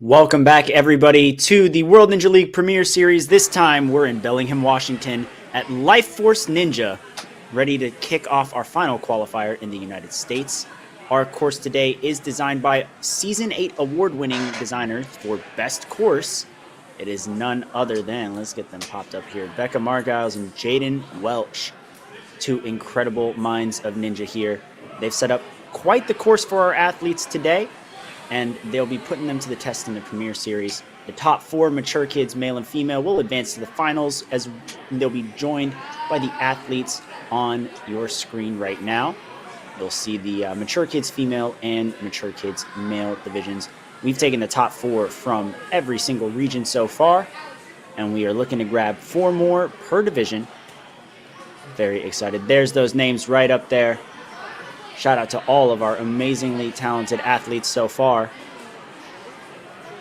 Welcome back, everybody, to the World Ninja League Premier Series. This time, we're in Bellingham, Washington at Life Force Ninja, ready to kick off our final qualifier in the United States. Our course today is designed by Season 8 award-winning designers for Best Course. It is none other than, let's get them popped up here, Becca Margiles and Jaden Welch, two incredible minds of Ninja here. They've set up quite the course for our athletes today, and they'll be putting them to the test in the Premier Series. The top 4 mature kids, male and female, will advance to the finals, as they'll be joined by the athletes on your screen right now. You'll see the mature kids female and mature kids male divisions. We've taken the top 4 from every single region so far, and we are looking to grab 4 more per division. Very excited. There's those names right up there. Shout out to all of our amazingly talented athletes so far.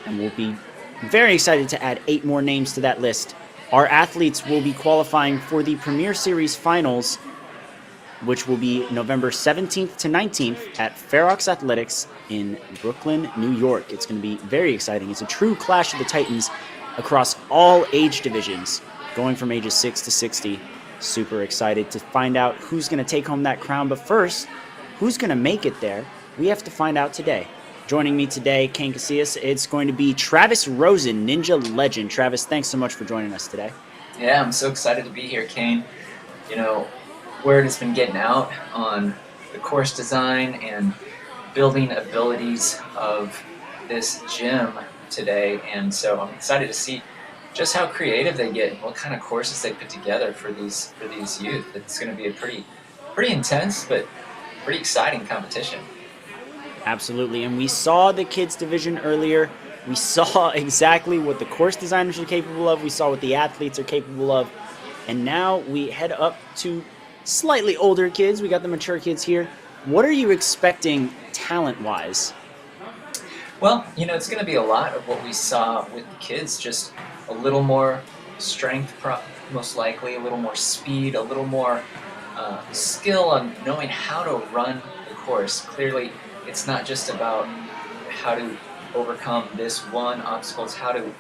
And we'll be very excited to add 8 more names to that list. Our athletes will be qualifying for the Premier Series Finals, which will be November 17th to 19th at Ferox Athletics in Brooklyn, New York. It's going to be very exciting. It's a true clash of the titans across all age divisions, going from ages 6 to 60. Super excited to find out who's going to take home that crown. But first, who's going to make it there? We have to find out today. Joining me today, Kane Casillas, it's going to be Travis Rosen, Ninja Legend. Travis, thanks so much for joining us today. Yeah, I'm so excited to be here, Kane. You know, word has been getting out on the course design and building abilities of this gym today, and so I'm excited to see just how creative they get, what kind of courses they put together for these youth. It's going to be a pretty intense, but pretty exciting competition. Absolutely, and we saw the kids division earlier. We saw exactly what the course designers are capable of. We saw what the athletes are capable of. And now we head up to slightly older kids. We got the mature kids here. What are you expecting talent-wise? Well, you know, it's going to be a lot of what we saw with the kids, just a little more strength, most likely, a little more speed, a little more skill on knowing how to run the course. Clearly, it's not just about how to overcome this one obstacle, it's how to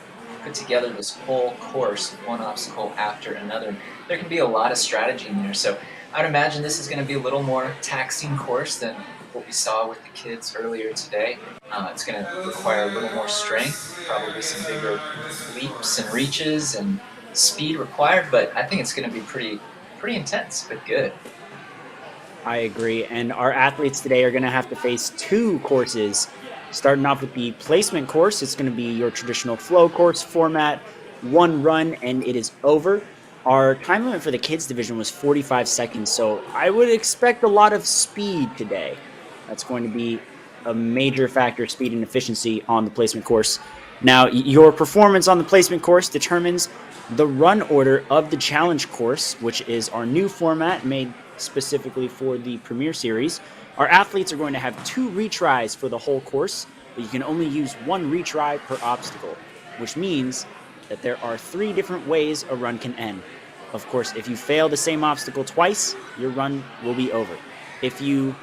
put together this whole course, one obstacle after another. There can be a lot of strategy in there, so I'd imagine this is going to be a little more taxing course than what we saw with the kids earlier today. It's going to require a little more strength, probably some bigger leaps and reaches and speed required, but I think it's going to be pretty intense, but good. I agree, and our athletes today are going to have to face 2 courses. Starting off with the placement course, it's going to be your traditional flow course format, 1 run, and it is over. Our time limit for the kids division was 45 seconds, so I would expect a lot of speed today. That's going to be a major factor, speed and efficiency on the placement course. Now, your performance on the placement course determines the run order of the challenge course, which is our new format made specifically for the Premier Series. Our athletes are going to have 2 retries for the whole course, but you can only use 1 retry per obstacle, which means that there are 3 different ways a run can end. Of course, if you fail the same obstacle twice, your run will be over. If you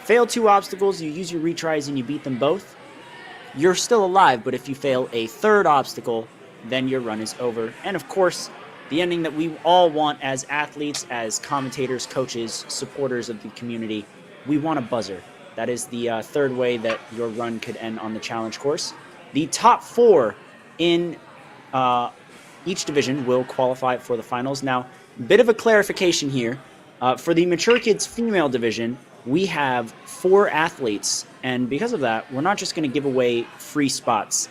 fail 2 obstacles, you use your retries and you beat them both, you're still alive, but if you fail a 3rd obstacle, then your run is over. And of course, the ending that we all want as athletes, as commentators, coaches, supporters of the community, we want a buzzer. That is the 3rd way that your run could end on the challenge course. The top 4 in each division will qualify for the finals. Now, a bit of a clarification here. For the mature kids female division, we have 4 athletes, and because of that, we're not just going to give away free spots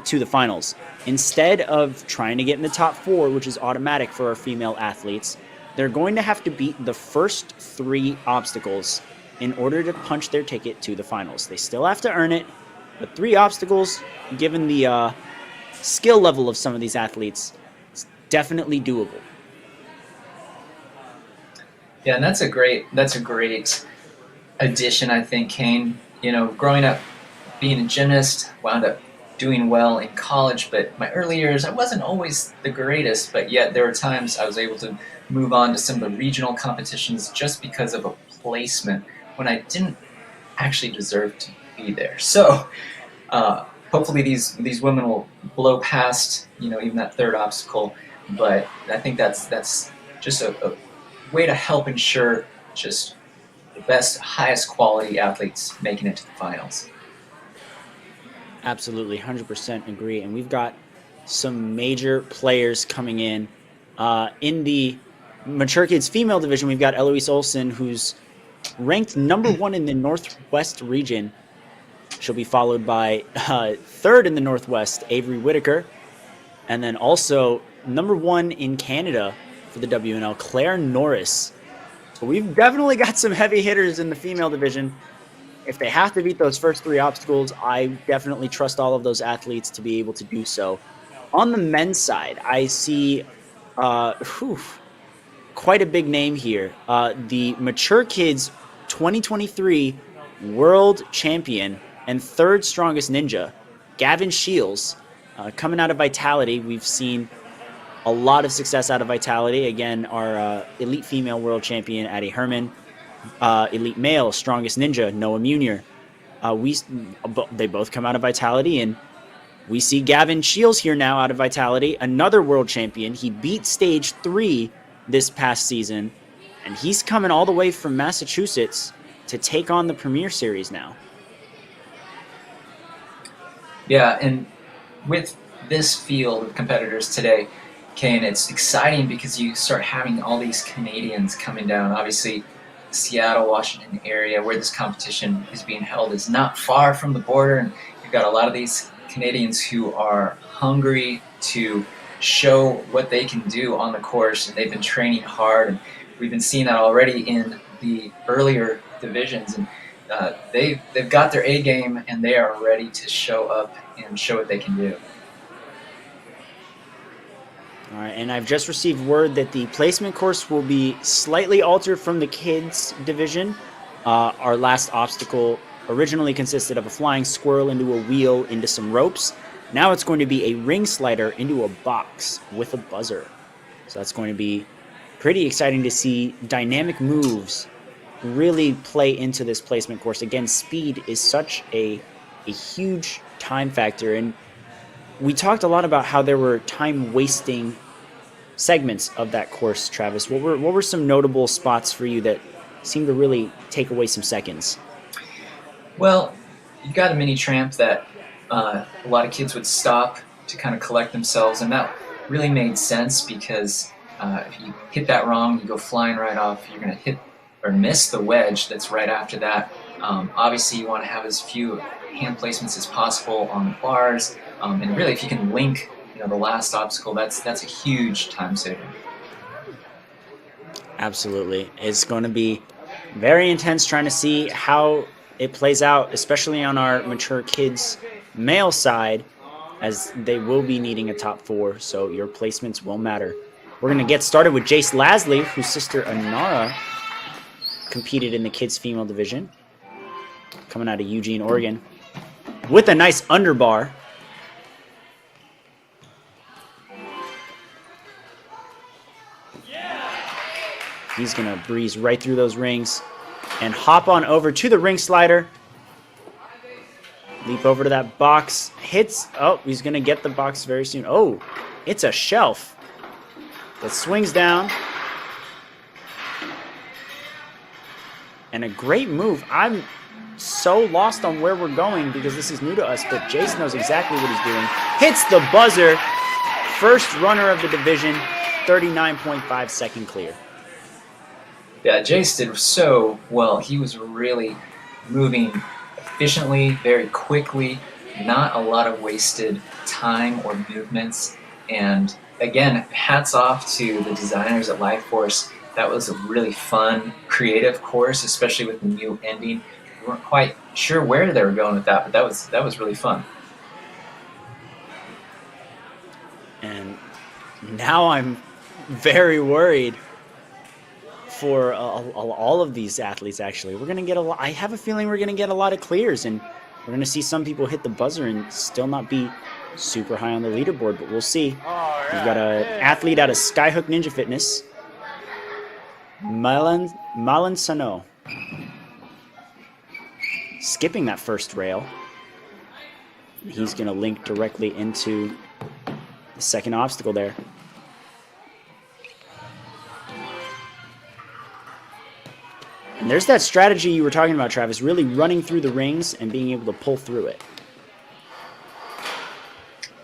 to the finals. Instead of trying to get in the top 4, which is automatic for our female athletes, they're going to have to beat the first 3 obstacles in order to punch their ticket to the finals. They still have to earn it, but 3 obstacles, given the skill level of some of these athletes, it's definitely doable. Yeah, and that's a great addition, I think, Kane. You know, growing up being a gymnast, wound up doing well in college, but my early years, I wasn't always the greatest, but yet there were times I was able to move on to some of the regional competitions just because of a placement when I didn't actually deserve to be there. So hopefully these women will blow past even that third obstacle. But I think that's just a way to help ensure just the best, highest quality athletes making it to the finals. Absolutely, 100% agree. And we've got some major players coming in the mature kids female division. We've got Eloise Olson, who's ranked number 1 in the Northwest region. She'll be followed by third in the Northwest, Avery Whitaker. And then also number 1 in Canada for the WNL, Claire Norris. So we've definitely got some heavy hitters in the female division. If they have to beat those first 3 obstacles, I definitely trust all of those athletes to be able to do so. On the men's side, I see quite a big name here. The Mature Kids 2023 World Champion and third strongest ninja, Gavin Shields, coming out of Vitality. We've seen a lot of success out of Vitality. Again, our elite female world champion, Addie Herman. Elite male strongest ninja, Noah Munier. They both come out of Vitality, and we see Gavin Shields here now out of Vitality, another world champion. He beat stage 3 this past season, and he's coming all the way from Massachusetts to take on the Premier Series now. Yeah, and with this field of competitors today, Kane, it's exciting because you start having all these Canadians coming down. Obviously, Seattle, Washington area where this competition is being held is not far from the border, and you've got a lot of these Canadians who are hungry to show what they can do on the course, and they've been training hard, and we've been seeing that already in the earlier divisions, and they've got their A game, and they are ready to show up and show what they can do. All right, and I've just received word that the placement course will be slightly altered from the kids division. Our last obstacle originally consisted of a flying squirrel into a wheel into some ropes. Now it's going to be a ring slider into a box with a buzzer. So that's going to be pretty exciting to see dynamic moves really play into this placement course. Again, speed is such a huge time factor, and we talked a lot about how there were time-wasting segments of that course, Travis. What were some notable spots for you that seemed to really take away some seconds? Well, you've got a mini tramp that a lot of kids would stop to kind of collect themselves, and that really made sense because if you hit that wrong, you go flying right off. You're going to hit or miss the wedge that's right after that. Obviously, you want to have as few hand placements as possible on the bars, and really, if you can link, the last obstacle, that's a huge time saver. Absolutely, it's going to be very intense trying to see how it plays out, especially on our mature kids male side, as they will be needing a top 4, so your placements will matter. We're going to get started with Jace Lasley, whose sister Anara competed in the kids female division, coming out of Eugene, Oregon, with a nice underbar. He's going to breeze right through those rings and hop on over to the ring slider. Leap over to that box. Hits. Oh, he's going to get the box very soon. Oh, it's a shelf that swings down. And a great move. I'm so lost on where we're going because this is new to us, but Jace knows exactly what he's doing. Hits the buzzer. First runner of the division. 39.5 second clear. Yeah, Jace did so well. He was really moving efficiently, very quickly, not a lot of wasted time or movements. And again, hats off to the designers at Life Force. That was a really fun, creative course, especially with the new ending. We weren't quite sure where they were going with that, but that was really fun. And now I'm very worried for all of these athletes. Actually, we're gonna get I have a feeling we're gonna get a lot of clears, and we're gonna see some people hit the buzzer and still not be super high on the leaderboard. But we'll see. We've got an athlete out of Skyhook Ninja Fitness, Malan Sano, skipping that first rail. He's going to link directly into the second obstacle there. And there's that strategy you were talking about, Travis, really running through the rings and being able to pull through it.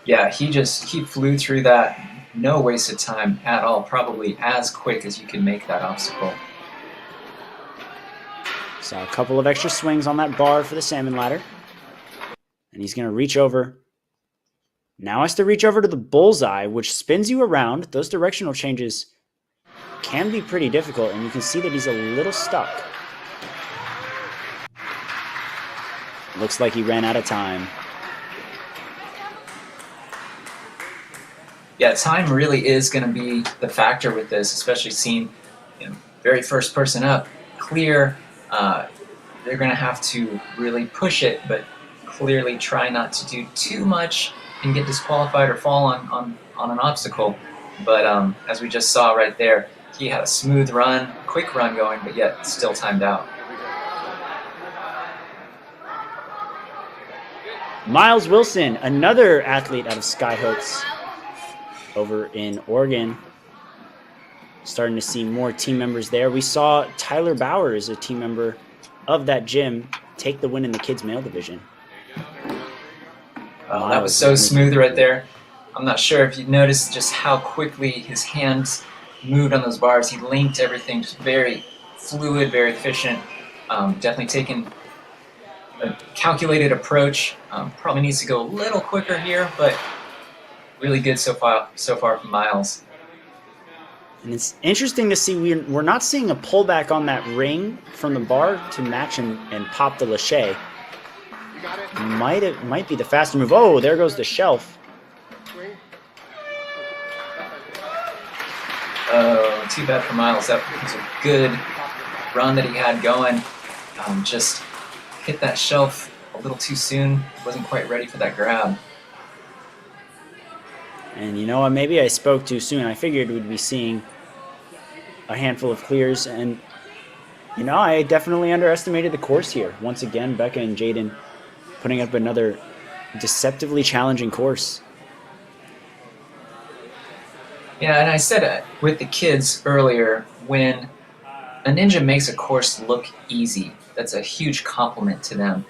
Yeah, he flew through that, no waste of time at all, probably as quick as you can make that obstacle. Saw a couple of extra swings on that bar for the salmon ladder. And he's going to reach over. Now has to reach over to the bullseye, which spins you around. Those directional changes can be pretty difficult, and you can see that he's a little stuck. Looks like he ran out of time. Yeah, time really is going to be the factor with this, especially seeing, very first person up, clear. They're going to have to really push it, but clearly try not to do too much and get disqualified or fall on an obstacle. But as we just saw right there, he had a smooth run, quick run going, but yet still timed out. Miles Wilson, another athlete out of Skyhooks over in Oregon. Starting to see more team members there. We saw Tyler Bowers, a team member of that gym, take the win in the kids' male division. Oh, that was so smooth right there. I'm not sure if you noticed just how quickly his hands moved on those bars. He linked everything, just very fluid, very efficient. Definitely taking a calculated approach. Probably needs to go a little quicker here, but really good so far from Miles. And it's interesting to see we're not seeing a pullback on that ring from the bar to match and pop the lache. Might be the faster move. Oh, there goes the shelf. Oh, too bad for Miles. That was a good run that he had going. Just hit that shelf a little too soon. Wasn't quite ready for that grab. And you know what? Maybe I spoke too soon. I figured we'd be seeing a handful of clears. And, I definitely underestimated the course here. Once again, Becca and Jaden putting up another deceptively challenging course. Yeah, and I said with the kids earlier, when a ninja makes a course look easy, that's a huge compliment to them.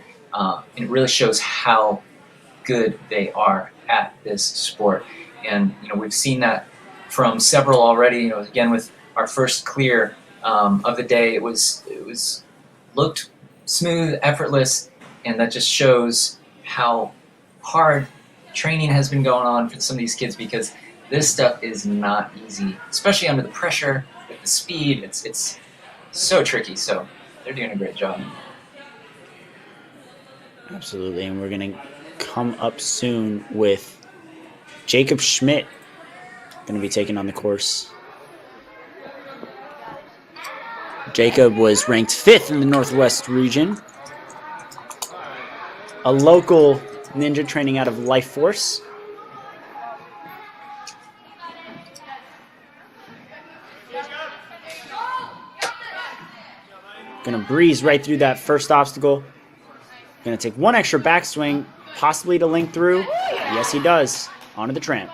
It really shows how good they are at this sport. And, we've seen that from several already. Again, with our first clear of the day, it was looked smooth, effortless, and that just shows how hard training has been going on for some of these kids, because this stuff is not easy, especially under the pressure, with the speed. It's so tricky, so they're doing a great job. Absolutely, and we're going to come up soon with Jacob Schmidt going to be taking on the course. Jacob was ranked 5th in the Northwest region. A local ninja training out of Life Force. Going to breeze right through that first obstacle. Going to take one extra backswing, possibly to link through. Yes, he does. Onto the tramp.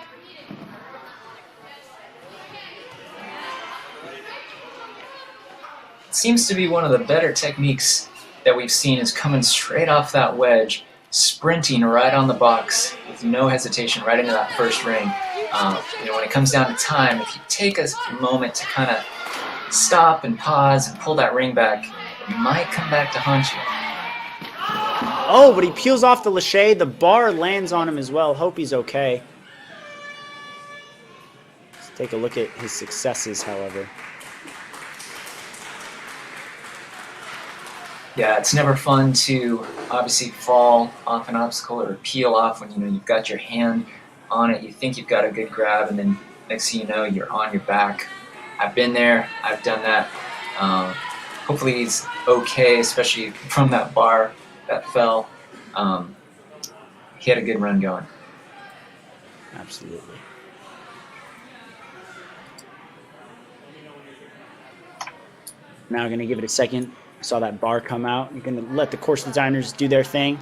It seems to be one of the better techniques that we've seen is coming straight off that wedge, sprinting right on the box with no hesitation right into that first ring. When it comes down to time, if you take a moment to kind of stop and pause and pull that ring back, it might come back to haunt you. Oh, but he peels off the lache. The bar lands on him as well. Hope he's okay. Let's take a look at his successes, however. Yeah, it's never fun to obviously fall off an obstacle or peel off when you've got your hand on it. You think you've got a good grab, and then next thing you know, you're on your back. I've been there. I've done that. Hopefully he's okay, especially from that bar that fell. He had a good run going. Absolutely. Now going to give it a second. Saw that bar come out. You're going to let the course designers do their thing.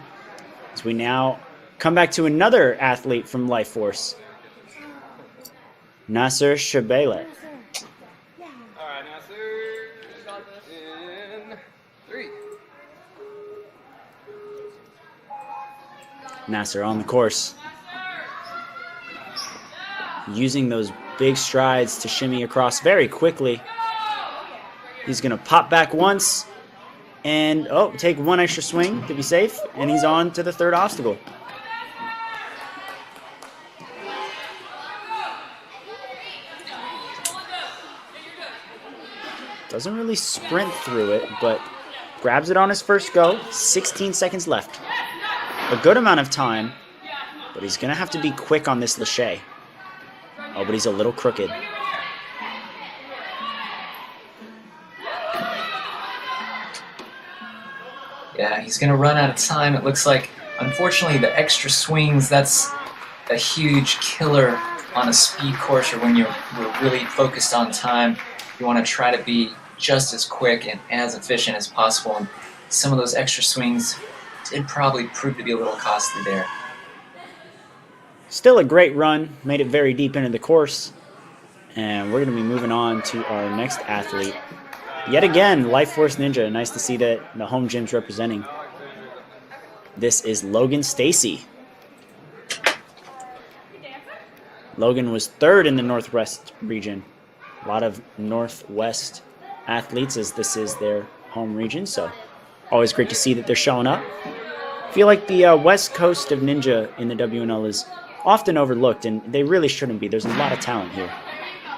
As we now come back to another athlete from Life Force, Nasser Shabele. All right, Nasser. In 3. Nasser on the course, using those big strides to shimmy across very quickly. He's going to pop back once and, take one extra swing to be safe, and he's on to the third obstacle. Doesn't really sprint through it, but grabs it on his first go. 16 seconds left. A good amount of time, but he's going to have to be quick on this lache. Oh, but he's a little crooked. Yeah, he's going to run out of time, it looks like. Unfortunately, the extra swings, that's a huge killer on a speed course or when you're really focused on time. You want to try to be just as quick and as efficient as possible. And some of those extra swings did probably prove to be a little costly there. Still a great run. Made it very deep into the course. And we're going to be moving on to our next athlete. Yet again, Life Force Ninja. Nice to see that the home gym's representing. This is Logan Stacy. Logan was third in the Northwest region. A lot of Northwest athletes, as this is their home region, so always great to see that they're showing up. I feel like the west coast of Ninja in the WNL is often overlooked, and they really shouldn't be. There's a lot of talent here.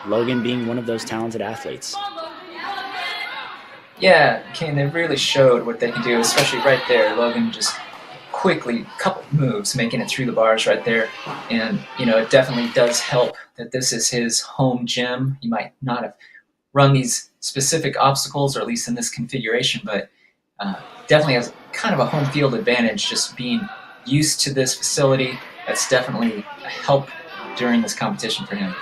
Logan being one of those talented athletes. Yeah, Kane, they really showed what they can do, especially right there. Logan just quickly, couple moves, making it through the bars right there. And, it definitely does help that this is his home gym. He might not have run these specific obstacles, or at least in this configuration, but definitely has kind of a home field advantage just being used to this facility. That's definitely a help during this competition for him.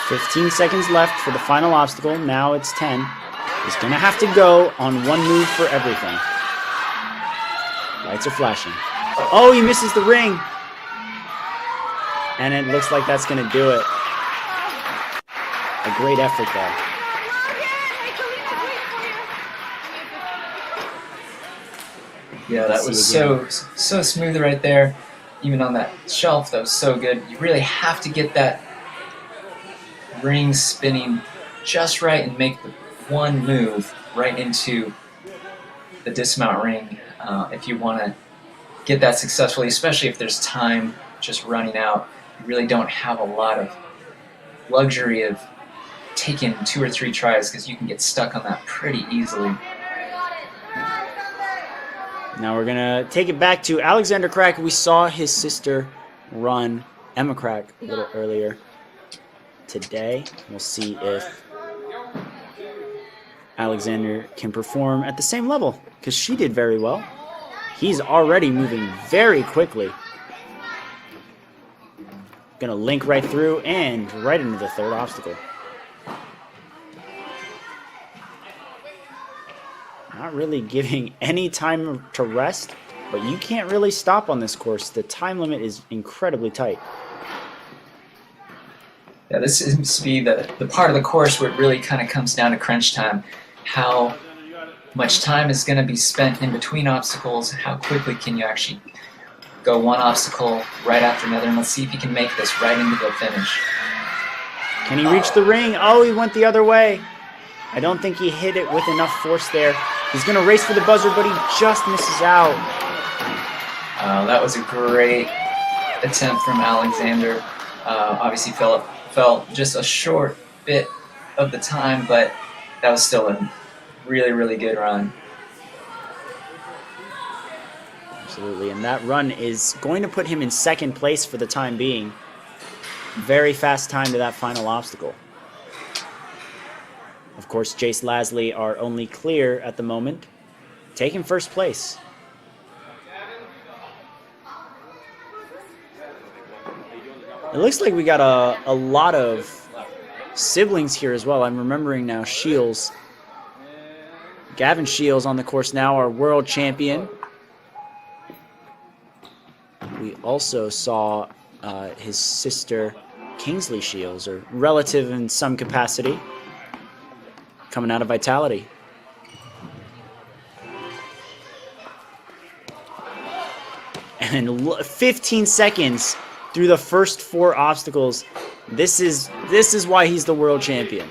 15 seconds left for the final obstacle. Now it's 10. He's going to have to go on one move for everything. Lights are flashing. Oh, he misses the ring. And it looks like that's going to do it. A great effort there. Yeah, that was so smooth right there. Even on that shelf, that was so good. You really have to get that ring spinning just right and make the one move right into the dismount ring if you want to get that successfully, especially if there's time just running out. You really don't have a lot of luxury of taking 2 or 3 tries because you can get stuck on that pretty easily. Now we're going to take it back to Alexander Crack. We saw his sister run Emma Crack a little earlier today. We'll see if Alexander can perform at the same level because she did very well. He's already moving very quickly. Gonna link right through and right into the third obstacle. Not really giving any time to rest, but you can't really stop on this course. The time limit is incredibly tight. Yeah, this seems to be the part of the course where it really kind of comes down to crunch time. How much time is going to be spent in between obstacles? How quickly can you actually go one obstacle right after another? And let's see if he can make this right into the finish. Can he reach the ring? Oh, he went the other way. I don't think he hit it with enough force there. He's going to race for the buzzer, but he just misses out. That was a great attempt from Alexander. Obviously fell just a short bit of the time, but that was still a really, really good run. Absolutely, and that run is going to put him in second place for the time being. Very fast time to that final obstacle. Of course, Jace Lasley, our only clear at the moment, taking first place. It looks like we got a lot of siblings here as well. I'm remembering now Shields. Gavin Shields on the course now, our world champion. we also saw his sister Kingsley Shields, or relative in some capacity, coming out of Vitality. And 15 seconds through the first 4 obstacles. This is why he's the world champion.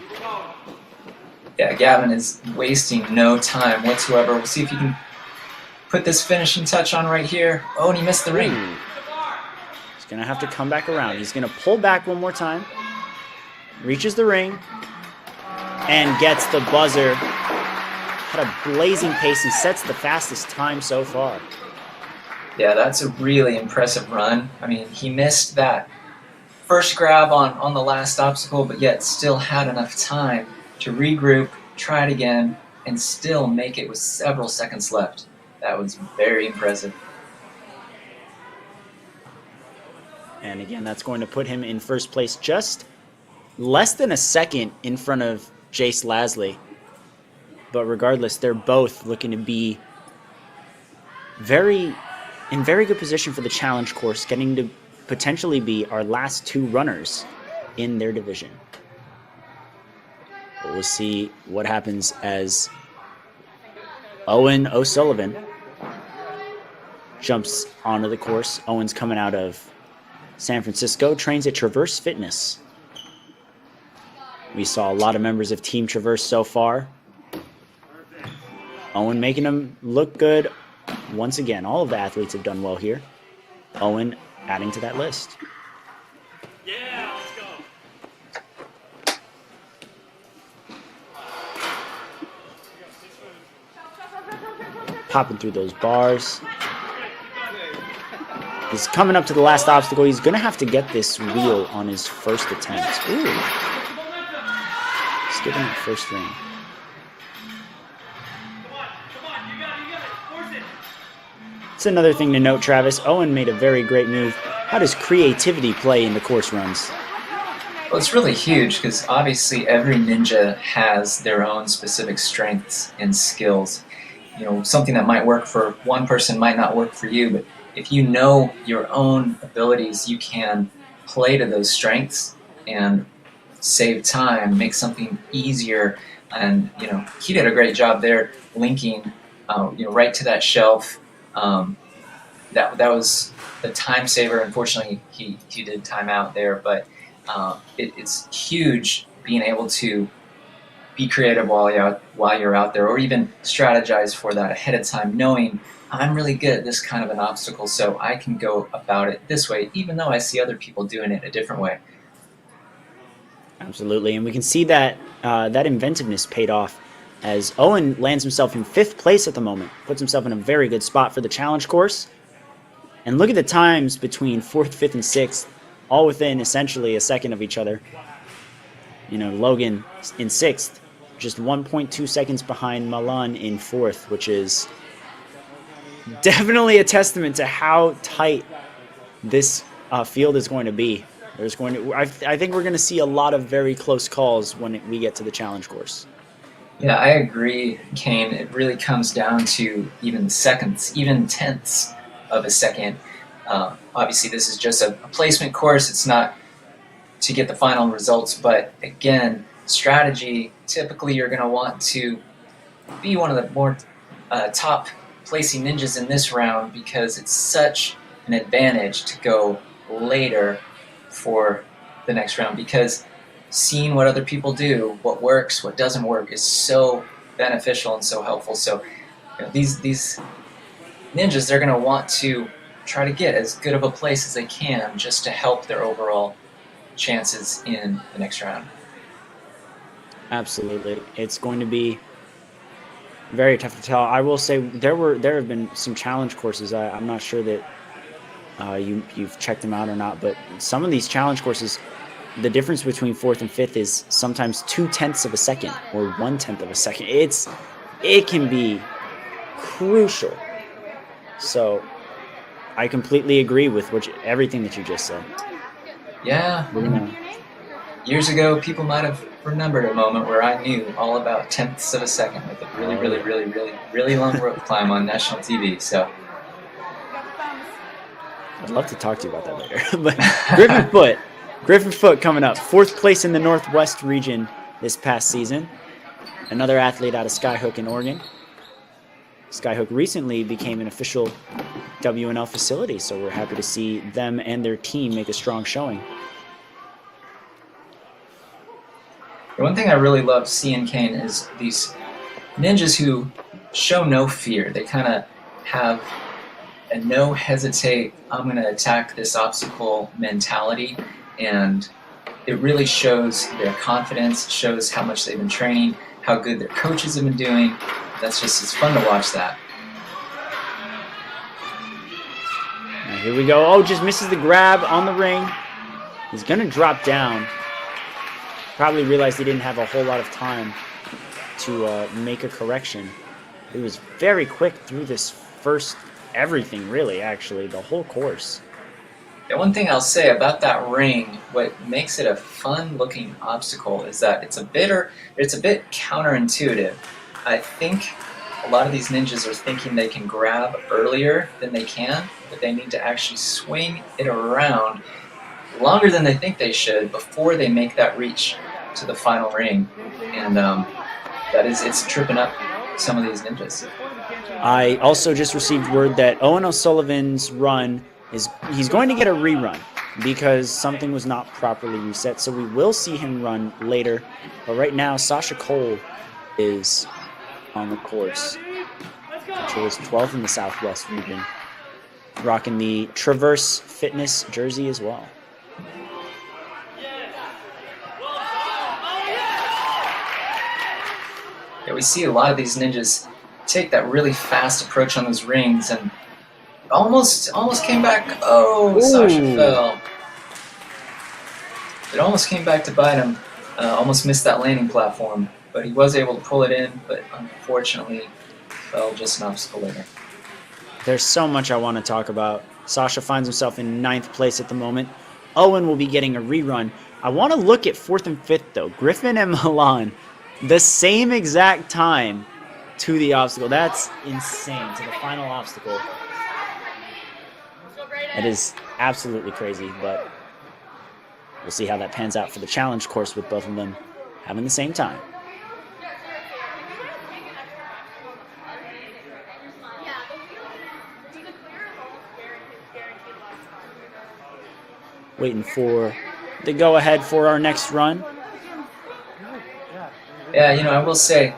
Yeah, Gavin is wasting no time whatsoever. We'll see if he can put this finishing touch on right here. Oh, and he missed the ring. He's going to have to come back around. He's going to pull back one more time. Reaches the ring. And gets the buzzer. Had a blazing pace and sets the fastest time so far. Yeah, that's a really impressive run. I mean, he missed that first grab on the last obstacle, but yet still had enough time to regroup, try it again, and still make it with several seconds left. That was very impressive. And again, that's going to put him in first place, just less than a second in front of Jace Lasley. But regardless, they're both looking to be in very good position for the challenge course, getting to potentially be our last 2 runners in their division. But we'll see what happens as Owen O'Sullivan jumps onto the course. Owen's coming out of San Francisco, trains at Traverse Fitness. We saw a lot of members of Team Traverse so far. Owen making them look good. Once again, all of the athletes have done well here. Owen adding to that list. Yeah, let's go. Popping through those bars. He's coming up to the last obstacle. He's going to have to get this wheel on his first attempt. Ooh. Skipping that first ring. It's another thing to note, Travis. Owen made a very great move. How does creativity play in the course runs? Well, it's really huge because obviously every ninja has their own specific strengths and skills. You know, something that might work for one person might not work for you, but if you know your own abilities, you can play to those strengths and save time, make something easier. And, you know, he did a great job there linking, right to that shelf. That was the time saver. Unfortunately, he did time out there, but it's huge being able to be creative while you're out there, or even strategize for that ahead of time, knowing I'm really good at this kind of an obstacle, so I can go about it this way, even though I see other people doing it a different way. Absolutely, and we can see that that inventiveness paid off as Owen lands himself in 5th place at the moment, puts himself in a very good spot for the challenge course. And look at the times between 4th, 5th, and 6th, all within essentially a second of each other. You know, Logan in 6th, just 1.2 seconds behind Malan in 4th, which is definitely a testament to how tight this field is going to be. I think we're going to see a lot of very close calls when we get to the challenge course. Yeah, I agree, Kane. It really comes down to even seconds, even tenths of a second. Obviously, this is just a placement course. It's not to get the final results, but again, strategy, typically you're going to want to be one of the more top placing ninjas in this round because it's such an advantage to go later for the next round, because seeing what other people do, what works, what doesn't work, is so beneficial and so helpful. So these ninjas, they're going to want to try to get as good of a place as they can just to help their overall chances in the next round. Absolutely. It's going to be very tough to tell. I will say there have been some challenge courses. I'm not sure that you've checked them out or not, but some of these challenge courses, the difference between 4th and 5th is sometimes 0.2 of a second or 0.1 of a second. It can be crucial. So I completely agree with everything that you just said. Yeah. Years ago, people might have remembered a moment where I knew all about tenths of a second with a really long rope climb on national TV. So I'd love to talk to you about that later. But Griffin Foot coming up. 4th place in the Northwest region this past season. Another athlete out of Skyhook in Oregon. Skyhook recently became an official WNL facility, so we're happy to see them and their team make a strong showing. The one thing I really love seeing, Kane, is these ninjas who show no fear. They kind of have a no hesitate, I'm going to attack this obstacle mentality, and it really shows their confidence, shows how much they've been training, how good their coaches have been doing. It's fun to watch that. Now here we go. Oh, just misses the grab on the ring. He's going to drop down. Probably realized he didn't have a whole lot of time to make a correction. He was very quick through this first everything, really, actually, the whole course. The one thing I'll say about that ring, what makes it a fun-looking obstacle is that it's a bit counterintuitive. I think a lot of these ninjas are thinking they can grab earlier than they can, but they need to actually swing it around longer than they think they should before they make that reach to the final ring, and it's tripping up some of these ninjas. I also just received word that Owen O'Sullivan's run he's going to get a rerun because something was not properly reset, so we will see him run later. But right now, Sasha Cole is on the course, which was 12th in the Southwest region, rocking the Traverse Fitness jersey as well. Yeah, we see a lot of these ninjas take that really fast approach on those rings and almost came back. Oh, Sasha fell. It almost came back to bite him. Almost missed that landing platform, but he was able to pull it in, but unfortunately fell just an obstacle later. There's so much I want to talk about. Sasha finds himself in 9th place at the moment. Owen will be getting a rerun. I want to look at 4th and 5th, though. Griffin and Milan, the same exact time to the obstacle. That's insane, to the final obstacle. That is absolutely crazy, but we'll see how that pans out for the challenge course with both of them having the same time. Waiting for the go-ahead for our next run. Yeah, I will say,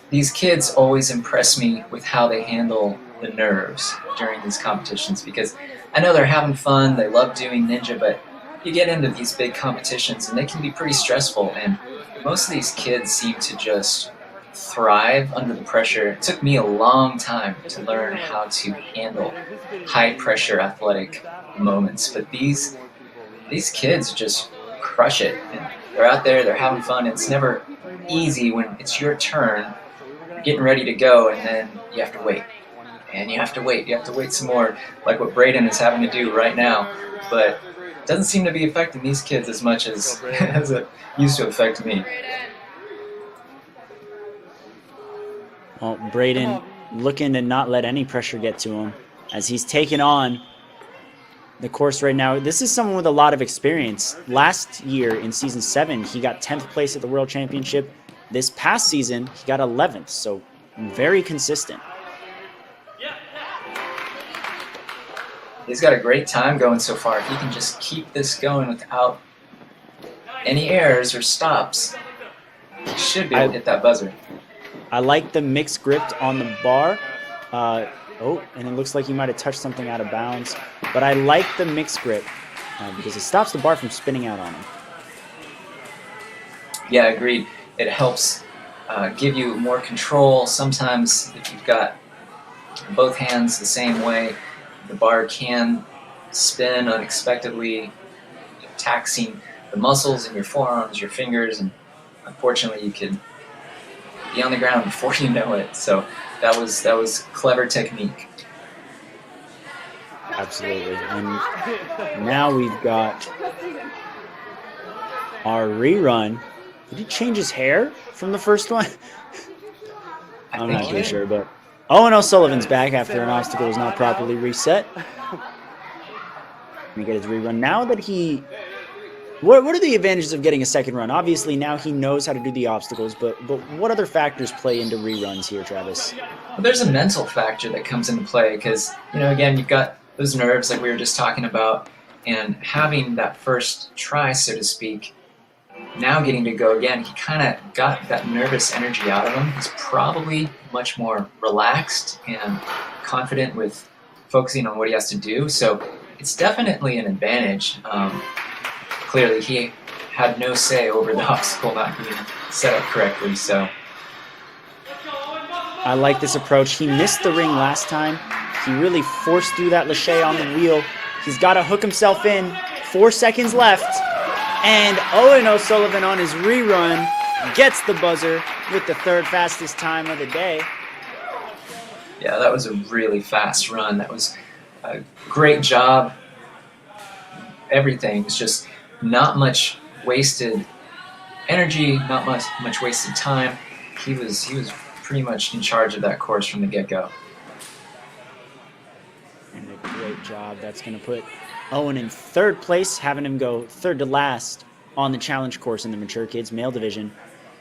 these kids always impress me with how they handle the nerves during these competitions, because I know they're having fun, they love doing ninja, but you get into these big competitions and they can be pretty stressful, and most of these kids seem to just thrive under the pressure. It took me a long time to learn how to handle high-pressure athletic moments, but these kids just crush it. And they're out there, they're having fun. It's never easy when it's your turn, you're getting ready to go, and then you have to wait. And you have to wait some more, like what Braden is having to do right now. But it doesn't seem to be affecting these kids as much as it used to affect me. Well, Braden looking to not let any pressure get to him as he's taken on the course right now. This is someone with a lot of experience. Last year in Season 7, he got 10th place at the World Championship. This past season, he got 11th, so very consistent. He's got a great time going so far. If he can just keep this going without any errors or stops, he should be able to hit that buzzer. I like the mixed grip on the bar. And it looks like he might have touched something out of bounds. But I like the mixed grip because it stops the bar from spinning out on him. Yeah, agreed. It helps give you more control. Sometimes if you've got both hands the same way, the bar can spin unexpectedly, taxing the muscles in your forearms, your fingers, and unfortunately you could be on the ground before you know it. So that was clever technique. Absolutely. And now we've got our rerun. Did he change his hair from the first one? I'm not too sure, but Owen O'Sullivan's back after an obstacle was not properly reset. Gonna get his rerun. Now that what are the advantages of getting a second run? Obviously, now he knows how to do the obstacles, but what other factors play into reruns here, Travis? Well, there's a mental factor that comes into play because, again, you've got those nerves like we were just talking about, and having that first try, so to speak, now getting to go again, he kind of got that nervous energy out of him. He's probably much more relaxed and confident with focusing on what he has to do. So it's definitely an advantage. Clearly, he had no say over the obstacle not being set up correctly. So I like this approach. He missed the ring last time. He really forced through that lache on the wheel. He's got to hook himself in. 4 seconds left. And Owen O'Sullivan on his rerun gets the buzzer with the third fastest time of the day. Yeah, that was a really fast run. That was a great job. Everything was just not much wasted energy, not much wasted time. He was pretty much in charge of that course from the get-go. And a great job. That's going to put Owen in third place, having him go third to last on the challenge course in the Mature Kids male division.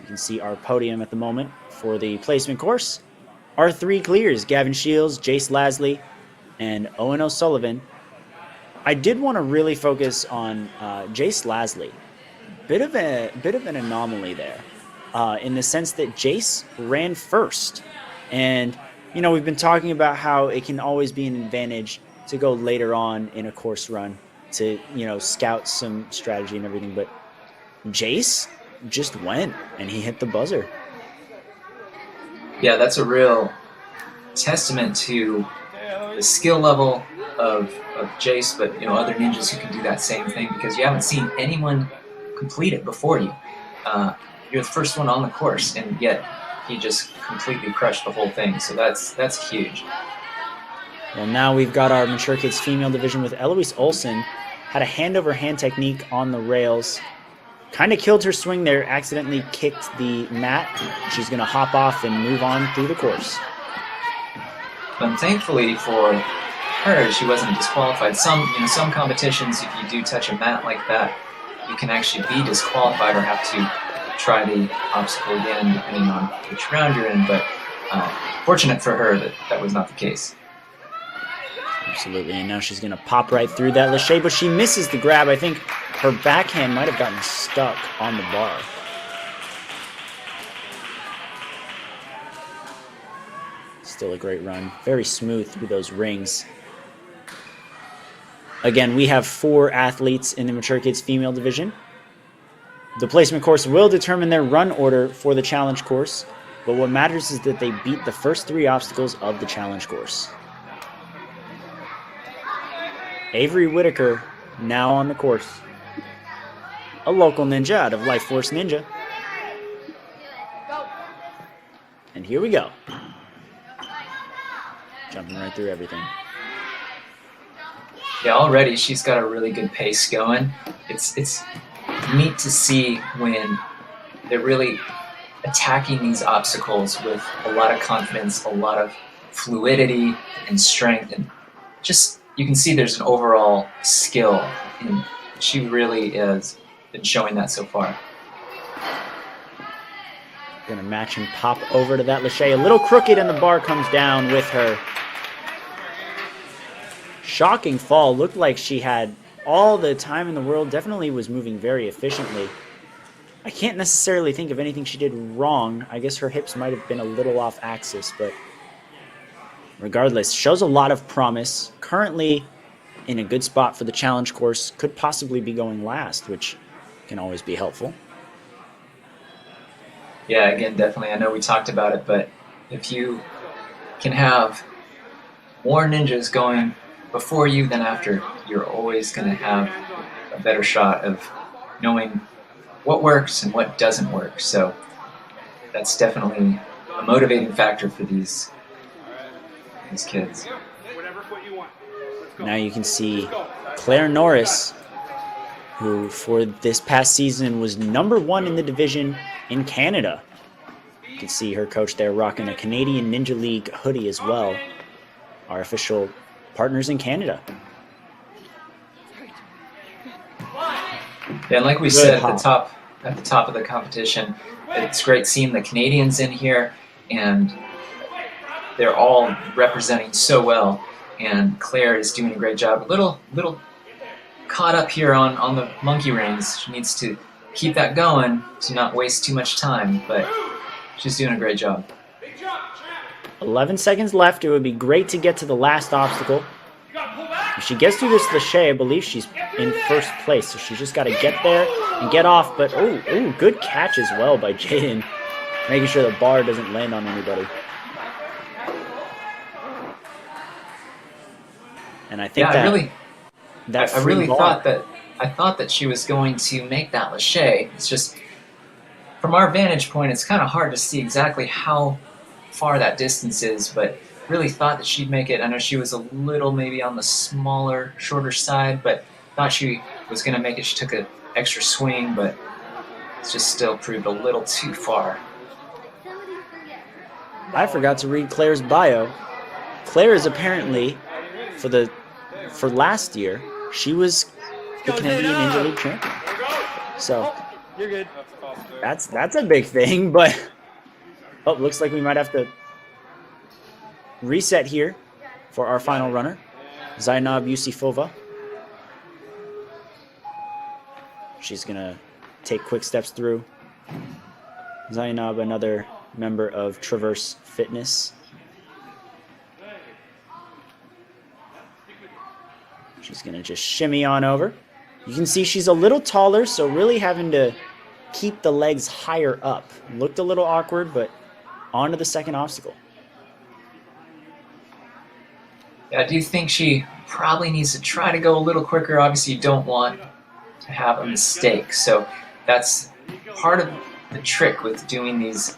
You can see our podium at the moment for the placement course. Our 3 clears, Gavin Shields, Jace Lasley, and Owen O'Sullivan. I did want to really focus on Jace Lasley. Bit of an anomaly there, in the sense that Jace ran first. And, we've been talking about how it can always be an advantage to go later on in a course run to, scout some strategy and everything. But Jace just went and he hit the buzzer. Yeah, that's a real testament to the skill level of Jace, but other ninjas who can do that same thing, because you haven't seen anyone complete it before you. You're the first one on the course, and yet he just completely crushed the whole thing. So that's huge. Well, now we've got our Mature Kids female division with Eloise Olsen. Had a hand-over-hand technique on the rails. Kind of killed her swing there, accidentally kicked the mat. She's going to hop off and move on through the course. But thankfully for her, she wasn't disqualified. Some competitions, if you do touch a mat like that, you can actually be disqualified or have to try the obstacle again, depending on which round you're in. But fortunate for her that was not the case. Absolutely, and now she's going to pop right through that lache, but she misses the grab. I think her backhand might have gotten stuck on the bar. Still a great run. Very smooth through those rings. Again, we have 4 athletes in the Mature Kids female division. The placement course will determine their run order for the challenge course, but what matters is that they beat the first 3 obstacles of the challenge course. Avery Whitaker now on the course. A local ninja out of Life Force Ninja. And here we go. Jumping right through everything. Yeah, already she's got a really good pace going. It's neat to see when they're really attacking these obstacles with a lot of confidence, a lot of fluidity and strength, and just you can see there's an overall skill, and she really has been showing that so far. Gonna match and pop over to that lache. A little crooked and the bar comes down with her. Shocking fall. Looked like she had all the time in the world. Definitely was moving very efficiently. I can't necessarily think of anything she did wrong. I guess her hips might have been a little off axis, but regardless, shows a lot of promise. Currently in a good spot for the challenge course. Could possibly be going last, which can always be helpful. Yeah, again, definitely. I know we talked about it, but if you can have more ninjas going before you than after, you're always going to have a better shot of knowing what works and what doesn't work. So that's definitely a motivating factor for these kids. Now you can see Claire Norris, who for this past season was #1 in the division in Canada. You can see her coach there rocking a Canadian Ninja League hoodie as well. Our official partners in Canada. Yeah, and like we Good said hop. at the top of the competition, it's great seeing the Canadians in here, and they're all representing so well. And Claire is doing a great job. A little caught up here on the monkey rings. She needs to keep that going to not waste too much time, but she's doing a great job. 11 seconds left. It would be great to get to the last obstacle. If she gets through this Lachey, I believe she's in first place. So she's just got to get there and get off. But, oh, good catch as well by Jaden. Making sure the bar doesn't land on anybody. And I think I really bar, thought that she was going to make that Lachey. It's just from our vantage point, it's kind of hard to see exactly how far that distance is, but really thought that she'd make it. I know she was a little maybe on the smaller, shorter side, but thought she was going to make it. She took an extra swing, but it's just still proved a little too far. I forgot to read Claire's bio. Claire is apparently, for last year, she was the Canadian Ninja League champion. So You're good. that's a big thing, but looks like we might have to reset here for our final runner, Zainab Yusifova. She's gonna take quick steps through. Zainab, another member of Traverse Fitness. She's gonna just shimmy on over. You can see she's a little taller, so really having to keep the legs higher up. Looked a little awkward, but on to the second obstacle. Yeah, I do think she probably needs to try to go a little quicker. Obviously, you don't want to have a mistake, so that's part of the trick with doing these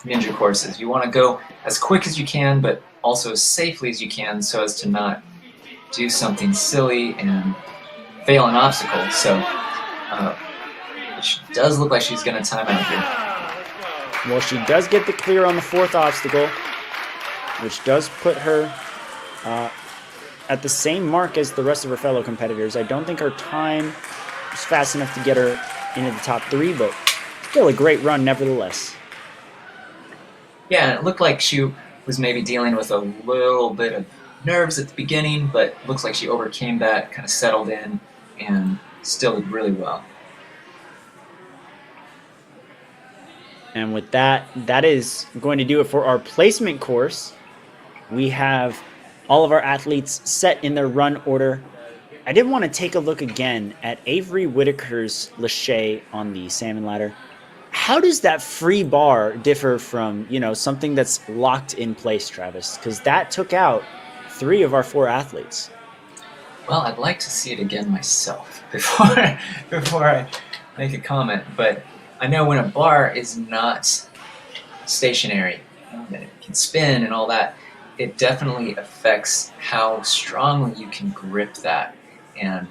ninja courses. You want to go as quick as you can, but also as safely as you can so as to not do something silly and fail an obstacle. So it does look like she's going to time out here. Well, she does get the clear on the fourth obstacle, which does put her at the same mark as the rest of her fellow competitors. I don't think her time was fast enough to get her into the top three, but still a great run nevertheless. Yeah, it looked like she was maybe dealing with a little bit of nerves at the beginning, but looks like she overcame that, kind of settled in, and still did really well. And with that, that is going to do it for our placement course. We have all of our athletes set in their run order. I did want to take a look again at Avery Whitaker's Lachey on the salmon ladder. How does that free bar differ from, something that's locked in place, Travis? Because that took out 3 of our 4 athletes. Well, I'd like to see it again myself before I make a comment, but I know when a bar is not stationary, that it can spin and all that, it definitely affects how strongly you can grip that. And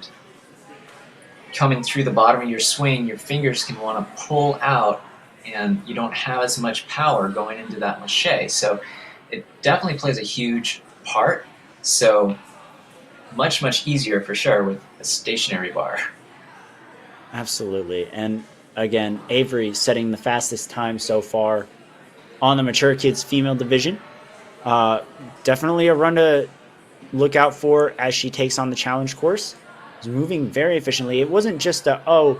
coming through the bottom of your swing, your fingers can want to pull out, and you don't have as much power going into that Lachey. So it definitely plays a huge part. So much easier for sure with a stationary bar. Absolutely. And again, Avery setting the fastest time so far on the Mature Kids female division. Definitely a run to look out for as she takes on the challenge course. She's moving very efficiently. It wasn't just a,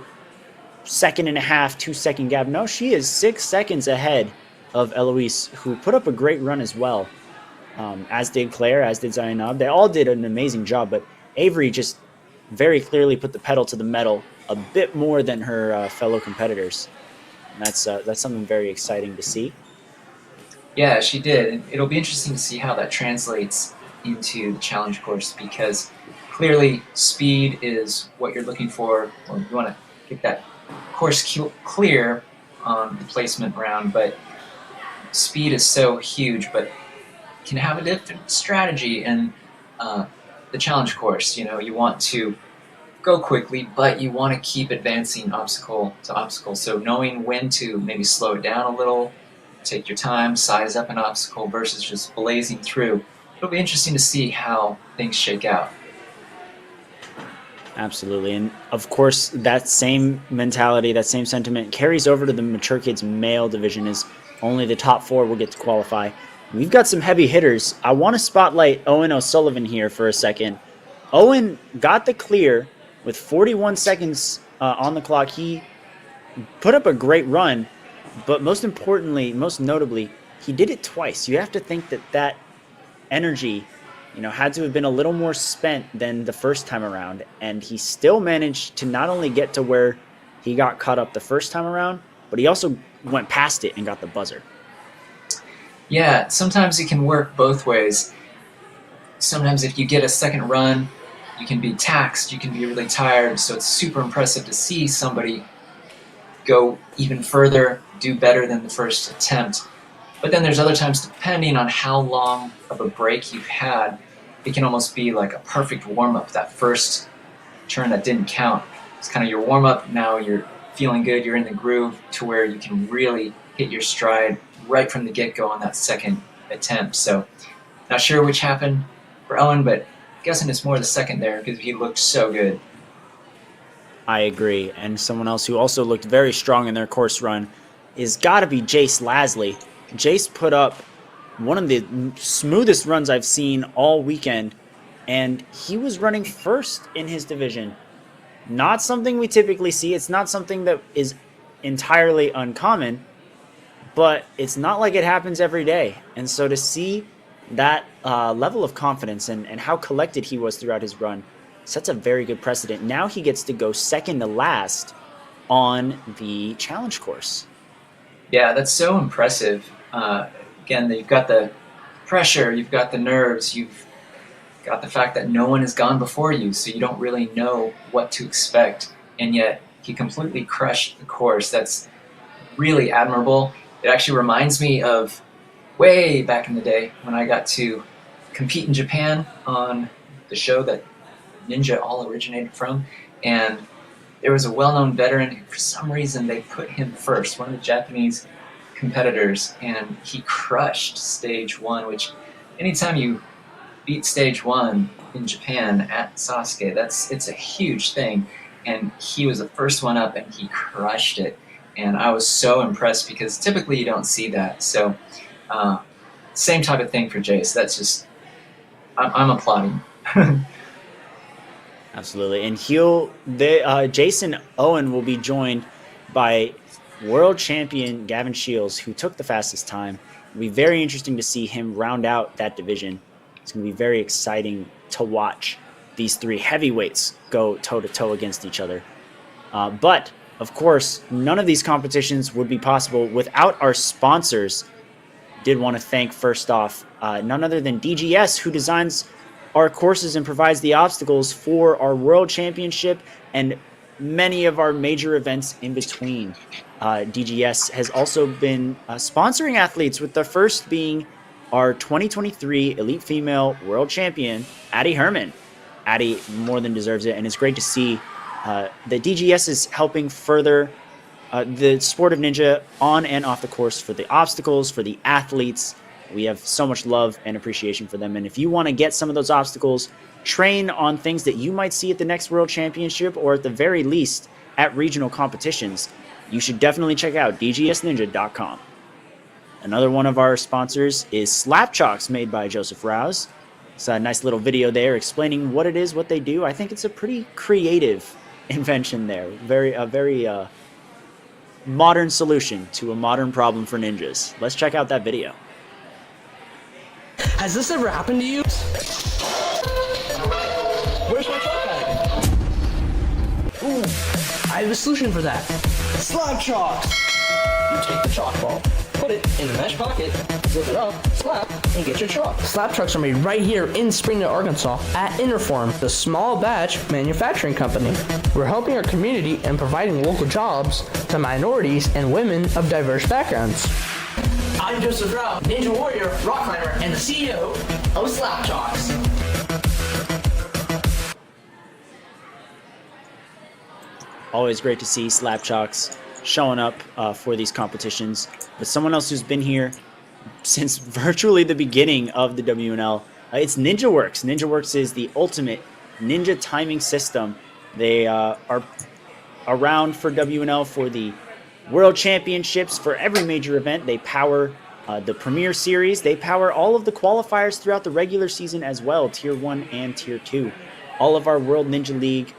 second and a half, 2-second gap. No, she is 6 seconds ahead of Eloise, who put up a great run as well. As did Claire, as did Zainab. They all did an amazing job, but Avery just very clearly put the pedal to the metal a bit more than her fellow competitors. And that's something very exciting to see. Yeah, she did. And it'll be interesting to see how that translates into the challenge course, because clearly speed is what you're looking for, or you want to get that course clear on the placement round, but speed is so huge, but can have a different strategy in the challenge course. You want to go quickly, but you want to keep advancing obstacle to obstacle. So knowing when to maybe slow it down a little, take your time, size up an obstacle versus just blazing through. It'll be interesting to see how things shake out. Absolutely. And of course, that same mentality, that same sentiment carries over to the mature kids male division, as only the top four will get to qualify. We've got some heavy hitters. I want to spotlight Owen O'Sullivan here for a second. Owen got the clear with 41 seconds on the clock. He put up a great run, but most importantly, most notably, he did it twice. You have to think that that energy, had to have been a little more spent than the first time around. And he still managed to not only get to where he got caught up the first time around, but he also went past it and got the buzzer. Yeah, sometimes it can work both ways. Sometimes if you get a second run, you can be taxed, you can be really tired, so it's super impressive to see somebody go even further, do better than the first attempt. But then there's other times, depending on how long of a break you've had, it can almost be like a perfect warm-up. That first turn that didn't count, it's kind of your warm-up. Now you're feeling good, you're in the groove to where you can really hit your stride right from the get-go on that second attempt. So not sure which happened for Owen, but guessing it's more the second there because he looked so good. I agree. And someone else who also looked very strong in their course run is got to be Jace Lasley. Jace put up one of the smoothest runs I've seen all weekend, and he was running first in his division. Not something we typically see. It's not something that is entirely uncommon, but it's not like it happens every day. And so to see that level of confidence and how collected he was throughout his run sets a very good precedent. Now he gets to go second to last on the challenge course. Yeah, that's so impressive. Again, you've got the pressure, you've got the nerves, you've got the fact that no one has gone before you, so you don't really know what to expect. And yet he completely crushed the course. That's really admirable. It actually reminds me of way back in the day when I got to compete in Japan on the show that Ninja all originated from. And there was a well-known veteran who, for some reason, they put him first, one of the Japanese competitors, and he crushed stage one, which anytime you beat stage one in Japan at Sasuke, it's a huge thing. And he was the first one up, and he crushed it. And I was so impressed because typically you don't see that. So same type of thing for Jace. That's just, I'm applauding. Absolutely. And Jason Owen will be joined by world champion Gavin Shields, who took the fastest time. It'll be very interesting to see him round out that division. It's going to be very exciting to watch these three heavyweights go toe-to-toe against each other. But, of course, none of these competitions would be possible without our sponsors. Did want to thank, first off, none other than DGS, who designs our courses and provides the obstacles for our World Championship and many of our major events in between. DGS has also been sponsoring athletes, with the first being our 2023 Elite Female World Champion, Addie Herman. Addie more than deserves it, and it's great to see that DGS is helping further the sport of ninja on and off the course for the obstacles, for the athletes. We have so much love and appreciation for them. And if you want to get some of those obstacles, train on things that you might see at the next World Championship, or at the very least at regional competitions, you should definitely check out dgsninja.com. Another one of our sponsors is Slap Chalks, made by Joseph Rouse. It's a nice little video there explaining what it is, what they do. I think it's a pretty creative invention there. A very modern solution to a modern problem for ninjas. Let's check out that video. Has this ever happened to you? Where's my chalk bag? Ooh, I have a solution for that. Slap chalks! You take the chalk ball, put it in the mesh pocket, zip it up, slap, and get your chalk. Slap chalks are made right here in Springdale, Arkansas at Interform, the small batch manufacturing company. We're helping our community and providing local jobs to minorities and women of diverse backgrounds. I'm Joseph Rao, Ninja Warrior, Rock Climber, and the CEO of Slap Chalks. Always great to see Slap Chalks showing up for these competitions. But someone else who's been here since virtually the beginning of the WNL, it's NinjaWorks. NinjaWorks is the ultimate ninja timing system. They are around for WNL for the World Championships. For every major event, they power the Premier Series. They power all of the qualifiers throughout the regular season as well, Tier 1 and Tier 2. All of our World Ninja League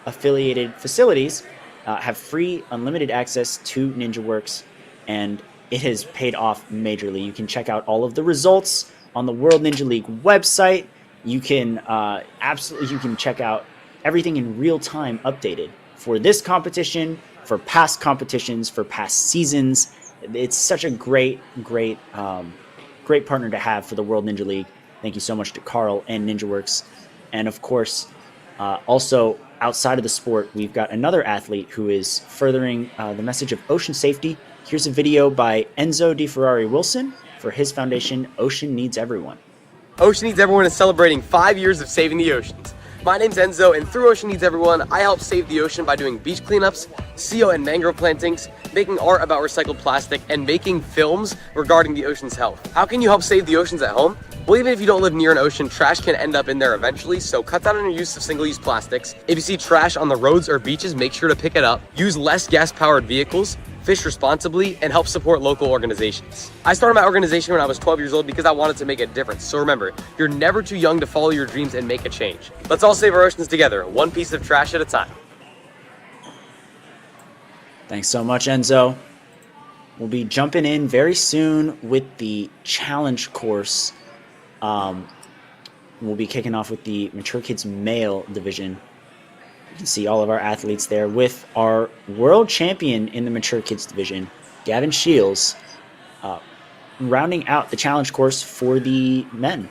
affiliated facilities have free, unlimited access to NinjaWorks, and it has paid off majorly. You can check out all of the results on the World Ninja League website. You can you can check out everything in real time, updated for this competition, for past competitions, for past seasons. It's such a great partner to have for the World Ninja League. Thank you so much to Carl and NinjaWorks. And of course, also outside of the sport, we've got another athlete who is furthering the message of ocean safety. Here's a video by Enzo DeFerrari Wilson for his foundation, Ocean Needs Everyone. Ocean Needs Everyone is celebrating 5 years of saving the oceans. My name's Enzo, and through Ocean Needs Everyone, I help save the ocean by doing beach cleanups, seal and mangrove plantings, making art about recycled plastic, and making films regarding the ocean's health. How can you help save the oceans at home? Well, even if you don't live near an ocean, trash can end up in there eventually, so cut down on your use of single-use plastics. If you see trash on the roads or beaches, make sure to pick it up. Use less gas-powered vehicles, fish responsibly, and help support local organizations. I started my organization when I was 12 years old because I wanted to make a difference. So remember, you're never too young to follow your dreams and make a change. Let's all save our oceans together, one piece of trash at a time. Thanks so much, Enzo. We'll be jumping in very soon with the challenge course. We'll be kicking off with the Mature Kids Male Division. You can see all of our athletes there with our world champion in the Mature Kids Division, Gavin Shields, rounding out the challenge course for the men.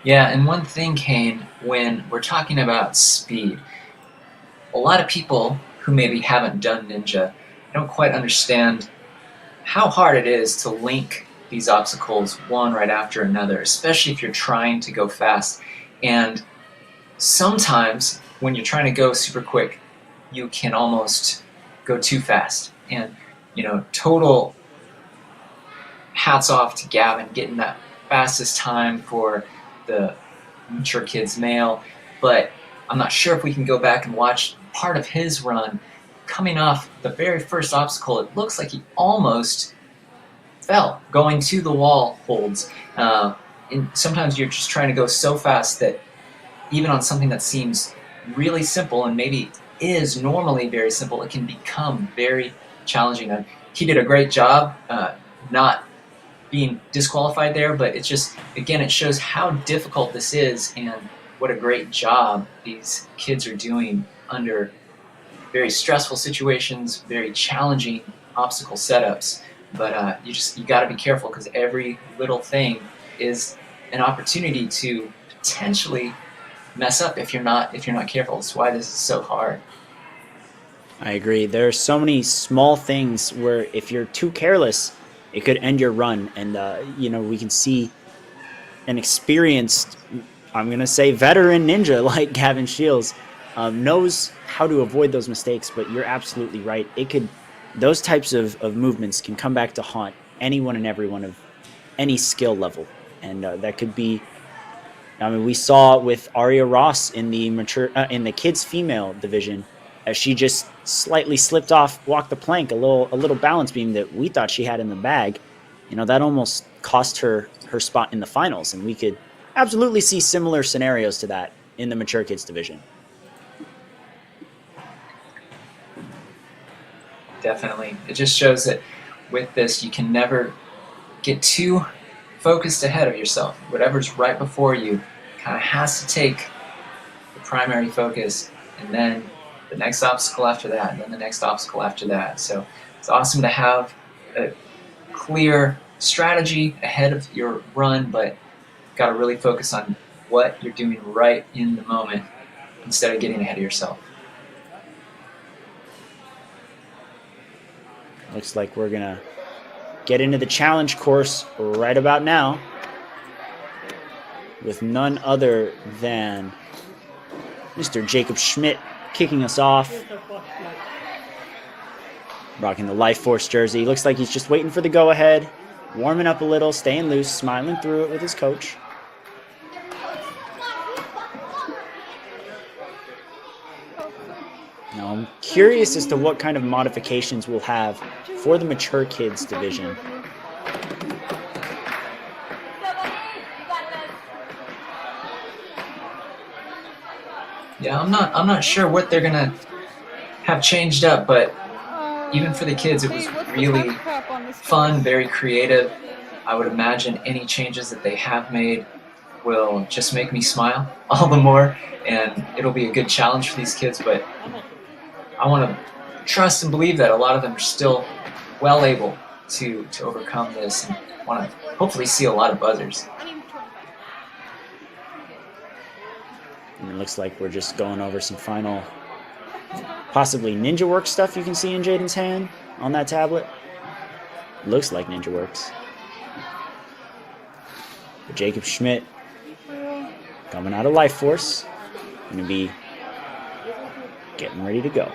Yeah, and one thing, Kane, when we're talking about speed, a lot of people who maybe haven't done Ninja don't quite understand how hard it is to link these obstacles one right after another, especially if you're trying to go fast. And sometimes when you're trying to go super quick, you can almost go too fast. And, total hats off to Gavin getting that fastest time for the Mature Kids Male. But I'm not sure if we can go back and watch part of his run. Coming off the very first obstacle, it looks like he almost fell going to the wall holds. And sometimes you're just trying to go so fast that even on something that seems really simple and maybe is normally very simple, it can become very challenging. And he did a great job not being disqualified there, but it's just, again, it shows how difficult this is and what a great job these kids are doing under very stressful situations, very challenging obstacle setups. But you got to be careful, because every little thing is an opportunity to potentially mess up if you're not careful. That's why this is so hard. I agree. There are so many small things where if you're too careless, it could end your run. And we can see an experienced, I'm gonna say, veteran ninja like Gavin Shields knows how to avoid those mistakes. But you're absolutely right. Those types of movements can come back to haunt anyone and everyone of any skill level. And that could be, we saw with Aria Ross in the kids female division, as she just slightly slipped off, walked the plank, a little balance beam that we thought she had in the bag. That almost cost her spot in the finals. And we could absolutely see similar scenarios to that in the Mature Kids division. Definitely. It just shows that with this, you can never get too focused ahead of yourself. Whatever's right before you kind of has to take the primary focus, and then the next obstacle after that, and then the next obstacle after that. So it's awesome to have a clear strategy ahead of your run, but you've got to really focus on what you're doing right in the moment instead of getting ahead of yourself. Looks like we're going to get into the challenge course right about now with none other than Mr. Jacob Schmidt kicking us off. Rocking the Life Force jersey. Looks like he's just waiting for the go-ahead, warming up a little, staying loose, smiling through it with his coach. I'm curious as to what kind of modifications we'll have for the mature kids division. Yeah, I'm not sure what they're gonna have changed up, but even for the kids, it was really fun, very creative. I would imagine any changes that they have made will just make me smile all the more, and it'll be a good challenge for these kids. But I want to trust and believe that a lot of them are still well able to overcome this, and want to hopefully see a lot of buzzers. And it looks like we're just going over some final, possibly Ninja Works stuff you can see in Jaden's hand on that tablet. Looks like Ninja Works. But Jacob Schmidt coming out of Life Force, going to be getting ready to go.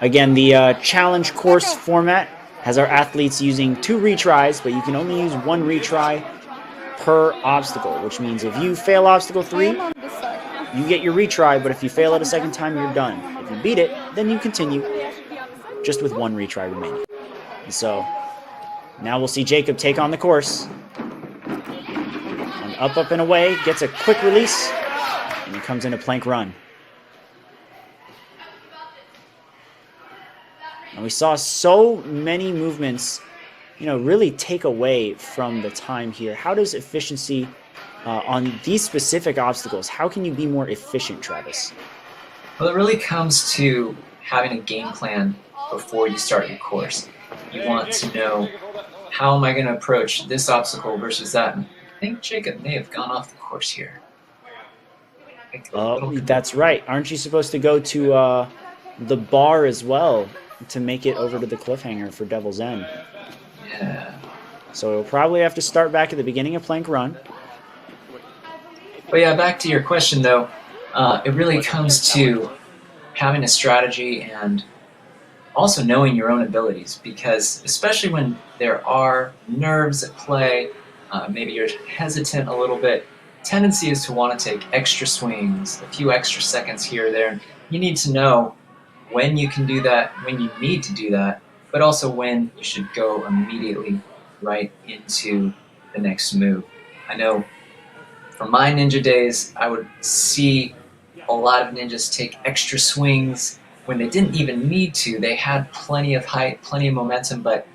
Again, the challenge course format has our athletes using 2 retries, but you can only use 1 retry per obstacle, which means if you fail obstacle 3, you get your retry, but if you fail it a second time, you're done. If you beat it, then you continue, just with 1 retry remaining. And so, now we'll see Jacob take on the course. And up, and away, gets a quick release, and he comes in a plank run. And we saw so many movements, really take away from the time here. How does efficiency on these specific obstacles, how can you be more efficient, Travis? Well, it really comes to having a game plan before you start your course. You want to know, how am I going to approach this obstacle versus that? And I think Jacob may have gone off the course here. That's right. Aren't you supposed to go to the bar as well to make it over to the cliffhanger for Devil's End? Yeah. So we'll probably have to start back at the beginning of Plank Run. But yeah, back to your question though, it really comes to having a strategy and also knowing your own abilities, because especially when there are nerves at play, maybe you're hesitant a little bit, tendency is to want to take extra swings, a few extra seconds here or there. You need to know when you can do that, when you need to do that, but also when you should go immediately right into the next move. I know from my ninja days, I would see a lot of ninjas take extra swings when they didn't even need to. They had plenty of height, plenty of momentum, but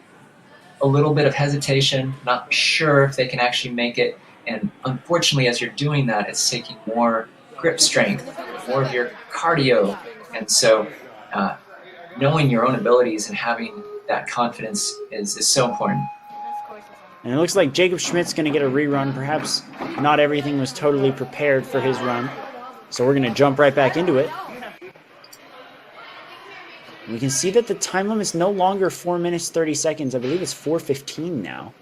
a little bit of hesitation, not sure if they can actually make it. And unfortunately, as you're doing that, it's taking more grip strength, more of your cardio. And so knowing your own abilities and having that confidence is so important. And it looks like Jacob Schmidt's going to get a rerun. Perhaps not everything was totally prepared for his run. So we're going to jump right back into it. And we can see that the time limit is no longer 4 minutes, 30 seconds. I believe it's 4:15 now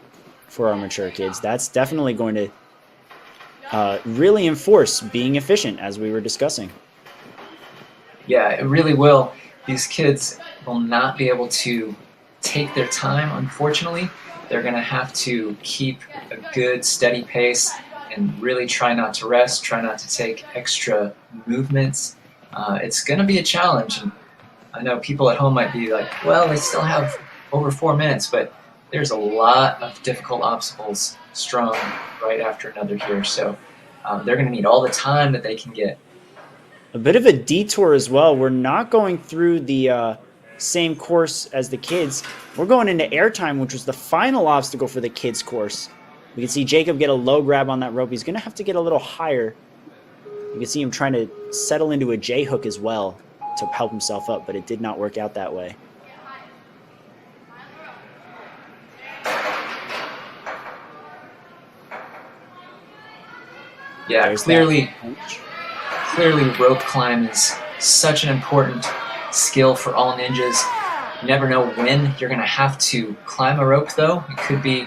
for our mature kids. That's definitely going to really enforce being efficient, as we were discussing. Yeah, it really will. These kids will not be able to take their time, unfortunately. They're going to have to keep a good, steady pace and really try not to rest, try not to take extra movements. It's going to be a challenge. And I know people at home might be like, well, they still have over 4 minutes, but there's a lot of difficult obstacles strung right after another here. So they're going to need all the time that they can get. A bit of a detour as well. We're not going through the same course as the kids. We're going into airtime, which was the final obstacle for the kids course. We can see Jacob get a low grab on that rope. He's going to have to get a little higher. You can see him trying to settle into a J hook as well to help himself up, but it did not work out that way. Yeah, There's clearly rope climb is such an important skill for all ninjas. You never know when you're going to have to climb a rope, though. It could be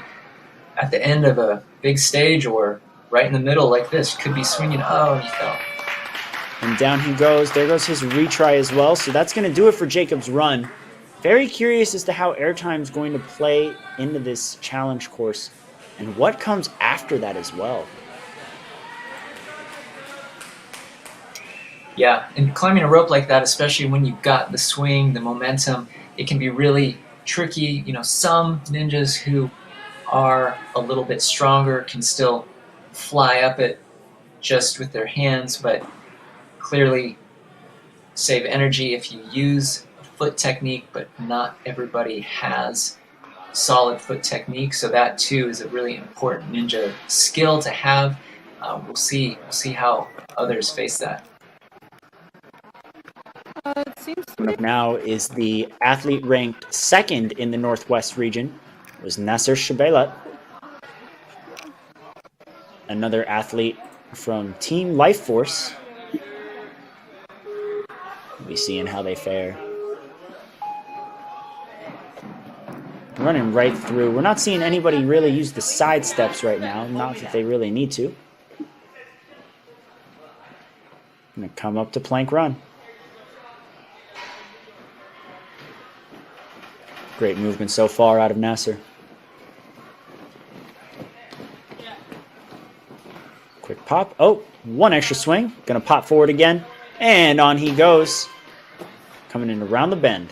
at the end of a big stage or right in the middle like this. Could be swinging. Oh, and he fell. And down he goes. There goes his retry as well. So that's going to do it for Jacob's run. Very curious as to how airtime is going to play into this challenge course and what comes after that as well. Yeah, and climbing a rope like that, especially when you've got the swing, the momentum, it can be really tricky. You know, some ninjas who are a little bit stronger can still fly up it just with their hands, but clearly save energy if you use a foot technique, but not everybody has solid foot technique, so that too is a really important ninja skill to have. We'll see how others face that. Coming up now is the athlete ranked second in the Northwest region. It was Nasser Shabelat, another athlete from Team Life Force. We'll be seeing how they fare. Running right through. We're not seeing anybody really use the side steps right now. Not that they really need to. Gonna come up to plank run. Great movement so far out of Nasser. Quick pop. Oh, one extra swing. Gonna pop forward again. And on he goes. Coming in around the bend.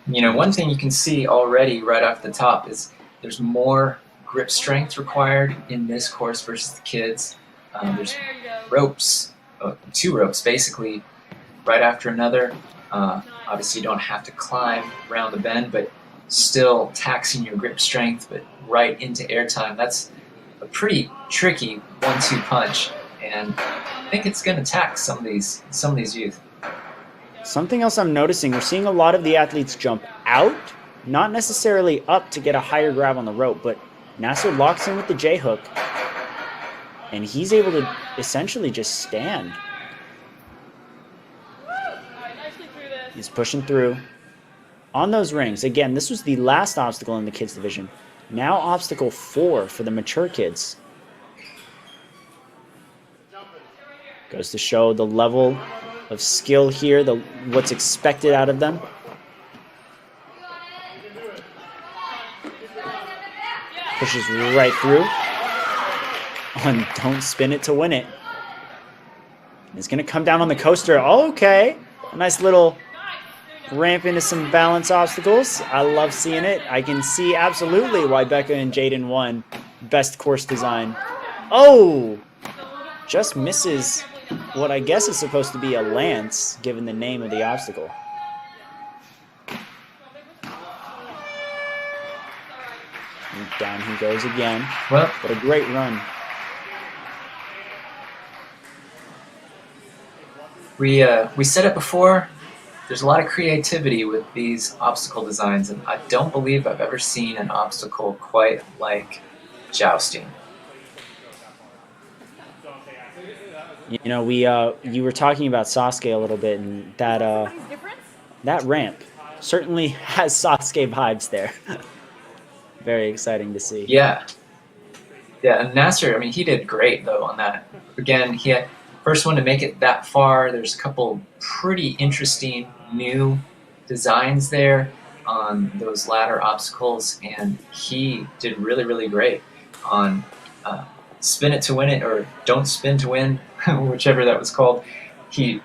You know, one thing you can see already right off the top is there's more grip strength required in this course versus the kids. There's ropes, 2 ropes basically, right after another. Obviously, you don't have to climb around the bend, but still taxing your grip strength, but right into airtime. That's a pretty tricky 1-2 punch, and I think it's going to tax some of these youth. Something else I'm noticing, we're seeing a lot of the athletes jump out, not necessarily up to get a higher grab on the rope, but Nasser locks in with the J-hook, and he's able to essentially just stand. He's pushing through. On those rings, again, this was the last obstacle in the kids division. Now obstacle 4 for the mature kids. Goes to show the level of skill here, what's expected out of them. Pushes right through. And don't spin it to win it. It's going to come down on the coaster. Okay. A nice little ramp into some balance obstacles. I love seeing it. I can see absolutely why Becca and Jaden won best course design. Oh! Just misses what I guess is supposed to be a lance, given the name of the obstacle. And down he goes again. Well, what a great run. We said it before. There's a lot of creativity with these obstacle designs, and I don't believe I've ever seen an obstacle quite like jousting. You know, you were talking about Sasuke a little bit, and that ramp certainly has Sasuke vibes there. Very exciting to see. Yeah, and Nasser, I mean, he did great though on that. Again, he had first one to make it that far. There's a couple pretty interesting new designs there on those ladder obstacles, and he did really, really great on spin it to win it, or don't spin to win, whichever that was called. He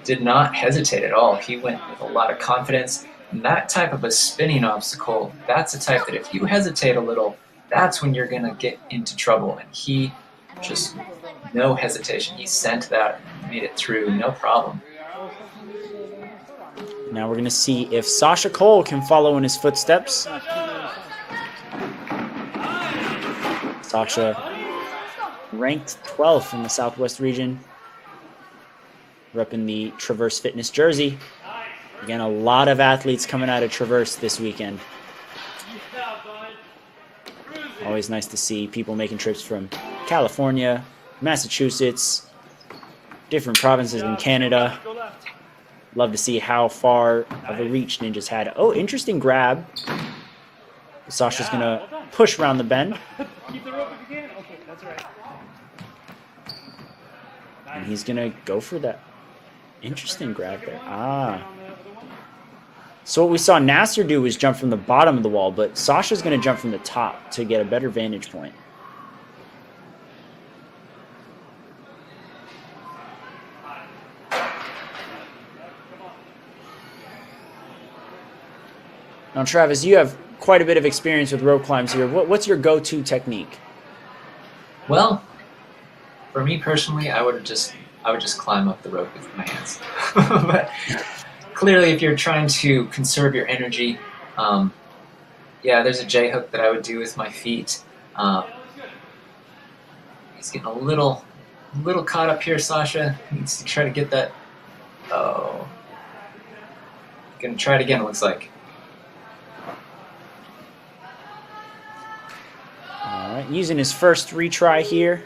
did not hesitate at all. He went with a lot of confidence. And that type of a spinning obstacle, that's a type that if you hesitate a little, that's when you're going to get into trouble. And he just, no hesitation. He sent that, made it through, no problem. Now we're going to see if Sasha Cole can follow in his footsteps. Sasha ranked 12th in the Southwest region, repping the Traverse Fitness jersey. Again, a lot of athletes coming out of Traverse this weekend. Always nice to see people making trips from California, Massachusetts, different provinces in Canada. Love to see how far of a reach Ninjas had. Oh, interesting grab. Sasha's going to push around the bend. Keep the rope if you can. Okay, that's right. And he's going to go for that interesting grab there. Ah. So what we saw Nasser do was jump from the bottom of the wall, but Sasha's going to jump from the top to get a better vantage point. Now, Travis, you have quite a bit of experience with rope climbs here. What's your go-to technique? Well, for me personally, I would just climb up the rope with my hands. But clearly, if you're trying to conserve your energy, yeah, there's a J hook that I would do with my feet. He's getting a little caught up here. Sasha needs to try to get that. Oh, gonna try it again. It looks like. All right, using his first retry here.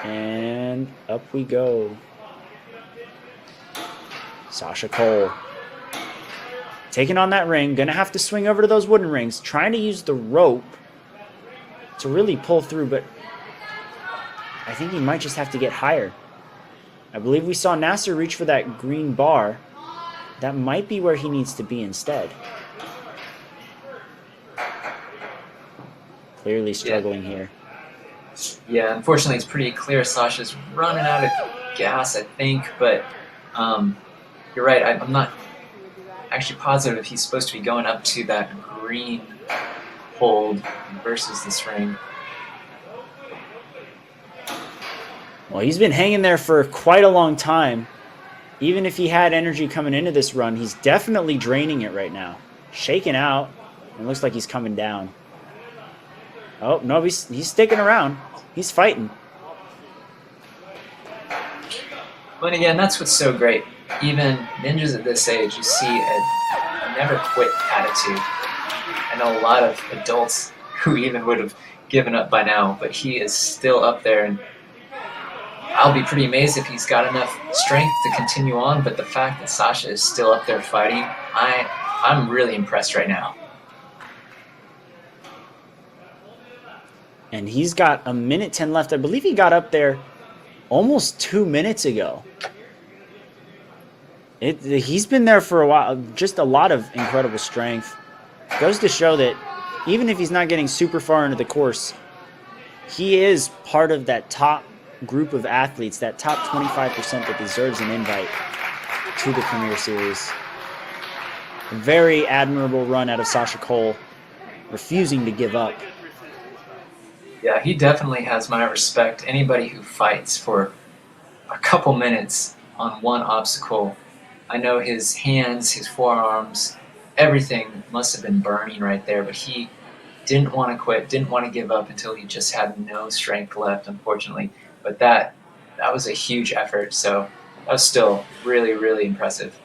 And up we go. Sasha Cole taking on that ring. Gonna have to swing over to those wooden rings. Trying to use the rope to really pull through, but I think he might just have to get higher. I believe we saw Nasser reach for that green bar. That might be where he needs to be instead. Clearly struggling here. Yeah, unfortunately, it's pretty clear Sasha's running out of gas, I think, but you're right. I'm not actually positive if he's supposed to be going up to that green hold versus this ring. Well, he's been hanging there for quite a long time. Even if he had energy coming into this run, he's definitely draining it right now. Shaking out. It looks like he's coming down. Oh, no, he's sticking around. He's fighting. But again, that's what's so great. Even ninjas at this age, you see a never quit attitude. I know a lot of adults who even would have given up by now, but he is still up there, and I'll be pretty amazed if he's got enough strength to continue on, but the fact that Sasha is still up there fighting, I'm really impressed right now. And he's got a minute 10 left. I believe he got up there almost 2 minutes ago. He's been there for a while. Just a lot of incredible strength. Goes to show that even if he's not getting super far into the course, he is part of that top group of athletes, that top 25% that deserves an invite to the Premier Series. A very admirable run out of Sasha Cole, refusing to give up. Yeah, he definitely has my respect. Anybody who fights for a couple minutes on one obstacle, I know his hands, his forearms, everything must have been burning right there, but he didn't want to quit, didn't want to give up until he just had no strength left, unfortunately. But that was a huge effort, so that was still really, really impressive.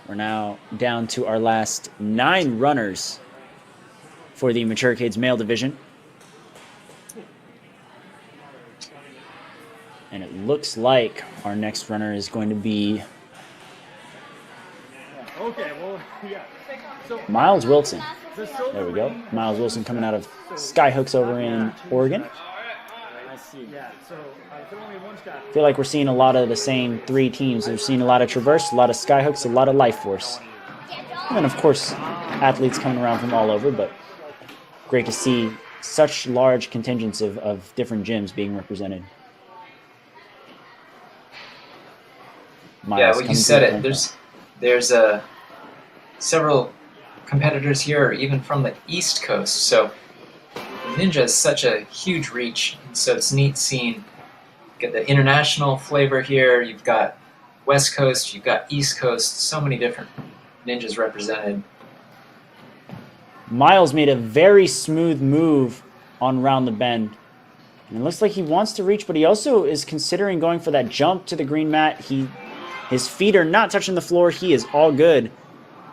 We're now down to our last 9 runners for the Mature Kids male division. And it looks like our next runner is going to be Okay, well, yeah. So, Miles Wilson. the silver There we go. ring- Miles Wilson coming out of Skyhooks over in Oregon. I see. Yeah, so there's only one shot. I feel like we're seeing a lot of the same 3 teams. We've seen a lot of Traverse, a lot of Skyhooks, a lot of Life Force. And then, of course, athletes coming around from all over, but great to see such large contingents of different gyms being represented. Miles Yeah, well, you coming said through it. the There's several competitors here, even from the East Coast. So Ninja is such a huge reach, so it's neat seeing get the international flavor here. You've got West Coast, you've got East Coast, so many different ninjas represented. Miles made a very smooth move on Round the Bend. And it looks like he wants to reach, but he also is considering going for that jump to the green mat. His feet are not touching the floor. He is all good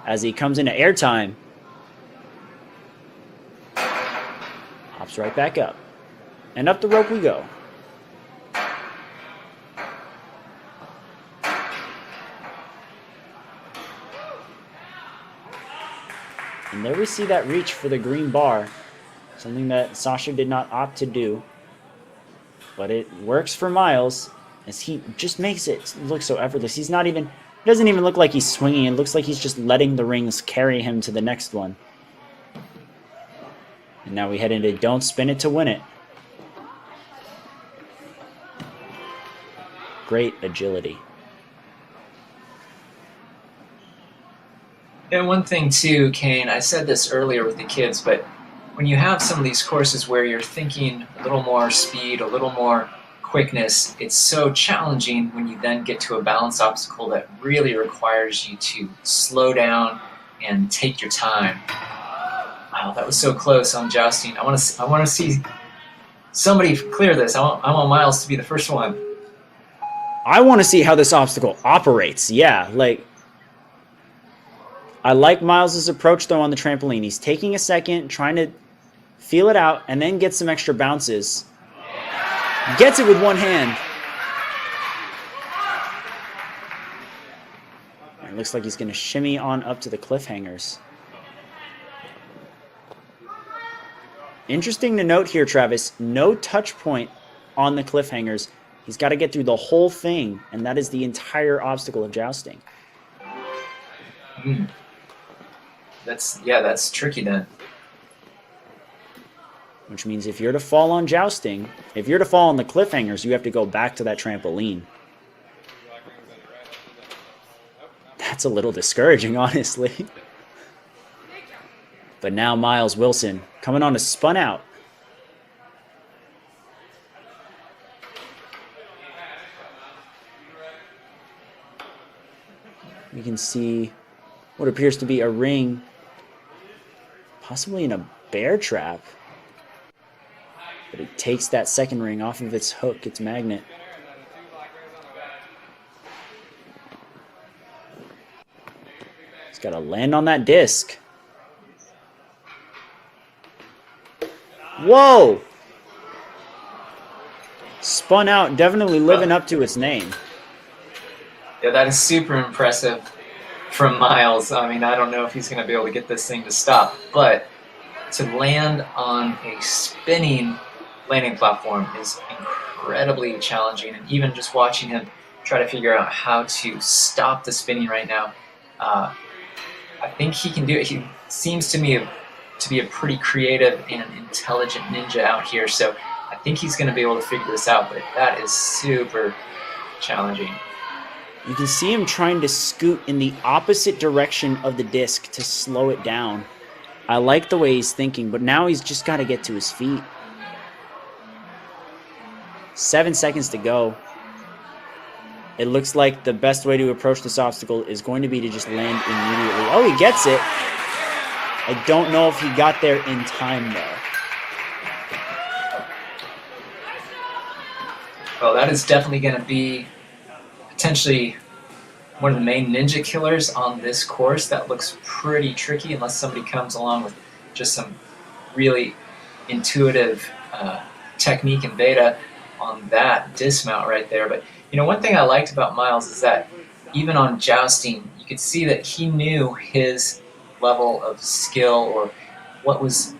as he comes into airtime. Hops right back up. And up the rope we go. And there we see that reach for the green bar. Something that Sasha did not opt to do. But it works for Miles as he just makes it look so effortless. It doesn't even look like he's swinging. It looks like he's just letting the rings carry him to the next one. And now we head into Don't Spin It to Win It. Great agility. And one thing too, Kane, I said this earlier with the kids, but when you have some of these courses where you're thinking a little more speed, a little more quickness, it's so challenging when you then get to a balance obstacle that really requires you to slow down and take your time. Wow, that was so close on jousting. I want to see somebody clear this. I want Miles to be the first one. I want to see how this obstacle operates. Yeah, like, I like Miles's approach though on the trampoline. He's taking a second, trying to feel it out, and then get some extra bounces. Gets it with one hand. It looks like he's going to shimmy on up to the cliffhangers. Interesting to note here, Travis, no touch point on the cliffhangers. He's got to get through the whole thing, and that is the entire obstacle of jousting. That's tricky then. Which means if you're to fall on jousting, if you're to fall on the cliffhangers, you have to go back to that trampoline. That's a little discouraging, honestly. But now Miles Wilson coming on a spun out. You can see what appears to be a ring, possibly in a bear trap. But it takes that second ring off of its hook, its magnet. It's got to land on that disc. Whoa! Spun out, definitely living up to its name. Yeah, that is super impressive from Miles. I mean, I don't know if he's going to be able to get this thing to stop, but to land on a spinning landing platform is incredibly challenging, and even just watching him try to figure out how to stop the spinning right now, I think he can do it. He seems to me to be a pretty creative and intelligent ninja out here, so I think he's going to be able to figure this out, but that is super challenging. You can see him trying to scoot in the opposite direction of the disc to slow it down. I like the way he's thinking, but now he's just got to get to his feet. 7 seconds to go. It looks like the best way to approach this obstacle is going to be to just land immediately. Oh, he gets it. I don't know if he got there in time, though. Well, that is definitely going to be potentially one of the main ninja killers on this course. That looks pretty tricky unless somebody comes along with just some really intuitive technique and beta on that dismount right there. But you know, one thing I liked about Miles is that even on jousting, you could see that he knew his level of skill, or what was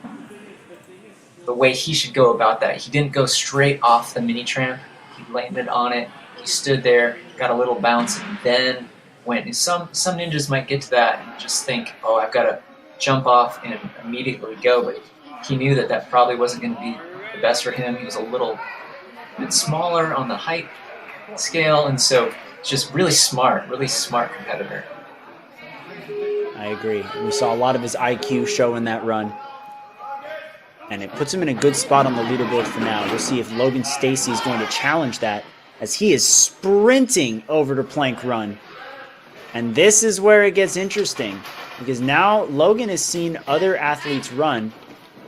the way he should go about that. He didn't go straight off the mini tramp. He landed on it. He stood there, got a little bounce, and then went. And some ninjas might get to that and just think, oh, I've got to jump off and immediately go. But he knew that that probably wasn't going to be the best for him. He was a little bit smaller on the height scale, and so just really smart competitor. I agree. We saw a lot of his IQ show in that run. And it puts him in a good spot on the leaderboard for now. We'll see if Logan Stacy is going to challenge that, as he is sprinting over to plank run. And this is where it gets interesting, because now Logan has seen other athletes run.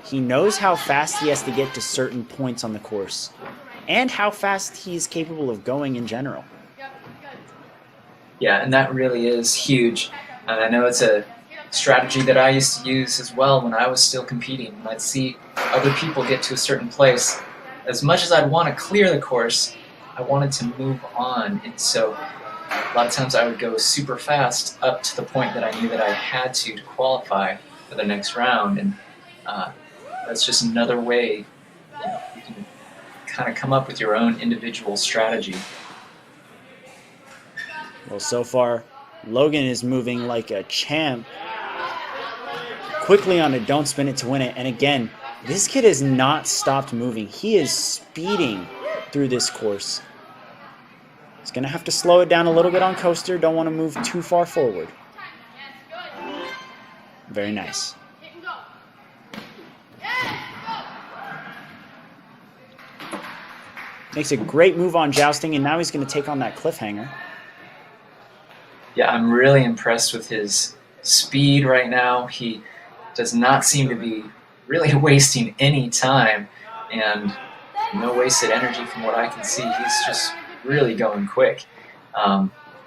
He knows how fast he has to get to certain points on the course, and how fast he's capable of going in general. Yeah, and that really is huge. And I know it's a strategy that I used to use as well when I was still competing. When I'd see other people get to a certain place, as much as I'd want to clear the course, I wanted to move on. And so a lot of times I would go super fast up to the point that I knew that I had to qualify for the next round. And that's just another way, you know, you can kind of come up with your own individual strategy. Well, so far, Logan is moving like a champ. Quickly on a don't spin it to win it. And again, this kid has not stopped moving. He is speeding through this course. He's going to have to slow it down a little bit on coaster. Don't want to move too far forward. Very nice. Makes a great move on jousting, and now he's going to take on that cliffhanger. Yeah, I'm really impressed with his speed right now. He does not seem to be really wasting any time, and no wasted energy from what I can see. He's just really going quick.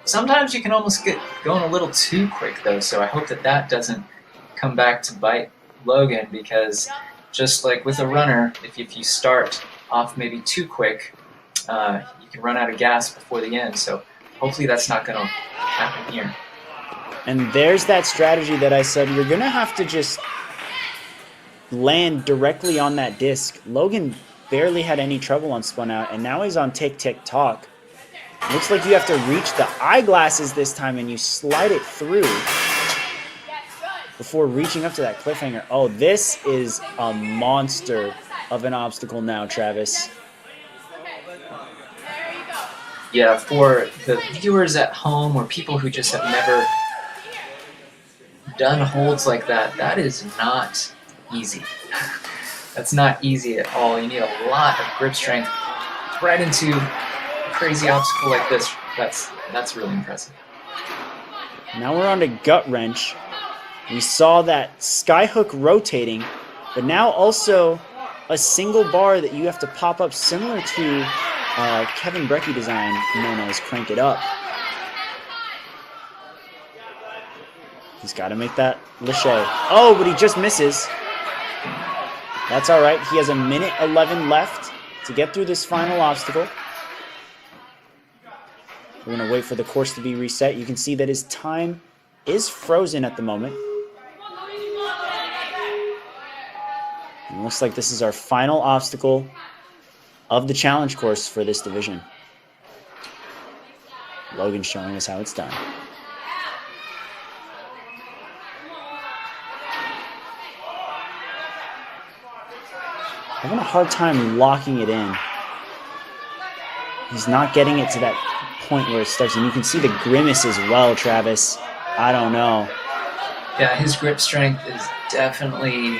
Sometimes you can almost get going a little too quick, though, so I hope that that doesn't come back to bite Logan, because just like with a runner, if you start off maybe too quick, you can run out of gas before the end. So hopefully that's not going to happen here. And there's that strategy that I said, you're going to have to just land directly on that disc. Logan barely had any trouble on spun out, and now he's on tick, tick, tock. Looks like you have to reach the eyeglasses this time, and you slide it through before reaching up to that cliffhanger. Oh, this is a monster of an obstacle now, Travis. Yeah, for the viewers at home or people who just have never done holds like that, that is not easy. That's not easy at all. You need a lot of grip strength right into a crazy obstacle like this. That's really impressive. Now we're on to gut wrench. We saw that skyhook rotating, but now also a single bar that you have to pop up, similar to Kevin Brecky design known as Crank It Up. He's got to make that lâché. Oh, but he just misses. That's all right. He has a minute 11 left to get through this final obstacle. We're going to wait for the course to be reset. You can see that his time is frozen at the moment. It looks like this is our final obstacle of the challenge course for this division. Logan's showing us how it's done. Having a hard time locking it in. He's not getting it to that point where it starts, and you can see the grimace as well, Travis. I don't know. Yeah, his grip strength is definitely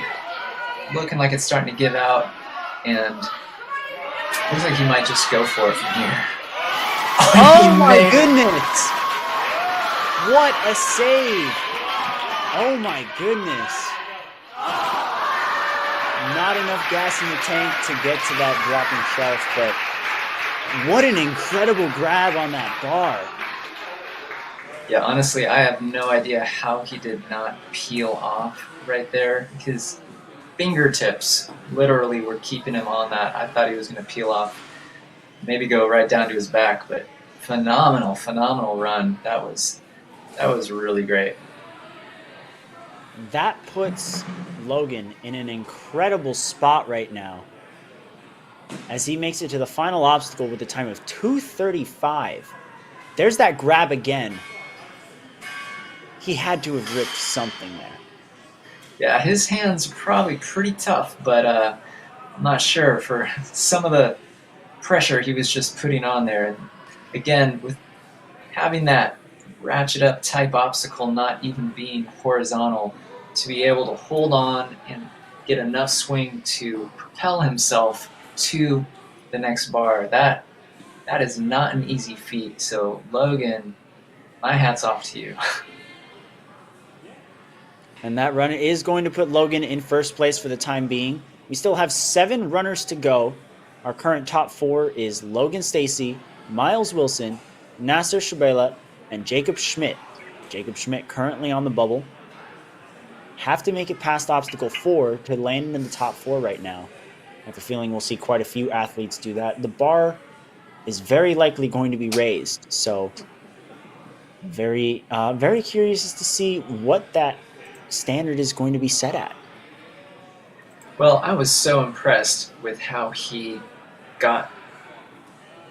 looking like it's starting to give out, and looks like he might just go for it from here. Oh my goodness! What a save! Oh my goodness! Not enough gas in the tank to get to that dropping shelf, but what an incredible grab on that bar. Yeah, honestly, I have no idea how he did not peel off right there. His fingertips literally were keeping him on that. I thought he was going to peel off, maybe go right down to his back, but phenomenal, phenomenal run. That was really great. That puts Logan in an incredible spot right now as he makes it to the final obstacle with a time of 2:35. There's that grab again. He had to have ripped something there. Yeah, his hands are probably pretty tough, but I'm not sure for some of the pressure he was just putting on there. And again, with having that ratchet up type obstacle not even being horizontal, to be able to hold on and get enough swing to propel himself to the next bar, that is not an easy feat. So Logan, my hat's off to you. And that run is going to put Logan in first place for the time being. We still have 7 runners to go. Our current top 4 is Logan Stacy, Miles Wilson, Nasser Shabela, and Jacob Schmidt. Jacob Schmidt currently on the bubble. Have to make it past obstacle 4 to land in the top 4 right now. I have a feeling we'll see quite a few athletes do that. The bar is very likely going to be raised, so very curious as to see what that standard is going to be set at. Well, I was so impressed with how he got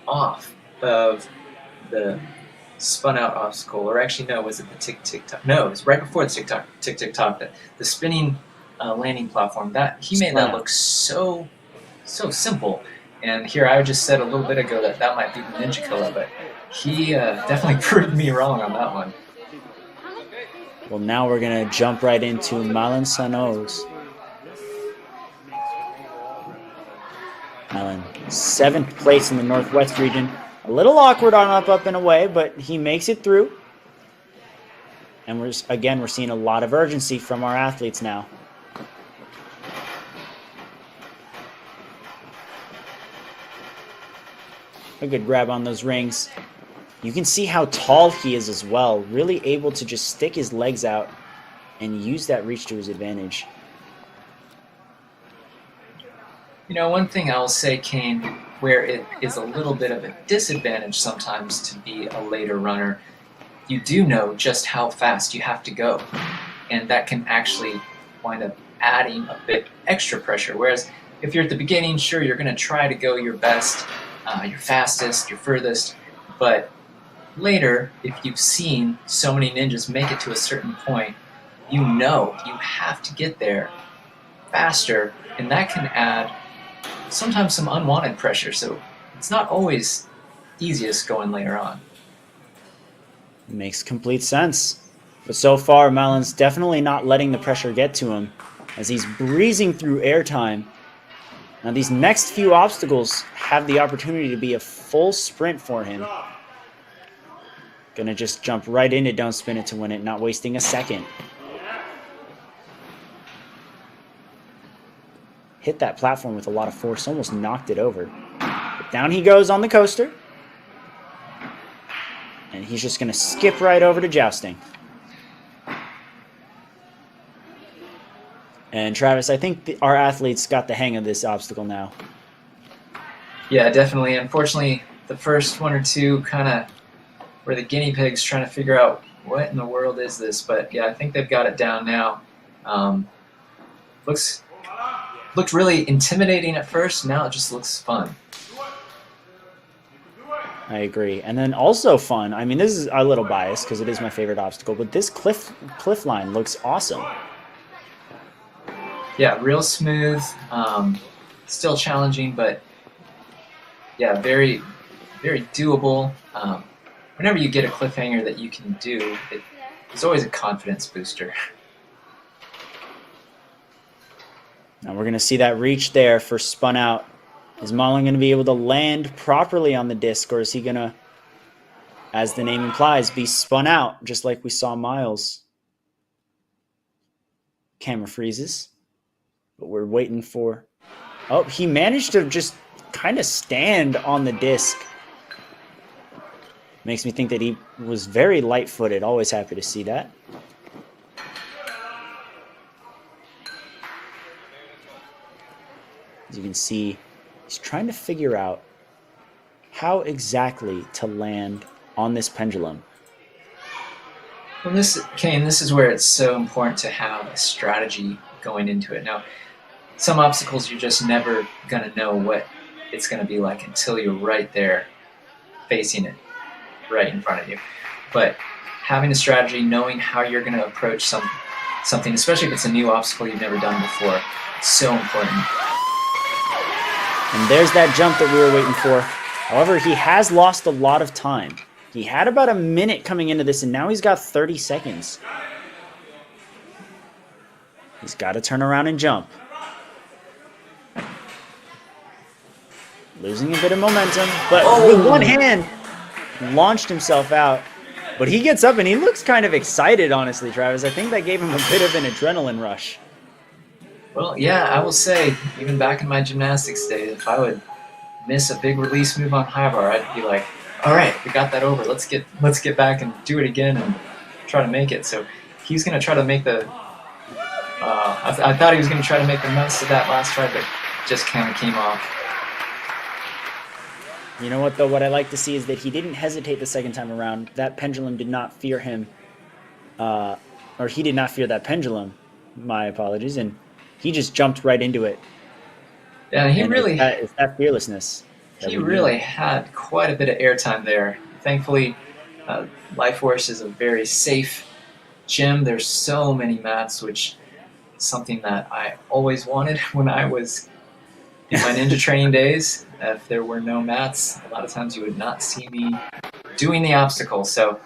off of the spun out obstacle, or actually no, was it the tick tick tock? No, it was right before the tick tick tock. The spinning landing platform. That he made that look so simple. And here I just said a little bit ago that might be the Ninja Killer, but he definitely proved me wrong on that one. Well, now we're going to jump right into Malin Sanoz. Malin, 7th place in the Northwest region. A little awkward on up and away, but he makes it through. And we're seeing a lot of urgency from our athletes now. A good grab on those rings. You can see how tall he is as well, really able to just stick his legs out and use that reach to his advantage. You know, one thing I'll say, Kane, where it is a little bit of a disadvantage sometimes to be a later runner, you do know just how fast you have to go. And that can actually wind up adding a bit extra pressure. Whereas if you're at the beginning, sure, you're going to try to go your best, your fastest, your furthest, but later, if you've seen so many ninjas make it to a certain point, you know you have to get there faster, and that can add sometimes some unwanted pressure, so it's not always easiest going later on. Makes complete sense. But so far, Malin's definitely not letting the pressure get to him as he's breezing through airtime. Now these next few obstacles have the opportunity to be a full sprint for him. Gonna just jump right in it, don't spin it to win it, not wasting a second. Hit that platform with a lot of force, almost knocked it over. But down he goes on the coaster. And he's just gonna skip right over to jousting. And Travis, I think our athletes got the hang of this obstacle now. Yeah, definitely. Unfortunately, the first one or two kind of were the guinea pigs trying to figure out what in the world is this. But yeah, I think they've got it down now. Looked really intimidating at first. Now it just looks fun. I agree. And then also fun. I mean, this is a little biased because it is my favorite obstacle, but this cliff line looks awesome. Yeah, real smooth. Still challenging, but yeah, very, very doable. Whenever you get a cliffhanger that you can do, it's always a confidence booster. Now we're going to see that reach there for spun out. Is Malin going to be able to land properly on the disc, or is he going to, as the name implies, be spun out, just like we saw Miles? Camera freezes, but we're waiting for... Oh, he managed to just kind of stand on the disc. Makes me think that he was very light-footed. Always happy to see that. As you can see, he's trying to figure out how exactly to land on this pendulum. Well, Kane, this is where it's so important to have a strategy going into it. Now, some obstacles you're just never going to know what it's going to be like until you're right there facing it right in front of you. But having a strategy, knowing how you're going to approach something, especially if it's a new obstacle you've never done before, it's so important. And there's that jump that we were waiting for. However, he has lost a lot of time. He had about a minute coming into this, and now he's got 30 seconds. He's got to turn around and jump. Losing a bit of momentum, but with one hand, launched himself out. But he gets up, and he looks kind of excited, honestly, Travis. I think that gave him a bit of an adrenaline rush. Well, yeah, I will say, even back in my gymnastics days, if I would miss a big release move on high bar, I'd be like, all right, we got that over. Let's get back and do it again and try to make it. So he's going to try to make the I thought he was going to try to make the most of that last try, but just kind of came off. You know what, though? What I like to see is that he didn't hesitate the second time around. That pendulum did not fear him, or he did not fear that pendulum. My apologies. And he just jumped right into it. Yeah, it's that fearlessness. He really had quite a bit of airtime there. Thankfully, Life Force is a very safe gym. There's so many mats, which is something that I always wanted when I was in my ninja training days. If there were no mats, a lot of times you would not see me doing the obstacle. So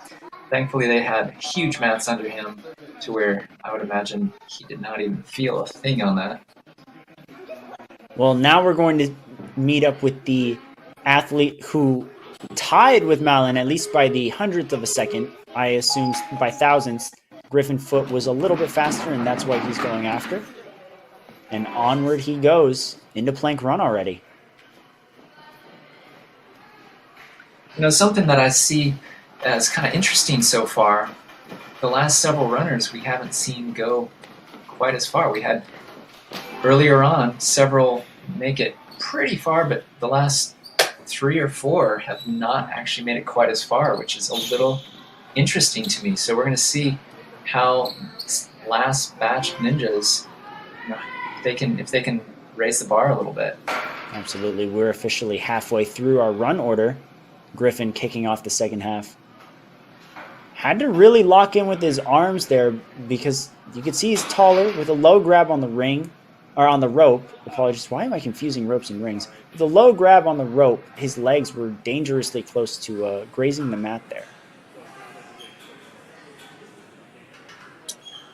thankfully they had huge mats under him to where I would imagine he did not even feel a thing on that. Well, now we're going to meet up with the athlete who tied with Malin, at least by the hundredth of a second. I assume by thousandths. Griffin Foot was a little bit faster, and that's what he's going after. And onward he goes into plank run already. You know, something that I see as kind of interesting so far, the last several runners we haven't seen go quite as far. We had earlier on several make it pretty far, but the last 3 or 4 have not actually made it quite as far, which is a little interesting to me. So we're going to see how this last batch of ninjas, you know, if they can raise the bar a little bit. Absolutely. We're officially halfway through our run order. Griffin kicking off the second half. Had to really lock in with his arms there because you could see he's taller with a low grab on the ring, or on the rope. Apologies, why am I confusing ropes and rings? With a low grab on the rope, his legs were dangerously close to grazing the mat there.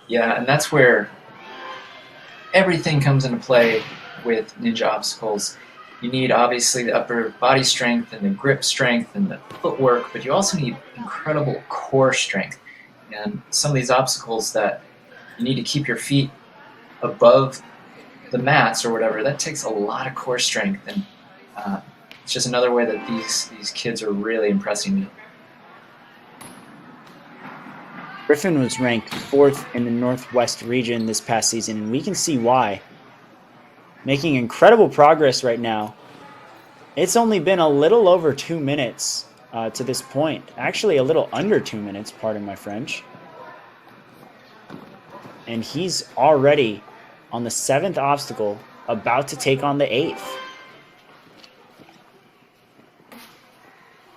Yeah, and that's where everything comes into play with ninja obstacles. You need obviously the upper body strength and the grip strength and the footwork, but you also need incredible core strength. And some of these obstacles that you need to keep your feet above the mats or whatever, that takes a lot of core strength. And it's just another way that these kids are really impressing me. Griffin was ranked 4th in the Northwest region this past season, and we can see why. Making incredible progress right now. It's only been a little over 2 minutes to this point. Actually, a little under 2 minutes, pardon my French. And he's already on the 7th obstacle, about to take on the 8th.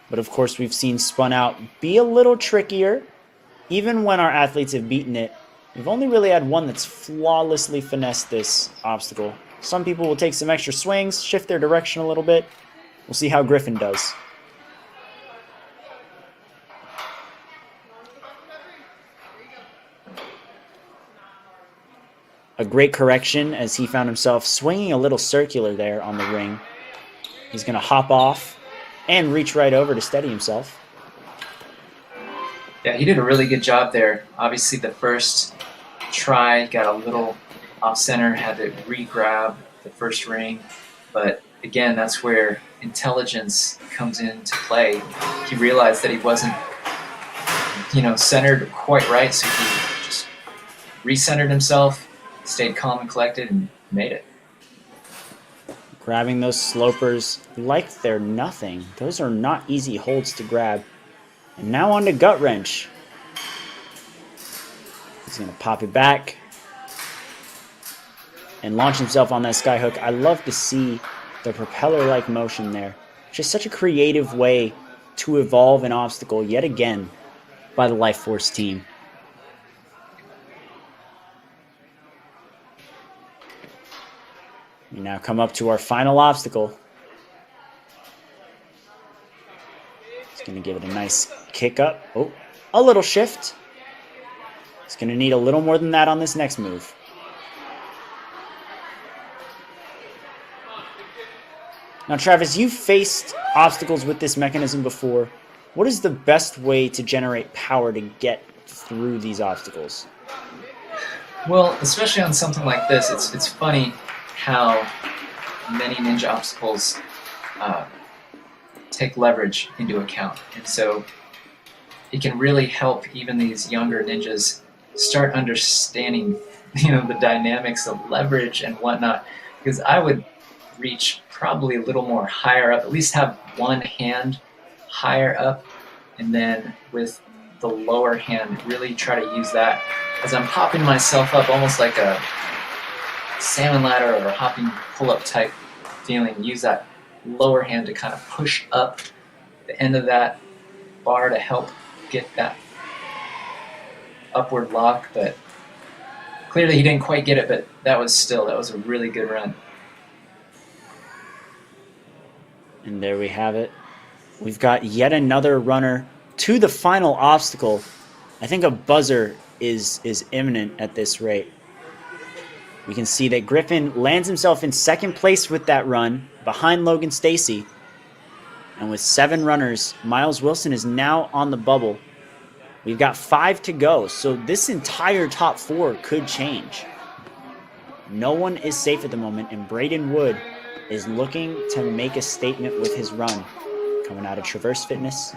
But of course, we've seen Spun Out be a little trickier. Even when our athletes have beaten it, we've only really had one that's flawlessly finessed this obstacle. Some people will take some extra swings, shift their direction a little bit. We'll see how Griffin does. A great correction as he found himself swinging a little circular there on the ring. He's going to hop off and reach right over to steady himself. Yeah, he did a really good job there. Obviously, the first try got a little off center, had to re-grab the first ring. But again, that's where intelligence comes into play. He realized that he wasn't, centered quite right, so he just recentered himself, stayed calm and collected, and made it. Grabbing those slopers like they're nothing. Those are not easy holds to grab. And now on to Gut Wrench. He's going to pop it back and launch himself on that skyhook. I love to see the propeller-like motion there. Just such a creative way to evolve an obstacle yet again by the Life Force team. We now come up to our final obstacle. Going to give it a nice kick up. Oh, a little shift. He's going to need a little more than that on this next move. Now, Travis, you've faced obstacles with this mechanism before. What is the best way to generate power to get through these obstacles? Well, especially on something like this, it's funny how many ninja obstacles take leverage into account. And so it can really help even these younger ninjas start understanding, the dynamics of leverage and whatnot. Because I would reach probably a little more higher up, at least have one hand higher up, and then with the lower hand, really try to use that as I'm popping myself up, almost like a salmon ladder or a hopping pull-up type feeling. Use that lower hand to kind of push up the end of that bar to help get that upward lock. But clearly he didn't quite get it, but that was a really good run. And there we have it. We've got yet another runner to the final obstacle. I think a buzzer is imminent at this rate. We can see that Griffin lands himself in second place with that run behind Logan Stacy. And with 7 runners, Miles Wilson is now on the bubble. We've got 5 to go, so this entire top 4 could change. No one is safe at the moment, and Braden Wood is looking to make a statement with his run. Coming out of Traverse Fitness.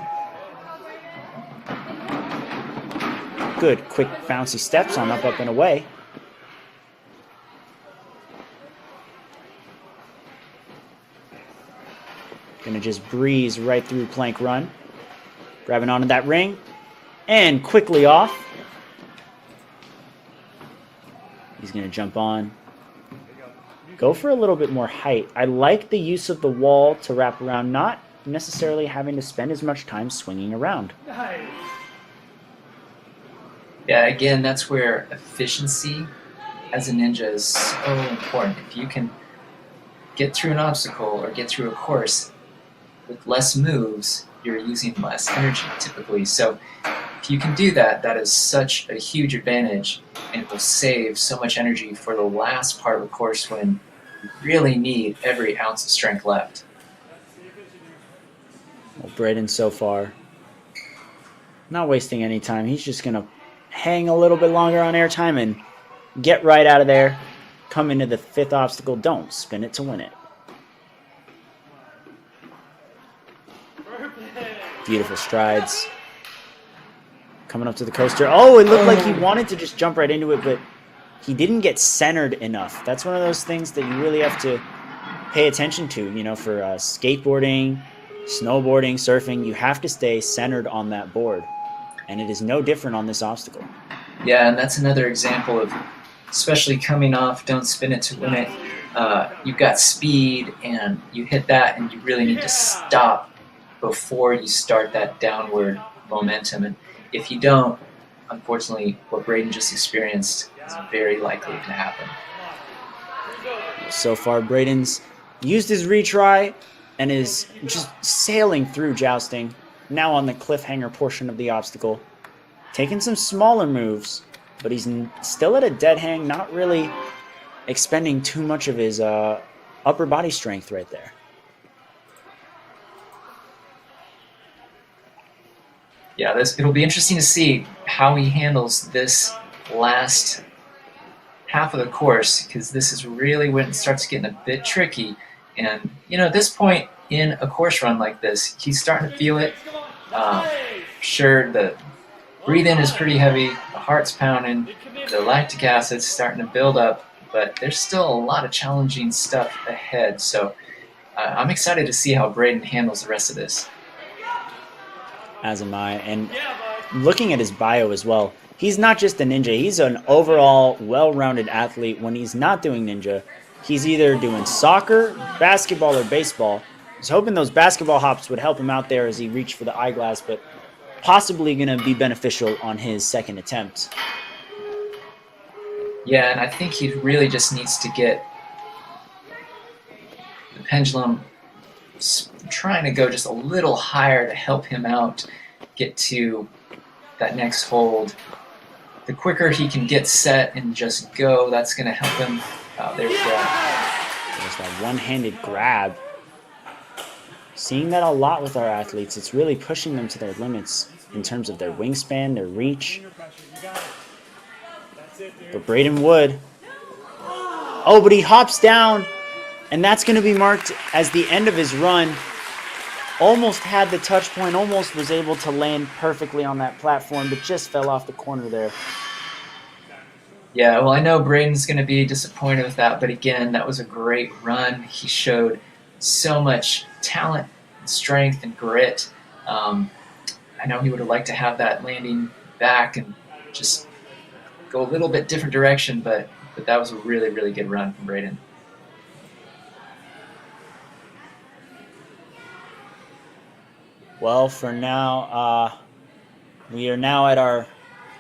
Good, quick, bouncy steps on up, up, and away. Gonna just breeze right through plank run. Grabbing onto that ring. And quickly off. He's gonna jump on. Go for a little bit more height. I like the use of the wall to wrap around, not necessarily having to spend as much time swinging around. Yeah, again, that's where efficiency as a ninja is so important. If you can get through an obstacle or get through a course with less moves, you're using less energy typically. So if you can do that, that is such a huge advantage, and it will save so much energy for the last part of the course when you really need every ounce of strength left. Well, Braden so far not wasting any time. He's just going to hang a little bit longer on airtime and get right out of there. Come into the 5th obstacle. Don't spin it to win it. Beautiful strides. Coming up to the coaster. Oh, it looked like he wanted to just jump right into it, but he didn't get centered enough. That's one of those things that you really have to pay attention to. You know, for skateboarding, snowboarding, surfing, you have to stay centered on that board. And it is no different on this obstacle. Yeah, and that's another example of, especially coming off, don't spin it to win it. You've got speed, and you hit that, and you really need to stop before you start that downward momentum. And if you don't, unfortunately, what Braden just experienced is very likely to happen. So far, Braden's used his retry and is just sailing through jousting. Now on the cliffhanger portion of the obstacle. Taking some smaller moves, but he's still at a dead hang, not really expending too much of his upper body strength right there. Yeah, it'll be interesting to see how he handles this last half of the course, because this is really when it starts getting a bit tricky. And, you know, at this point in a course run like this, he's starting to feel it. Sure, the breathing is pretty heavy, the heart's pounding, the lactic acid's starting to build up, but there's still a lot of challenging stuff ahead. So I'm excited to see how Braden handles the rest of this. As am I. And looking at his bio as well, he's not just a ninja. He's an overall well-rounded athlete. When he's not doing ninja, he's either doing soccer, basketball, or baseball. I was hoping those basketball hops would help him out there as he reached for the eyeglass, but possibly going to be beneficial on his second attempt. Yeah, and I think he really just needs to get the pendulum trying to go just a little higher to help him out, get to that next hold. The quicker he can get set and just go, that's going to help him. There we go. There's that one-handed grab. Seeing that a lot with our athletes, it's really pushing them to their limits in terms of their wingspan, their reach. But Braden Wood, oh, but he hops down, and that's going to be marked as the end of his run. Almost had the touch point, almost was able to land perfectly on that platform, but just fell off the corner there. Yeah, well, I know Braden's going to be disappointed with that, but again, that was a great run. He showed so much talent, and strength, and grit. I know he would have liked to have that landing back and just go a little bit different direction, but that was a really, really good run from Braden. Well, for now, we are now at our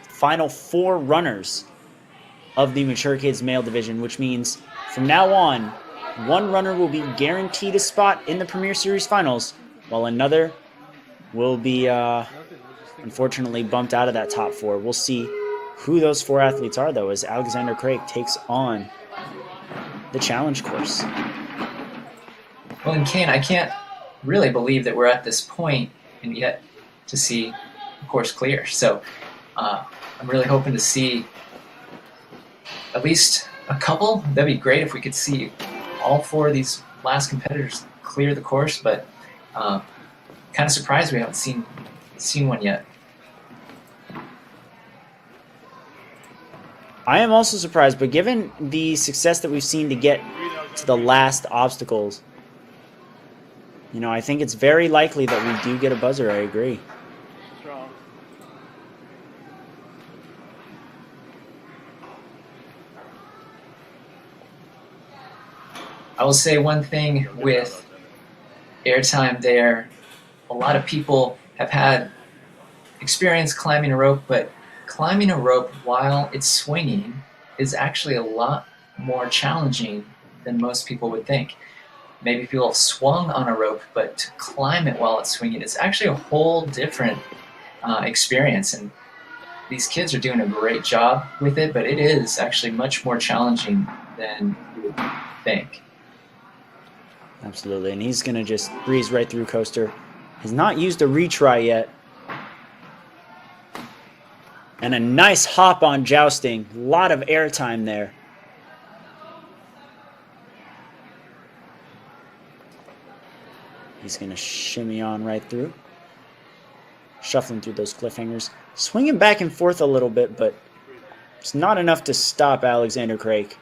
final 4 runners of the Mature Kids Male Division, which means from now on, one runner will be guaranteed a spot in the Premier Series Finals, while another will be unfortunately bumped out of that top 4. We'll see who those 4 athletes are, though, as Alexander Craig takes on the challenge course. Well, and Kane, I can't really believe that we're at this point and yet to see the course clear. So I'm really hoping to see at least a couple. That'd be great if we could see all 4 of these last competitors clear the course, but kind of surprised we haven't seen one yet. I am also surprised, but given the success that we've seen to get to the last obstacles, you know, I think it's very likely that we do get a buzzer. I agree. Strong. I will say one thing with airtime there. A lot of people have had experience climbing a rope, but climbing a rope while it's swinging is actually a lot more challenging than most people would think. Maybe people have swung on a rope, but to climb it while it's swinging, it's actually a whole different experience. And these kids are doing a great job with it, but it is actually much more challenging than you would think. Absolutely, and he's going to just breeze right through Coaster. Has not used a retry yet. And a nice hop on Jousting. A lot of airtime there. He's going to shimmy on right through. Shuffling through those cliffhangers. Swinging back and forth a little bit, but it's not enough to stop Alexander Craig.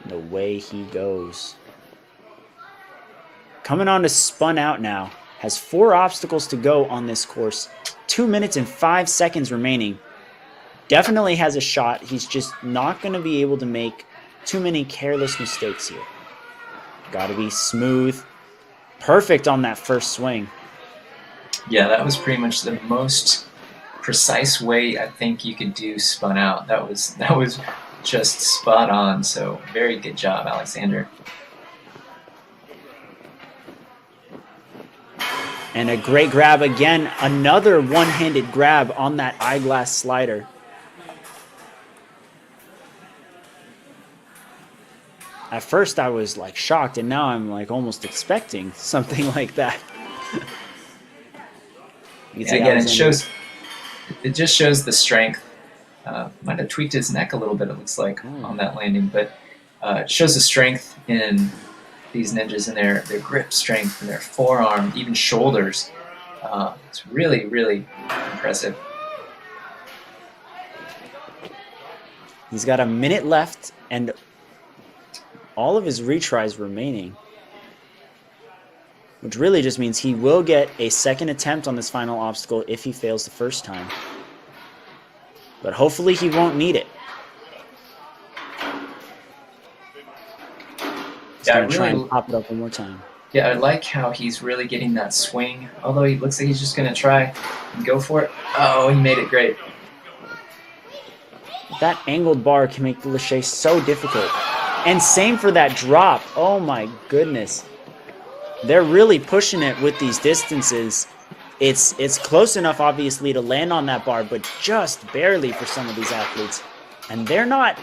The way he goes. Coming on to Spun Out now. Has 4 obstacles to go on this course. 2 minutes and 5 seconds remaining. Definitely has a shot. He's just not going to be able to make too many careless mistakes here. Got to be smooth. Perfect on that first swing. Yeah, that was pretty much the most precise way I think you could do Spun Out. That was just spot on. So very good job, Alexander. And a great grab again. Another one-handed grab on that eyeglass slider. At first I was like shocked, and now I'm like almost expecting something like that. Yeah, again, it just shows the strength. Might have tweaked his neck a little bit, it looks like, on that landing, but it shows the strength in these ninjas and their grip strength and their forearm, even shoulders. It's really, really impressive. He's got a minute left and all of his retries remaining, which really just means he will get a second attempt on this final obstacle if he fails the first time. But hopefully he won't need it. He's going to try and pop it up one more time. Yeah, I like how he's really getting that swing, although he looks like he's just going to try and go for it. Oh, he made it great. That angled bar can make the lache so difficult. And same for that drop. Oh my goodness. They're really pushing it with these distances. It's close enough, obviously, to land on that bar, but just barely for some of these athletes. And they're not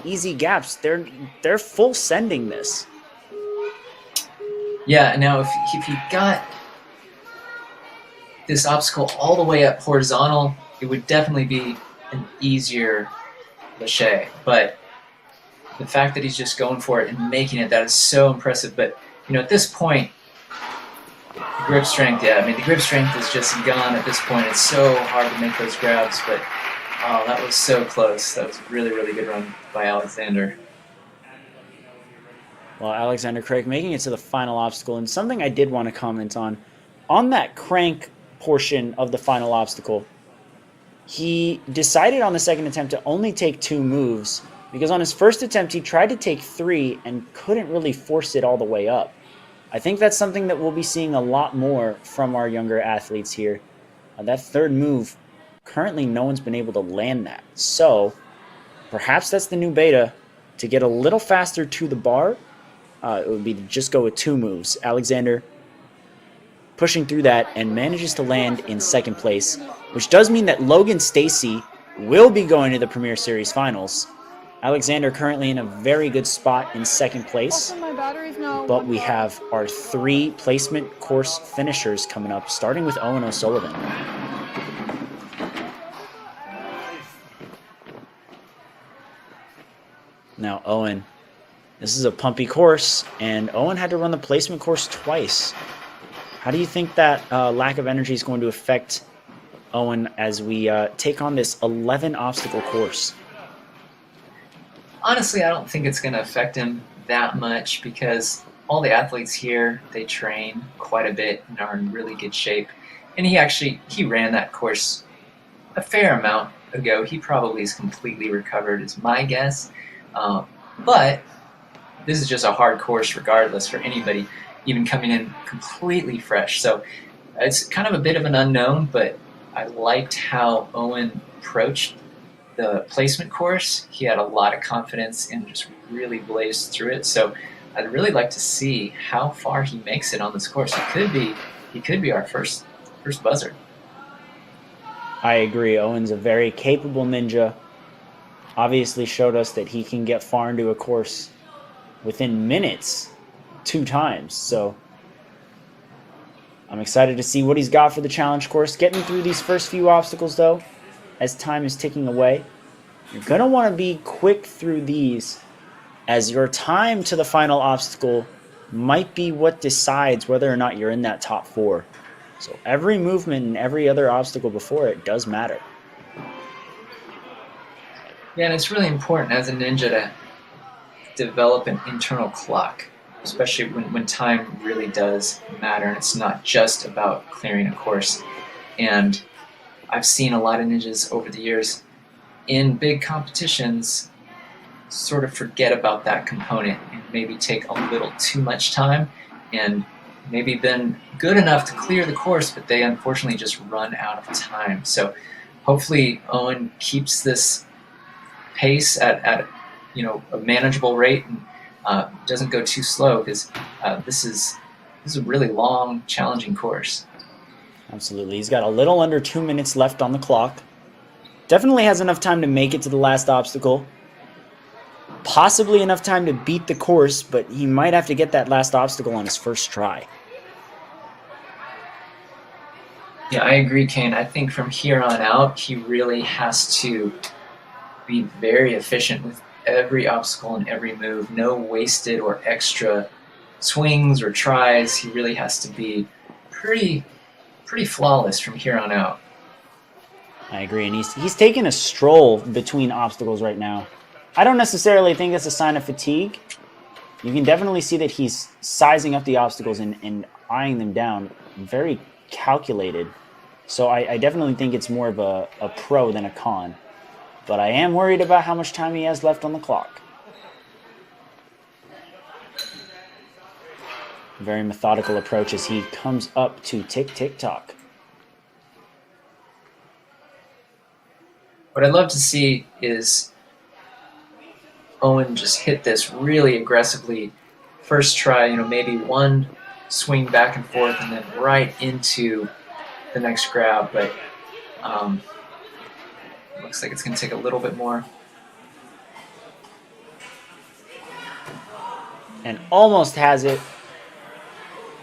easy gaps. They're full sending this. Yeah, now if you got this obstacle all the way up horizontal, it would definitely be an easier lache. But the fact that he's just going for it and making it, that is so impressive. But, you know, at this point, the grip strength, yeah, I mean, the grip strength is just gone at this point. It's so hard to make those grabs, but, oh, that was so close. That was a really, really good run by Alexander. Well, Alexander Craig making it to the final obstacle, and something I did want to comment on that crank portion of the final obstacle, he decided on the second attempt to only take 2 moves, because on his first attempt he tried to take 3 and couldn't really force it all the way up. I think that's something that we'll be seeing a lot more from our younger athletes here. That third move, currently no one's been able to land that. So, perhaps that's the new beta. To get a little faster to the bar, it would be to just go with 2 moves. Alexander pushing through that and manages to land in second place, which does mean that Logan Stacy will be going to the Premier Series Finals. Alexander currently in a very good spot in second place, but we have our 3 placement course finishers coming up, starting with Owen O'Sullivan. Now, Owen, this is a pumpy course, and Owen had to run the placement course twice. How do you think that lack of energy is going to affect Owen as we take on this 11 obstacle course? Honestly, I don't think it's going to affect him that much because all the athletes here, they train quite a bit and are in really good shape. And he ran that course a fair amount ago. He probably is completely recovered is my guess. But this is just a hard course regardless for anybody, even coming in completely fresh. So it's kind of a bit of an unknown, but I liked how Owen approached the placement course. He had a lot of confidence and just really blazed through it. So I'd really like to see how far he makes it on this course. He could be our first buzzer. I agree. Owen's a very capable ninja. Obviously showed us that he can get far into a course within minutes 2 times. So I'm excited to see what he's got for the challenge course. Getting through these first few obstacles, though, as time is ticking away, you're going to want to be quick through these, as your time to the final obstacle might be what decides whether or not you're in that top 4. So every movement and every other obstacle before it does matter. Yeah, and it's really important as a ninja to develop an internal clock, especially when time really does matter and it's not just about clearing a course. And I've seen a lot of ninjas over the years in big competitions sort of forget about that component and maybe take a little too much time and maybe been good enough to clear the course, but they unfortunately just run out of time. So hopefully Owen keeps this pace at a manageable rate and doesn't go too slow, because this is a really long, challenging course. Absolutely. He's got a little under 2 minutes left on the clock. Definitely has enough time to make it to the last obstacle. Possibly enough time to beat the course, but he might have to get that last obstacle on his first try. Yeah, I agree, Kane. I think from here on out, he really has to be very efficient with every obstacle and every move. No wasted or extra swings or tries. He really has to be pretty flawless from here on out. I agree, and he's taking a stroll between obstacles right now. I don't necessarily think it's a sign of fatigue. You can definitely see that he's sizing up the obstacles and eyeing them down. Very calculated. So I definitely think it's more of a pro than a con. But I am worried about how much time he has left on the clock. Very methodical approach as he comes up to tick-tick-tock. What I'd love to see is Owen just hit this really aggressively. First try, maybe one swing back and forth and then right into the next grab. But looks like it's going to take a little bit more. And almost has it.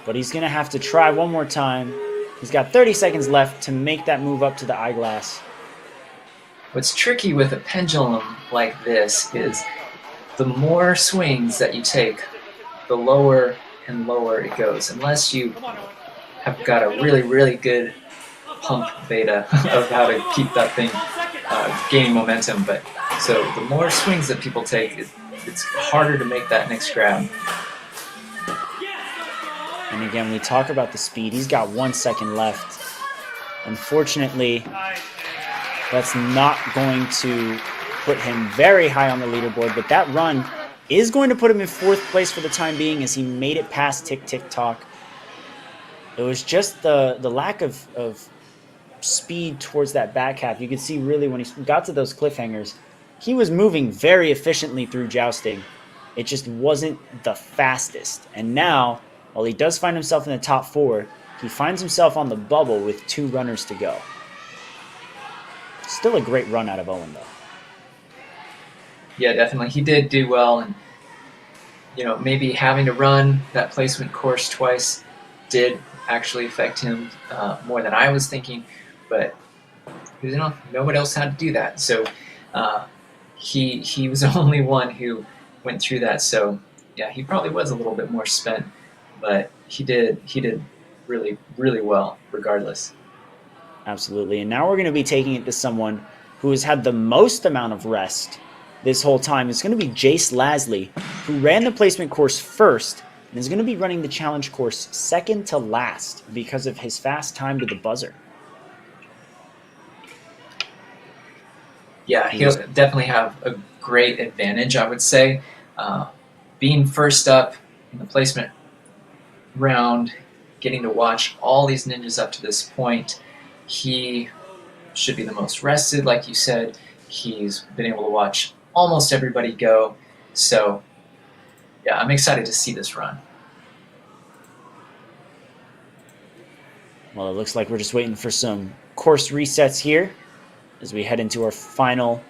But he's going to have to try one more time. He's got 30 seconds left to make that move up to the eyeglass. What's tricky with a pendulum like this is the more swings that you take, the lower and lower it goes, unless you have got a really, really good pump beta of how to keep that thing gaining momentum. But so the more swings that people take, it's harder to make that next grab. And again, we talk about the speed. He's got 1 second left. Unfortunately, that's not going to put him very high on the leaderboard, but that run is going to put him in 4th place for the time being as he made it past tick-tick-tock. It was just the lack of speed towards that back half. You could see really when he got to those cliffhangers, he was moving very efficiently through jousting. It just wasn't the fastest. And now, while he does find himself in the top 4, he finds himself on the bubble with 2 runners to go. Still a great run out of Owen, though. Yeah, definitely. He did do well, and maybe having to run that placement course twice did actually affect him more than I was thinking, but no one else had to do that. So he was the only one who went through that. So yeah, he probably was a little bit more spent, but he did really, really well regardless. Absolutely. And now we're going to be taking it to someone who has had the most amount of rest this whole time. It's going to be Jace Lasley, who ran the placement course first and is going to be running the challenge course second to last because of his fast time to the buzzer. Yeah, he'll definitely have a great advantage, I would say. Being first up in the placement round, getting to watch all these ninjas up to this point, he should be the most rested, like you said. He's been able to watch almost everybody go. So, yeah, I'm excited to see this run. Well, it looks like we're just waiting for some course resets here as we head into our final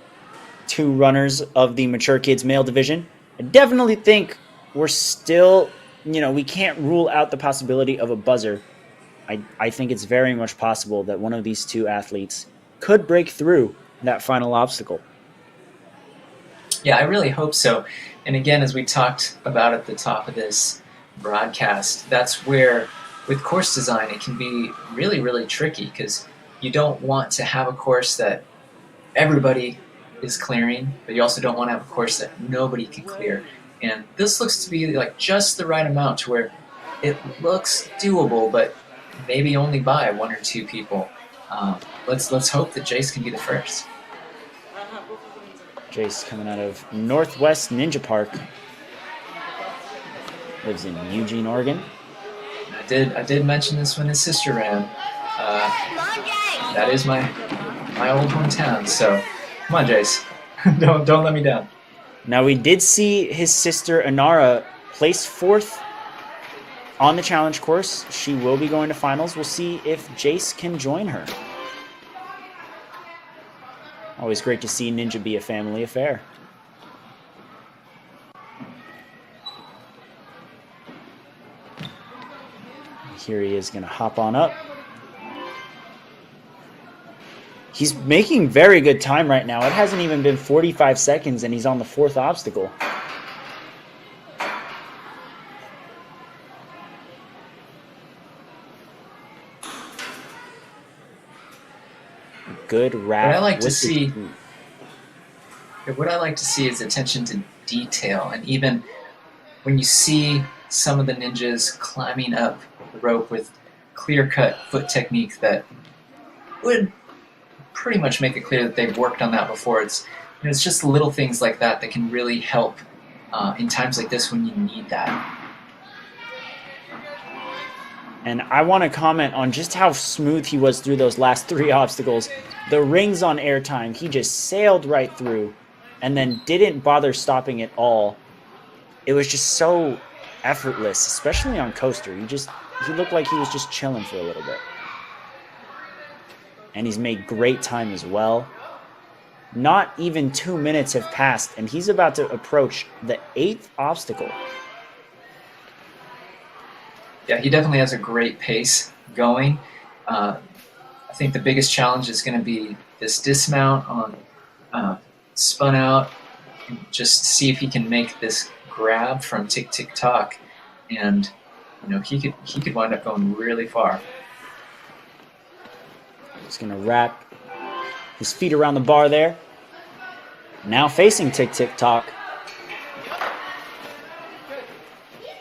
2 runners of the Mature Kids male division. I definitely think we're still, we can't rule out the possibility of a buzzer. I think it's very much possible that one of these 2 athletes could break through that final obstacle. Yeah, I really hope so. And again, as we talked about at the top of this broadcast, that's where, with course design, it can be really, really tricky, because you don't want to have a course that everybody is clearing, but you also don't want to have a course that nobody can clear. And this looks to be like just the right amount to where it looks doable, but maybe only by 1 or 2 people. Let's hope that Jace can be the first. Jace coming out of Northwest Ninja Park. Lives in Eugene, Oregon. I did mention this when his sister ran. That is my old hometown. So come on, Jace, don't let me down. Now, we did see his sister Anara place 4th on the challenge course. She will be going to finals. We'll see if Jace can join her. Always great to see Ninja be a family affair. Here he is going to hop on up. He's making very good time right now. It hasn't even been 45 seconds and he's on the 4th obstacle. Good wrap. What I like to see is attention to detail, and even when you see some of the ninjas climbing up the rope with clear-cut foot technique that would pretty much make it clear that they've worked on that before. It's just little things like that that can really help in times like this when you need that. And I want to comment on just how smooth he was through those last 3 obstacles. The rings on airtime, he just sailed right through and then didn't bother stopping at all. It was just so effortless, especially on coaster. He looked like he was just chilling for a little bit. And he's made great time as well. Not even 2 minutes have passed, and he's about to approach the 8th obstacle. Yeah, he definitely has a great pace going. I think the biggest challenge is going to be this dismount on spun out, and just see if he can make this grab from Tick Tick Tock, and he could wind up going really far. He's going to wrap his feet around the bar there. Now facing Tick Tick Tock.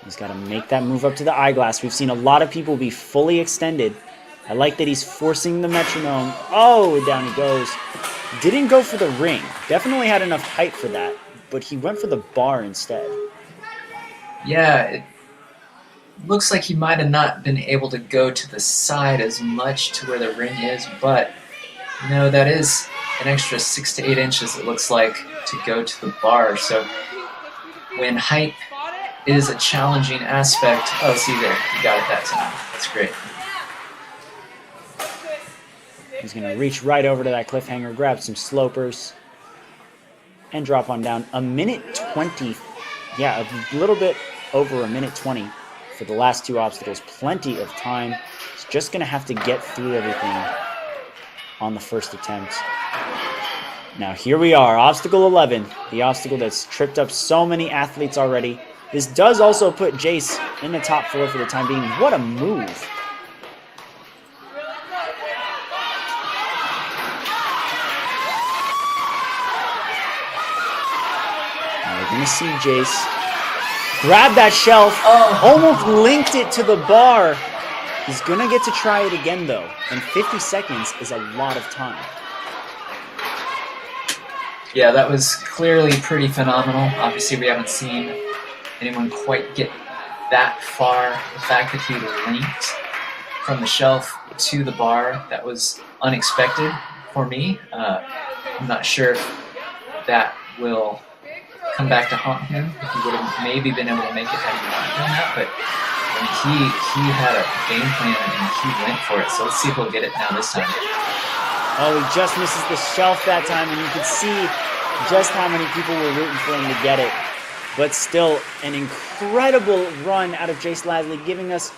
He's got to make that move up to the eyeglass. We've seen a lot of people be fully extended. I like that he's forcing the metronome. Oh, down he goes. Didn't go for the ring. Definitely had enough height for that, but he went for the bar instead. Yeah, it looks like he might have not been able to go to the side as much to where the ring is, but that is an extra 6 to 8 inches, it looks like, to go to the bar. So when height is a challenging aspect, oh, see there, you got it that time. That's great. He's going to reach right over to that cliffhanger, grab some slopers, and drop on down. A minute 20. Yeah, a little bit over a minute 20 for the last two obstacles. Plenty of time. He's just going to have to get through everything on the first attempt. Now here we are, obstacle 11, the obstacle that's tripped up so many athletes already. This does also put Jace in the top 4 for the time being. What a move. We're going to see Jace grab that shelf, almost linked it to the bar. He's going to get to try it again, though, and 50 seconds is a lot of time. Yeah, that was clearly pretty phenomenal. Obviously, we haven't seen anyone quite get that far. The fact that he linked from the shelf to the bar, that was unexpected for me. I'm not sure if that will come back to haunt him, if he would have maybe been able to make it had he not done that, but I mean, he had a game plan and he went for it, so let's see if he'll get it now this time. Oh, he just misses the shelf that time, and you can see just how many people were rooting for him to get it. But still, an incredible run out of Jace Lasley, giving us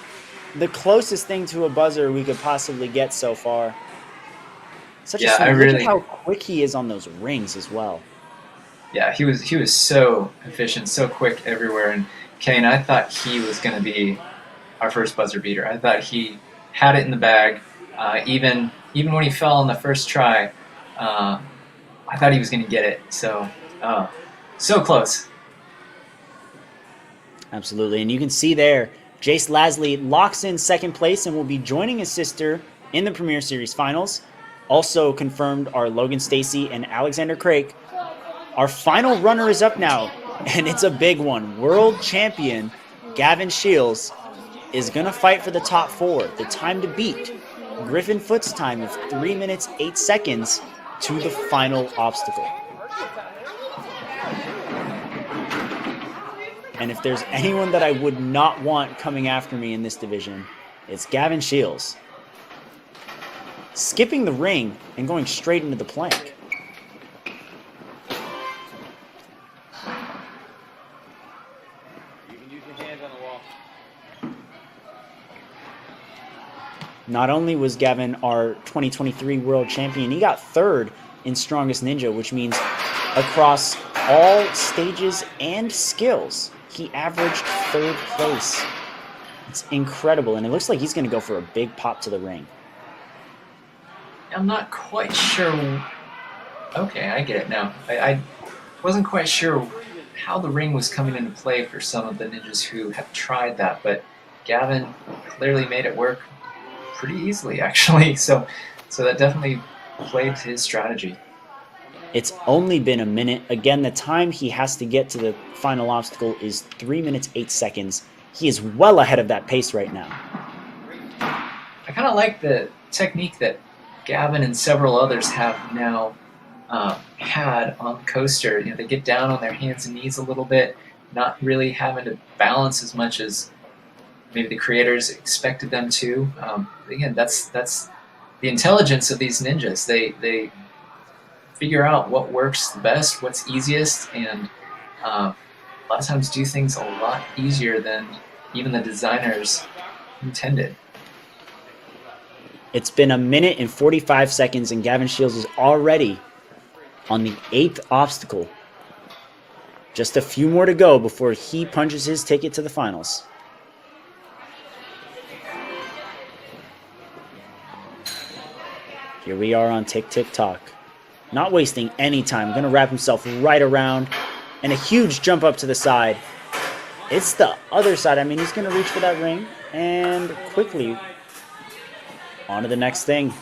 the closest thing to a buzzer we could possibly get so far. Look at how quick he is on those rings as well. Yeah, he was so efficient, so quick everywhere. And Kane, I thought he was going to be our first buzzer beater. I thought he had it in the bag. Even when he fell on the first try, I thought he was going to get it. So, so close. Absolutely, and you can see there, Jace Lasley locks in second place and will be joining his sister in the Premier Series Finals. Also confirmed are Logan Stacy and Alexander Craig. Our final runner is up now, and it's a big one. World champion Gavin Shields is going to fight for the top 4. The time to beat Griffin Foot's time of 3 minutes 8 seconds to the final obstacle. And if there's anyone that I would not want coming after me in this division, it's Gavin Shields. Skipping the ring and going straight into the plank. Not only was Gavin our 2023 world champion, he got 3rd in Strongest Ninja, which means across all stages and skills, he averaged 3rd place. It's incredible, and it looks like he's going to go for a big pop to the ring. I'm not quite sure. Okay, I get it now. I wasn't quite sure how the ring was coming into play for some of the ninjas who have tried that, but Gavin clearly made it work pretty easily, actually. So that definitely played to his strategy. It's only been a minute. Again, the time he has to get to the final obstacle is 3 minutes 8 seconds. He is well ahead of that pace right now. I kind of like the technique that Gavin and several others have now had on the coaster. You know, they get down on their hands and knees a little bit, not really having to balance as much as maybe the creators expected them to. Again, that's the intelligence of these ninjas. They figure out what works the best, what's easiest, and a lot of times do things a lot easier than even the designers intended. It's been a minute and 45 seconds, and Gavin Shields is already on the 8th obstacle. Just a few more to go before he punches his ticket to the finals. Here we are on Tick Tick Tock. Not wasting any time. Going to wrap himself right around. And a huge jump up to the side. It's the other side. I mean, he's going to reach for that ring. And quickly on to the next thing.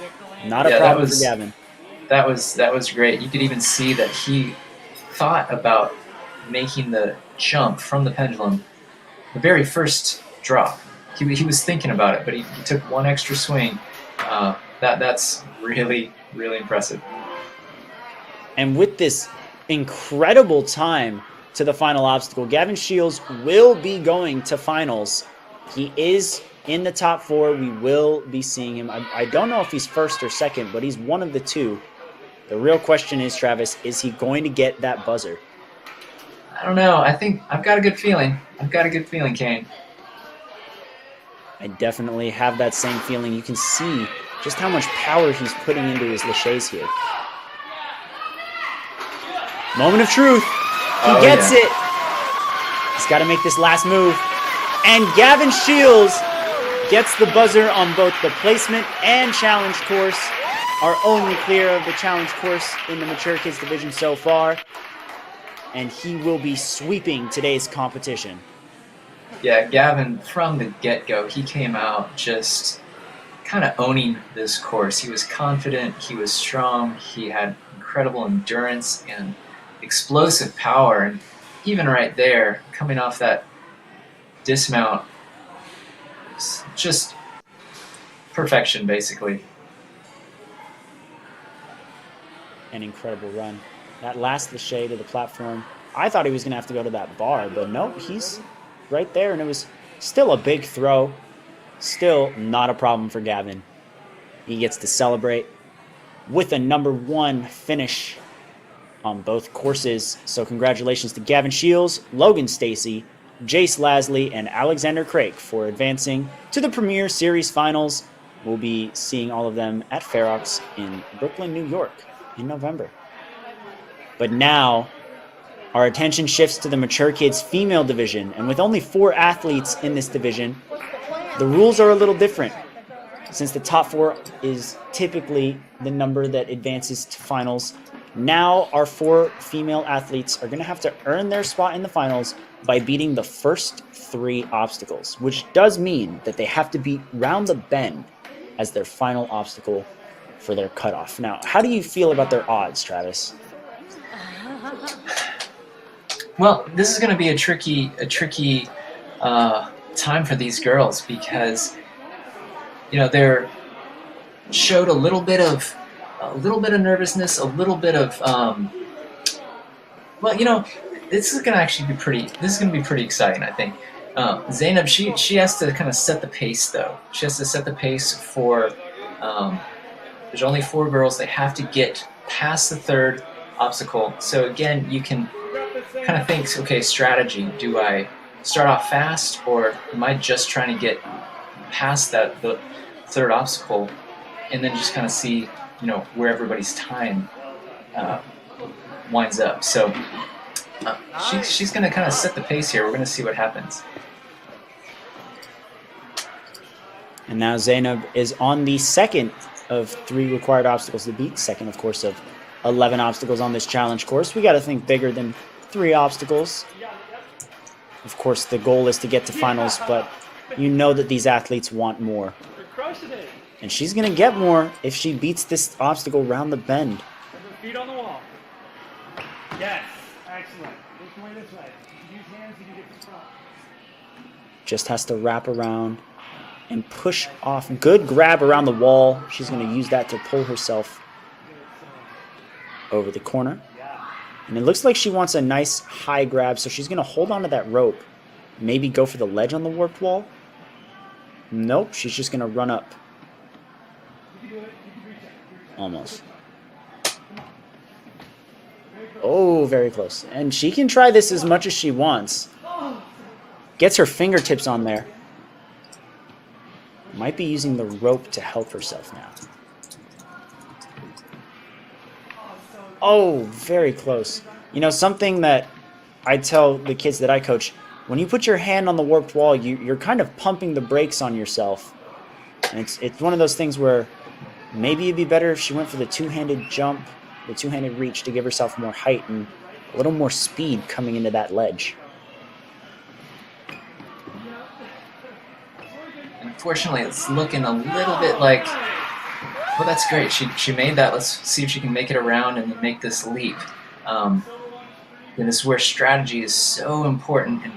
Not a problem for Gavin. That was great. You could even see that he thought about making the jump from the pendulum the very first drop. He was thinking about it, but he took one extra swing. That's really, really impressive. And with this incredible time to the final obstacle. Gavin Shields will be going to finals. He is in the top 4. We will be seeing him. I don't know if he's first or second, but he's one of the two. The real question is, Travis, is he going to get that buzzer? I don't know. I think I've got a good feeling. Kane. I definitely have that same feeling. You can see just how much power he's putting into his laches here. Moment of truth. He gets it. He's got to make this last move. And Gavin Shields gets the buzzer on both the placement and challenge course. Our only clear of the challenge course in the Mature Kids division so far. And he will be sweeping today's competition. Yeah, Gavin, from the get-go, he came out just kind of owning this course. He was confident, he was strong, he had incredible endurance and explosive power. And even right there, coming off that dismount, just perfection, basically. An incredible run. That last lache to the platform, I thought he was going to have to go to that bar, but nope, he's right there, and it was still a big throw. Still not a problem for Gavin. He gets to celebrate with a #1 finish on both courses. So congratulations to Gavin Shields, Logan Stacy, Jace Lasley, and Alexander Craig for advancing to the Premier Series Finals. We'll be seeing all of them at Ferox in Brooklyn, New York in November. But now, our attention shifts to the Mature Kids female division, and with only 4 athletes in this division, the rules are a little different. Since the top 4 is typically the number that advances to finals, now our 4 female athletes are going to have to earn their spot in the finals by beating the first 3 obstacles, which does mean that they have to beat Round the Bend as their final obstacle for their cutoff. Now, how do you feel about their odds, Travis? Well, this is going to be a tricky time for these girls because, you know, they're showed a little bit of nervousness, a little bit of, well, you know, this is going to actually be pretty. This is going to be pretty exciting, I think. Zainab, she has to kind of set the pace, though. She has to set the pace for. There's only 4 girls. They have to get past the 3rd obstacle. So again, you can kind of think, okay, strategy. Do I start off fast, or am I just trying to get past the 3rd obstacle, and then just kind of see, you know, where everybody's time winds up. So she's going to kind of set the pace here. We're going to see what happens. And now Zainab is on the 2nd of 3 required obstacles to beat. 2nd, of course, of 11 obstacles on this challenge course. We got to think bigger than 3 obstacles. Of course, the goal is to get to finals, but you know that these athletes want more. And she's going to get more if she beats this obstacle Round the Bend. Feet on the wall. Yes, excellent. This way. Use hands, you can get the front. Just has to wrap around and push off. Good grab around the wall. She's going to use that to pull herself over the corner. And it looks like she wants a nice high grab, so she's going to hold on to that rope. Maybe go for the ledge on the warped wall. Nope, she's just going to run up. Almost. Oh, very close. And she can try this as much as she wants. Gets her fingertips on there. Might be using the rope to help herself now. Oh, very close. You know, something that I tell the kids that I coach, when you put your hand on the warped wall, you're kind of pumping the brakes on yourself. And it's one of those things where maybe it'd be better if she went for the two-handed jump, the two-handed reach to give herself more height and a little more speed coming into that ledge. Unfortunately, it's looking a little bit like, well, that's great. She made that. Let's see if she can make it around and then make this leap. And this is where strategy is so important. And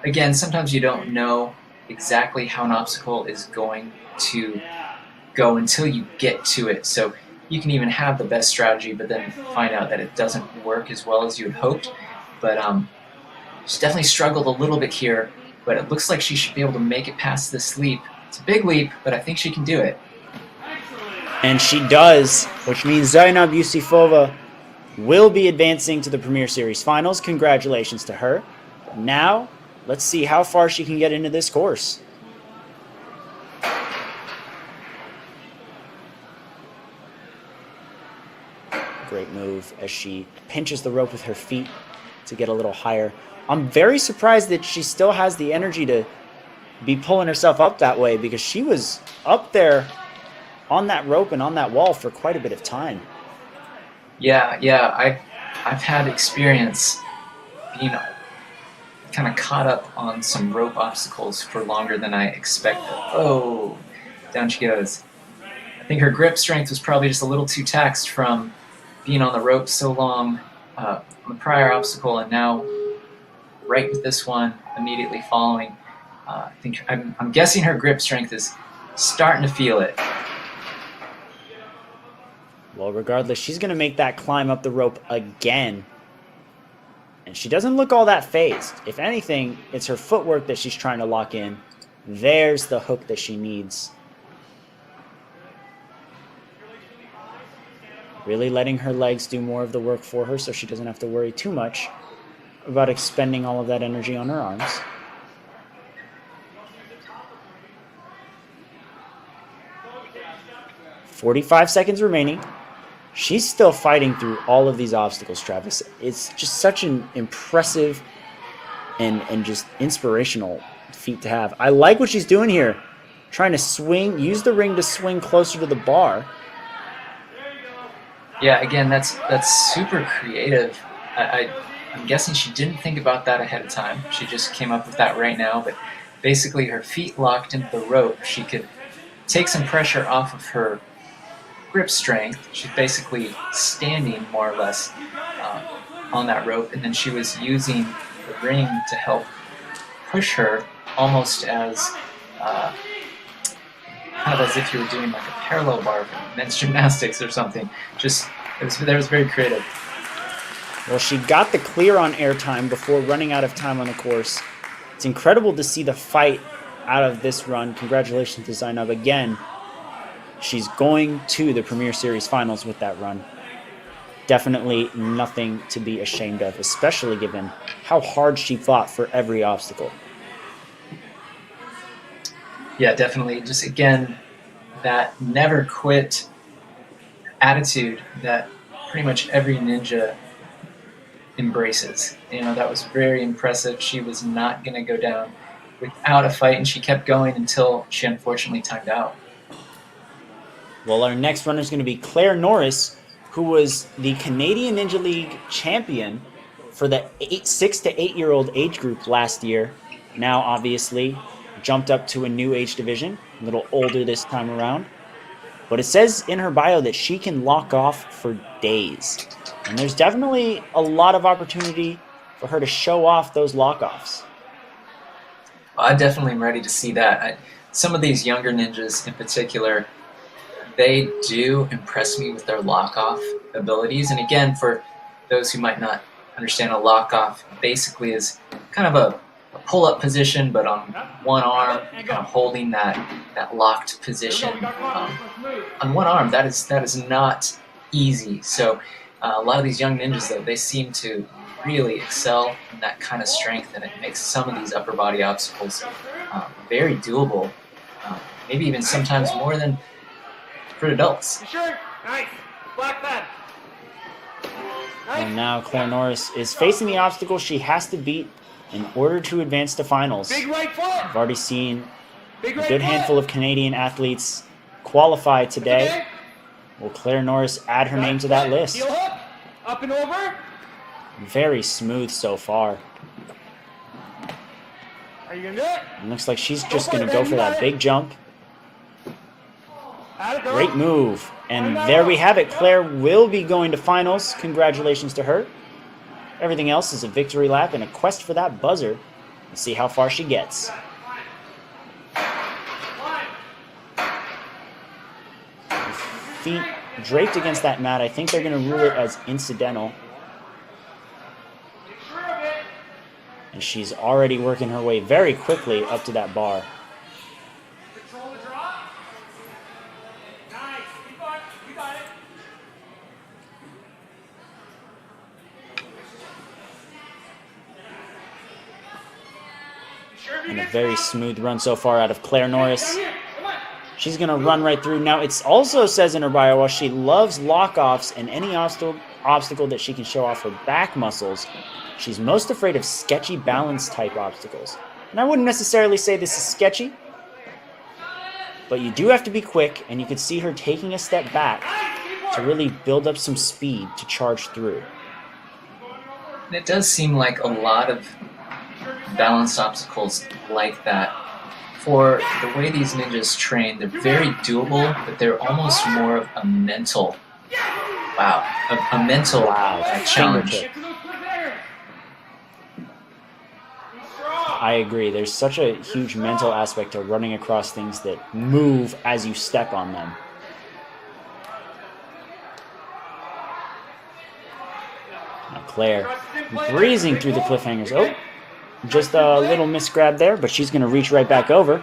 again, sometimes you don't know exactly how an obstacle is going to go until you get to it. So you can even have the best strategy, but then find out that it doesn't work as well as you had hoped. But she's definitely struggled a little bit here, but it looks like she should be able to make it past this leap. It's a big leap, but I think she can do it. And she does, which means Zainab Yusifova will be advancing to the Premier Series Finals. Congratulations to her. Now, let's see how far she can get into this course. Great move as she pinches the rope with her feet to get a little higher. I'm very surprised that she still has the energy to be pulling herself up that way, because she was up there on that rope and on that wall for quite a bit of time. Yeah, I've had experience being kind of caught up on some rope obstacles for longer than I expected. Oh, down she goes. I think her grip strength was probably just a little too taxed from being on the rope so long on the prior obstacle, and now right with this one immediately following. I think I'm guessing her grip strength is starting to feel it. Well, regardless, she's going to make that climb up the rope again. And she doesn't look all that phased. If anything, it's her footwork that she's trying to lock in. There's the hook that she needs. Really letting her legs do more of the work for her so she doesn't have to worry too much about expending all of that energy on her arms. "45 seconds remaining." She's still fighting through all of these obstacles, Travis. It's just such an impressive and just inspirational feat to have. I like what she's doing here. Trying to swing, use the ring to swing closer to the bar. Yeah, again, that's super creative. I'm guessing she didn't think about that ahead of time. She just came up with that right now. But basically, her feet locked into the rope, she could take some pressure off of her grip strength. She's basically standing more or less on that rope, and then she was using the ring to help push her, almost as kind of as if you were doing like a parallel bar for men's gymnastics or something. Just that was very creative. Well, she got the clear on airtime before running out of time on the course. It's incredible to see the fight out of this run. Congratulations to Zainab again. She's going to the Premier Series Finals with that run. Definitely nothing to be ashamed of, especially given how hard she fought for every obstacle. Yeah, definitely. Just again, that never quit attitude that pretty much every ninja embraces. You know, that was very impressive. She was not going to go down without a fight, and she kept going until she unfortunately timed out. Well, our next runner is going to be Claire Norris, who was the Canadian Ninja League champion for the 6 to 8 year old age group last year. Now, obviously, jumped up to a new age division, a little older this time around. But it says in her bio that she can lock off for days. And there's definitely a lot of opportunity for her to show off those lock-offs. I definitely am ready to see that. Some of these younger ninjas in particular, they do impress me with their lock-off abilities. And again, for those who might not understand, a lock-off basically is kind of a pull-up position, but on one arm, kind of holding that locked position. On one arm, that is not easy. So a lot of these young ninjas, though, they seem to really excel in that kind of strength, and it makes some of these upper body obstacles very doable, maybe even sometimes more than for adults. Sure. Nice. Block that. And now Claire Norris is facing the obstacle she has to beat in order to advance to finals. Big right foot. I've already seen Big a right good foot. handful of Canadian athletes qualify today. Okay. Will Claire Norris add her name to that list? Heel hook. Up and over. Very smooth so far. Are you gonna do it? It looks like she's Go just for going it, to go baby, for you got that it. big jump. Out it, girl. Great move. And there we have it. Claire will be going to finals. Congratulations to her. Everything else is a victory lap and a quest for that buzzer. Let's see how far she gets. Feet draped against that mat. I think they're going to rule it as incidental. And she's already working her way very quickly up to that bar. Control the drop. Nice. Keep going. You got it. And a very smooth run so far out of Claire Norris. Come on. She's going to run right through. Now, it also says in her bio, while she loves lockoffs and any obstacle that she can show off her back muscles, she's most afraid of sketchy balance type obstacles. And I wouldn't necessarily say this is sketchy, but you do have to be quick, and you can see her taking a step back to really build up some speed to charge through. And it does seem like a lot of balance obstacles like that. For the way these ninjas train, they're very doable, but they're almost more of a mental, a mental challenge. Fingertip. I agree. There's such a huge mental aspect to running across things that move as you step on them. Now Claire breezing through the cliffhangers. Oh, just a little misgrab there, but she's going to reach right back over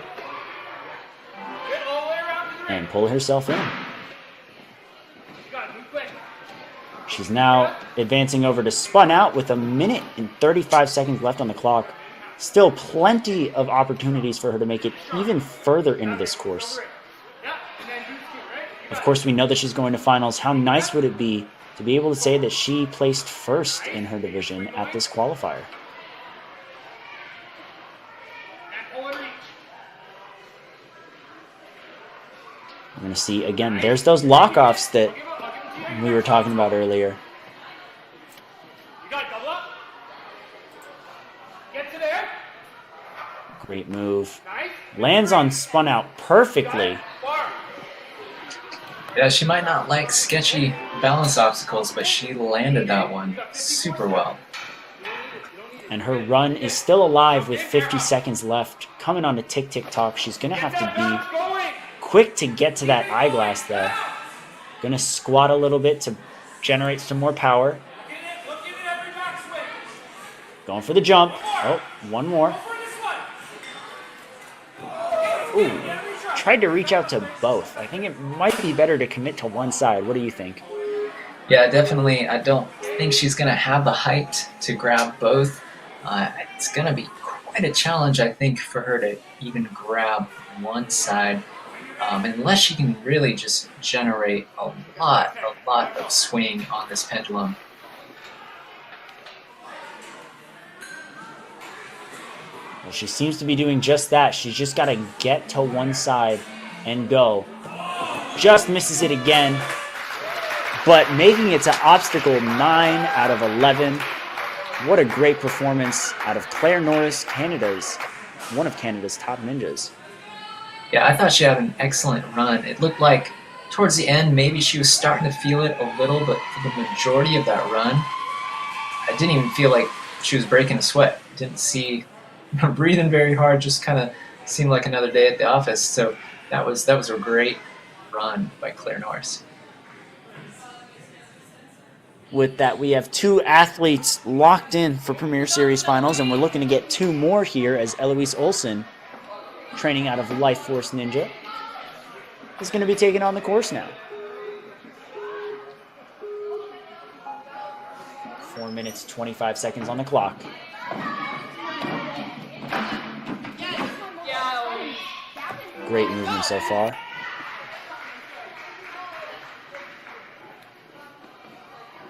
and pull herself in. She's now advancing over to spun out with 1 minute and 35 seconds left on the clock. Still plenty of opportunities for her to make it even further into this course. Of course, we know that she's going to finals. How nice would it be to be able to say that she placed first in her division at this qualifier? We're going to see, again, there's those lockoffs that we were talking about earlier. Great move. Lands on spun out perfectly. Yeah, she might not like sketchy balance obstacles, but she landed that one super well. And her run is still alive with 50 seconds left. Coming on to tick-tick-tock. She's going to have to be quick to get to that eyeglass, though. Going to squat a little bit to generate some more power. Going for the jump. Oh, one more. Ooh, tried to reach out to both. I think it might be better to commit to one side. What do you think? Yeah, definitely. I don't think she's going to have the height to grab both. It's going to be quite a challenge, I think, for her to even grab one side, unless she can really just generate a lot of swing on this pendulum. Well, she seems to be doing just that. She's just got to get to one side and go. Just misses it again, but making it to obstacle 9 out of 11. What a great performance out of Claire Norris, one of Canada's top ninjas. Yeah, I thought she had an excellent run. It looked like towards the end, maybe she was starting to feel it a little, but for the majority of that run, I didn't even feel like she was breaking a sweat. Didn't see her breathing very hard, just kind of seemed like another day at the office. So that was a great run by Claire Norris. With that, we have 2 athletes locked in for Premier Series finals, and we're looking to get 2 more here as Eloise Olsen, training out of Life Force Ninja, is going to be taking on the course now. 4 minutes, 25 seconds on the clock. Great movement so far.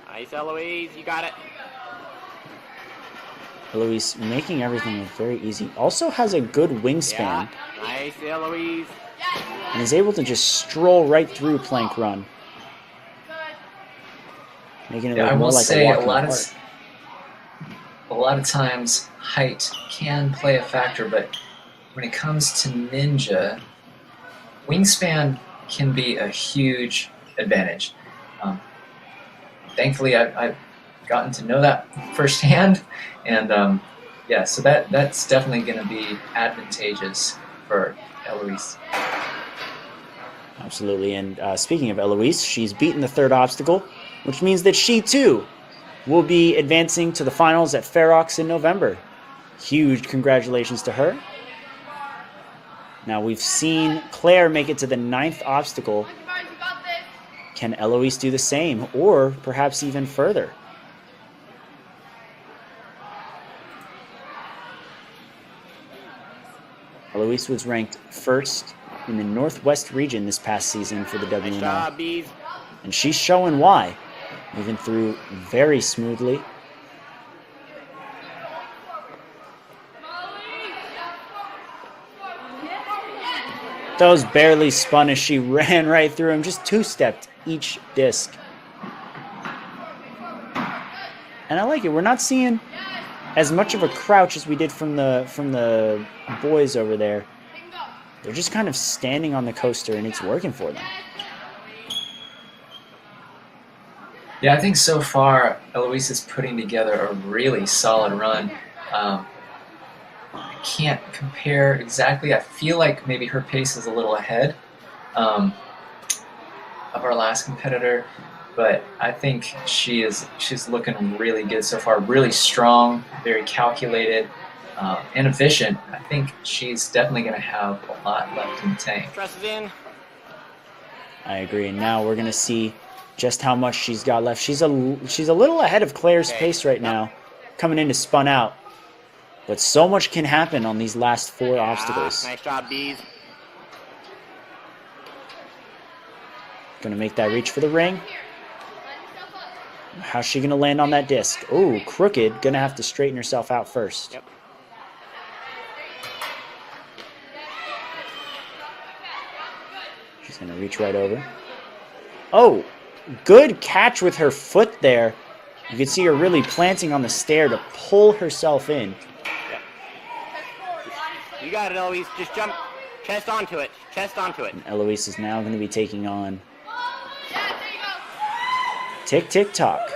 Nice, Eloise. You got it. Eloise making everything look very easy. Also has a good wingspan. Yeah. Nice, Eloise. And is able to just stroll right through plank run. Making it look I more will like say a a walking lot of times height can play a factor, but when it comes to ninja, wingspan can be a huge advantage. Thankfully, I've gotten to know that firsthand, and yeah, so that's definitely going to be advantageous for Eloise. Absolutely. And speaking of Eloise, she's beaten the third obstacle, which means that she too will be advancing to the finals at Ferox in November. Huge congratulations to her. Now we've seen Claire make it to the 9th obstacle. Can Eloise do the same, or perhaps even further? Eloise was ranked 1st in the Northwest region this past season for the Nice WNL. job, bees. And she's showing why. Moving through very smoothly. Those barely spun as she ran right through him, just 2-stepped each disc. And I like it. We're not seeing as much of a crouch as we did from the boys over there. They're just kind of standing on the coaster, and it's working for them. Yeah, I think so far Eloise is putting together a really solid run. I can't compare exactly. I feel like maybe her pace is a little ahead of our last competitor, but I think she's looking really good so far. Really strong, very calculated, and efficient. I think she's definitely going to have a lot left in the tank. Stresses in. I agree. And now we're going to see just how much she's got left. She's a little ahead of Claire's pace right now, coming into spun out. But so much can happen on these last 4 obstacles. Nice job, bees. Going to make that reach for the ring. How's she going to land on that disc? Oh, crooked. Going to have to straighten herself out first. Yep. She's going to reach right over. Oh, good catch with her foot there. You can see her really planting on the stair to pull herself in. You got it, Eloise. Just jump chest onto it. Chest onto it. And Eloise is now going to be taking on Tick Tick Tock.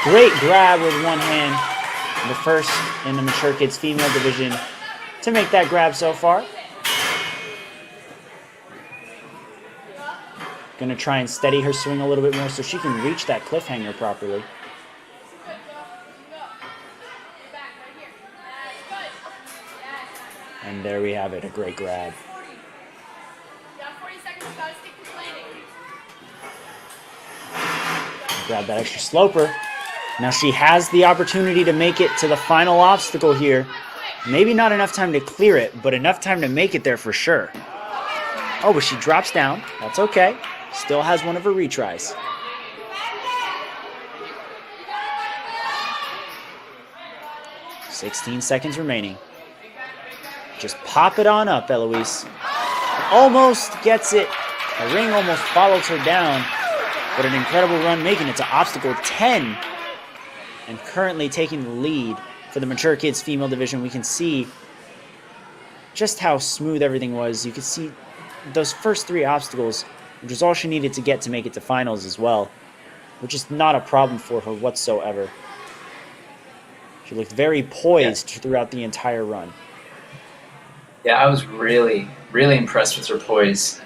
Great grab with one hand. The first in the Mature Kids female division to make that grab so far. Gonna try and steady her swing a little bit more so she can reach that cliffhanger properly. And there we have it, a great grab. Grab that extra sloper. Now she has the opportunity to make it to the final obstacle here. Maybe not enough time to clear it, but enough time to make it there for sure. Oh, but she drops down. That's okay. Still has one of her retries. $16 seconds remaining. Just pop it on up, Eloise. Almost gets it. The ring almost follows her down. But an incredible run, making it to obstacle 10. And currently taking the lead for the Mature Kids female division. We can see just how smooth everything was. You can see those first 3 obstacles, which was all she needed to get to make it to finals as well, which is not a problem for her whatsoever. She looked very poised throughout the entire run. Yeah, I was really, really impressed with her poise.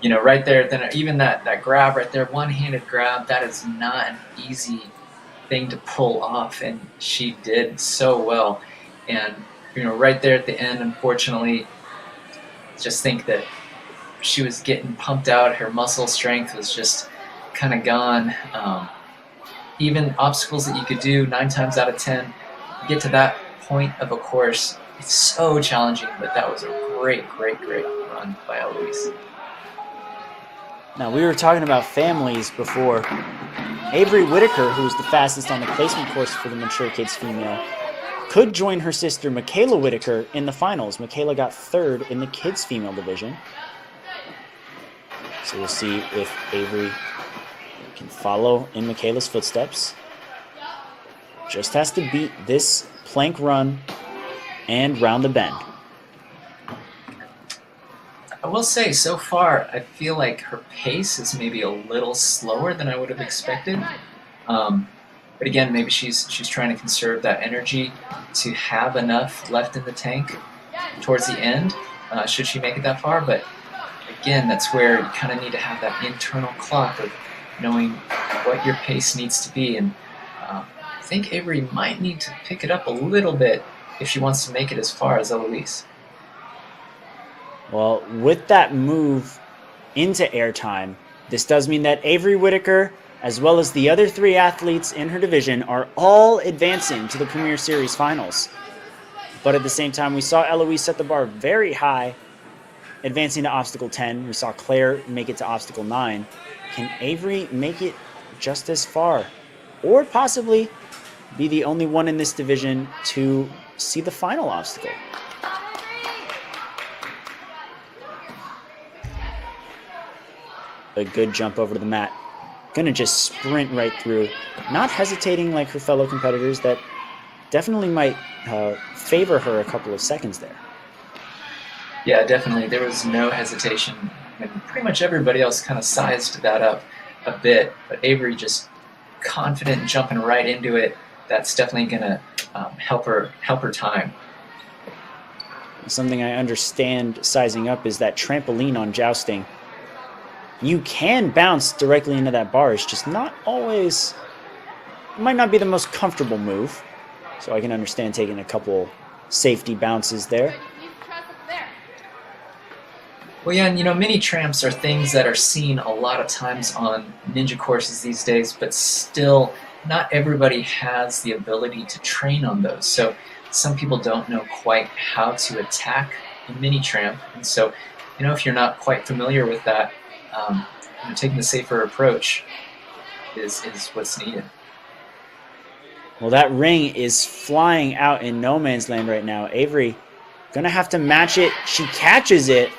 You know, right there, then even that grab right there, one-handed grab, that is not an easy thing to pull off, and she did so well. And, you know, right there at the end, unfortunately, just think that she was getting pumped out. Her muscle strength was just kind of gone. Even obstacles that you could do 9 times out of 10, get to that point of a course, it's so challenging, but that was a great, great, great run by Eloise. Now, we were talking about families before. Avery Whitaker, who was the fastest on the placement course for the Mature Kids female, could join her sister Michaela Whitaker in the finals. Michaela got 3rd in the kids female division. So we'll see if Avery can follow in Michaela's footsteps. Just has to beat this plank run and round the bend. I will say, so far, I feel like her pace is maybe a little slower than I would have expected. But again, maybe she's trying to conserve that energy to have enough left in the tank towards the end, should she make it that far. But again, that's where you kind of need to have that internal clock of knowing what your pace needs to be. And I think Avery might need to pick it up a little bit if she wants to make it as far as Eloise. Well, with that move into airtime, this does mean that Avery Whitaker, as well as the other 3 athletes in her division, are all advancing to the Premier Series finals. But at the same time, we saw Eloise set the bar very high, advancing to obstacle 10. We saw Claire make it to obstacle 9. Can Avery make it just as far? Or possibly be the only one in this division to see the final obstacle? A good jump over to the mat. Gonna just sprint right through, not hesitating like her fellow competitors that definitely might favor her a couple of seconds there. Yeah, definitely. There was no hesitation. And pretty much everybody else kind of sized that up a bit, but Avery just confident jumping right into it. That's definitely going to help her time. Something I understand sizing up is that trampoline on jousting. You can bounce directly into that bar. It's just not always, it might not be the most comfortable move. So I can understand taking a couple safety bounces there. Well, yeah, and mini tramps are things that are seen a lot of times on ninja courses these days, but still not everybody has the ability to train on those. So some people don't know quite how to attack a mini tramp. And so, if you're not quite familiar with that, taking the safer approach is what's needed. Well, that ring is flying out in no man's land right now. Avery gonna have to match it. She catches it.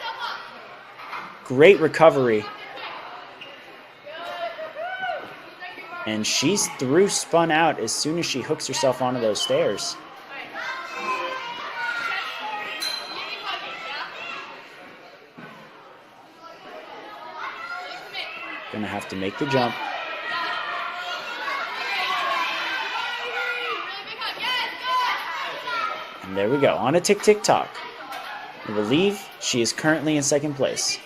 Great recovery. And she's through spun out as soon as she hooks herself onto those stairs. Gonna have to make the jump. And there we go, on a tick-tick-tock. I believe she is currently in second place.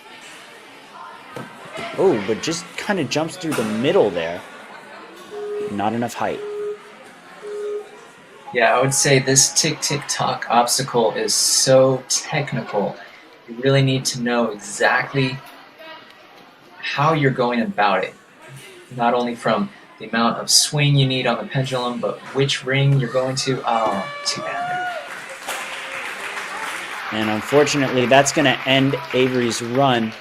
Oh, but just kind of jumps through the middle there. Not enough height. Yeah, I would say this tick-tick-tock obstacle is so technical. You really need to know exactly how you're going about it. Not only from the amount of swing you need on the pendulum, but which ring you're going to. Oh, too bad there. And unfortunately, that's going to end Avery's run.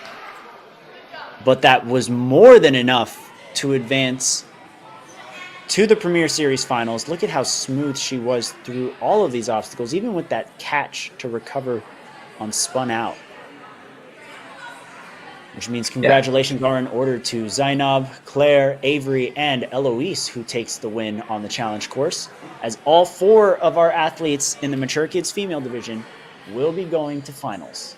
But that was more than enough to advance to the Premier Series finals. Look at how smooth she was through all of these obstacles, even with that catch to recover on spun out. Which means congratulations are in order to Zainab, Claire, Avery, and Eloise, who takes the win on the challenge course, as all 4 of our athletes in the Mature Kids female division will be going to finals.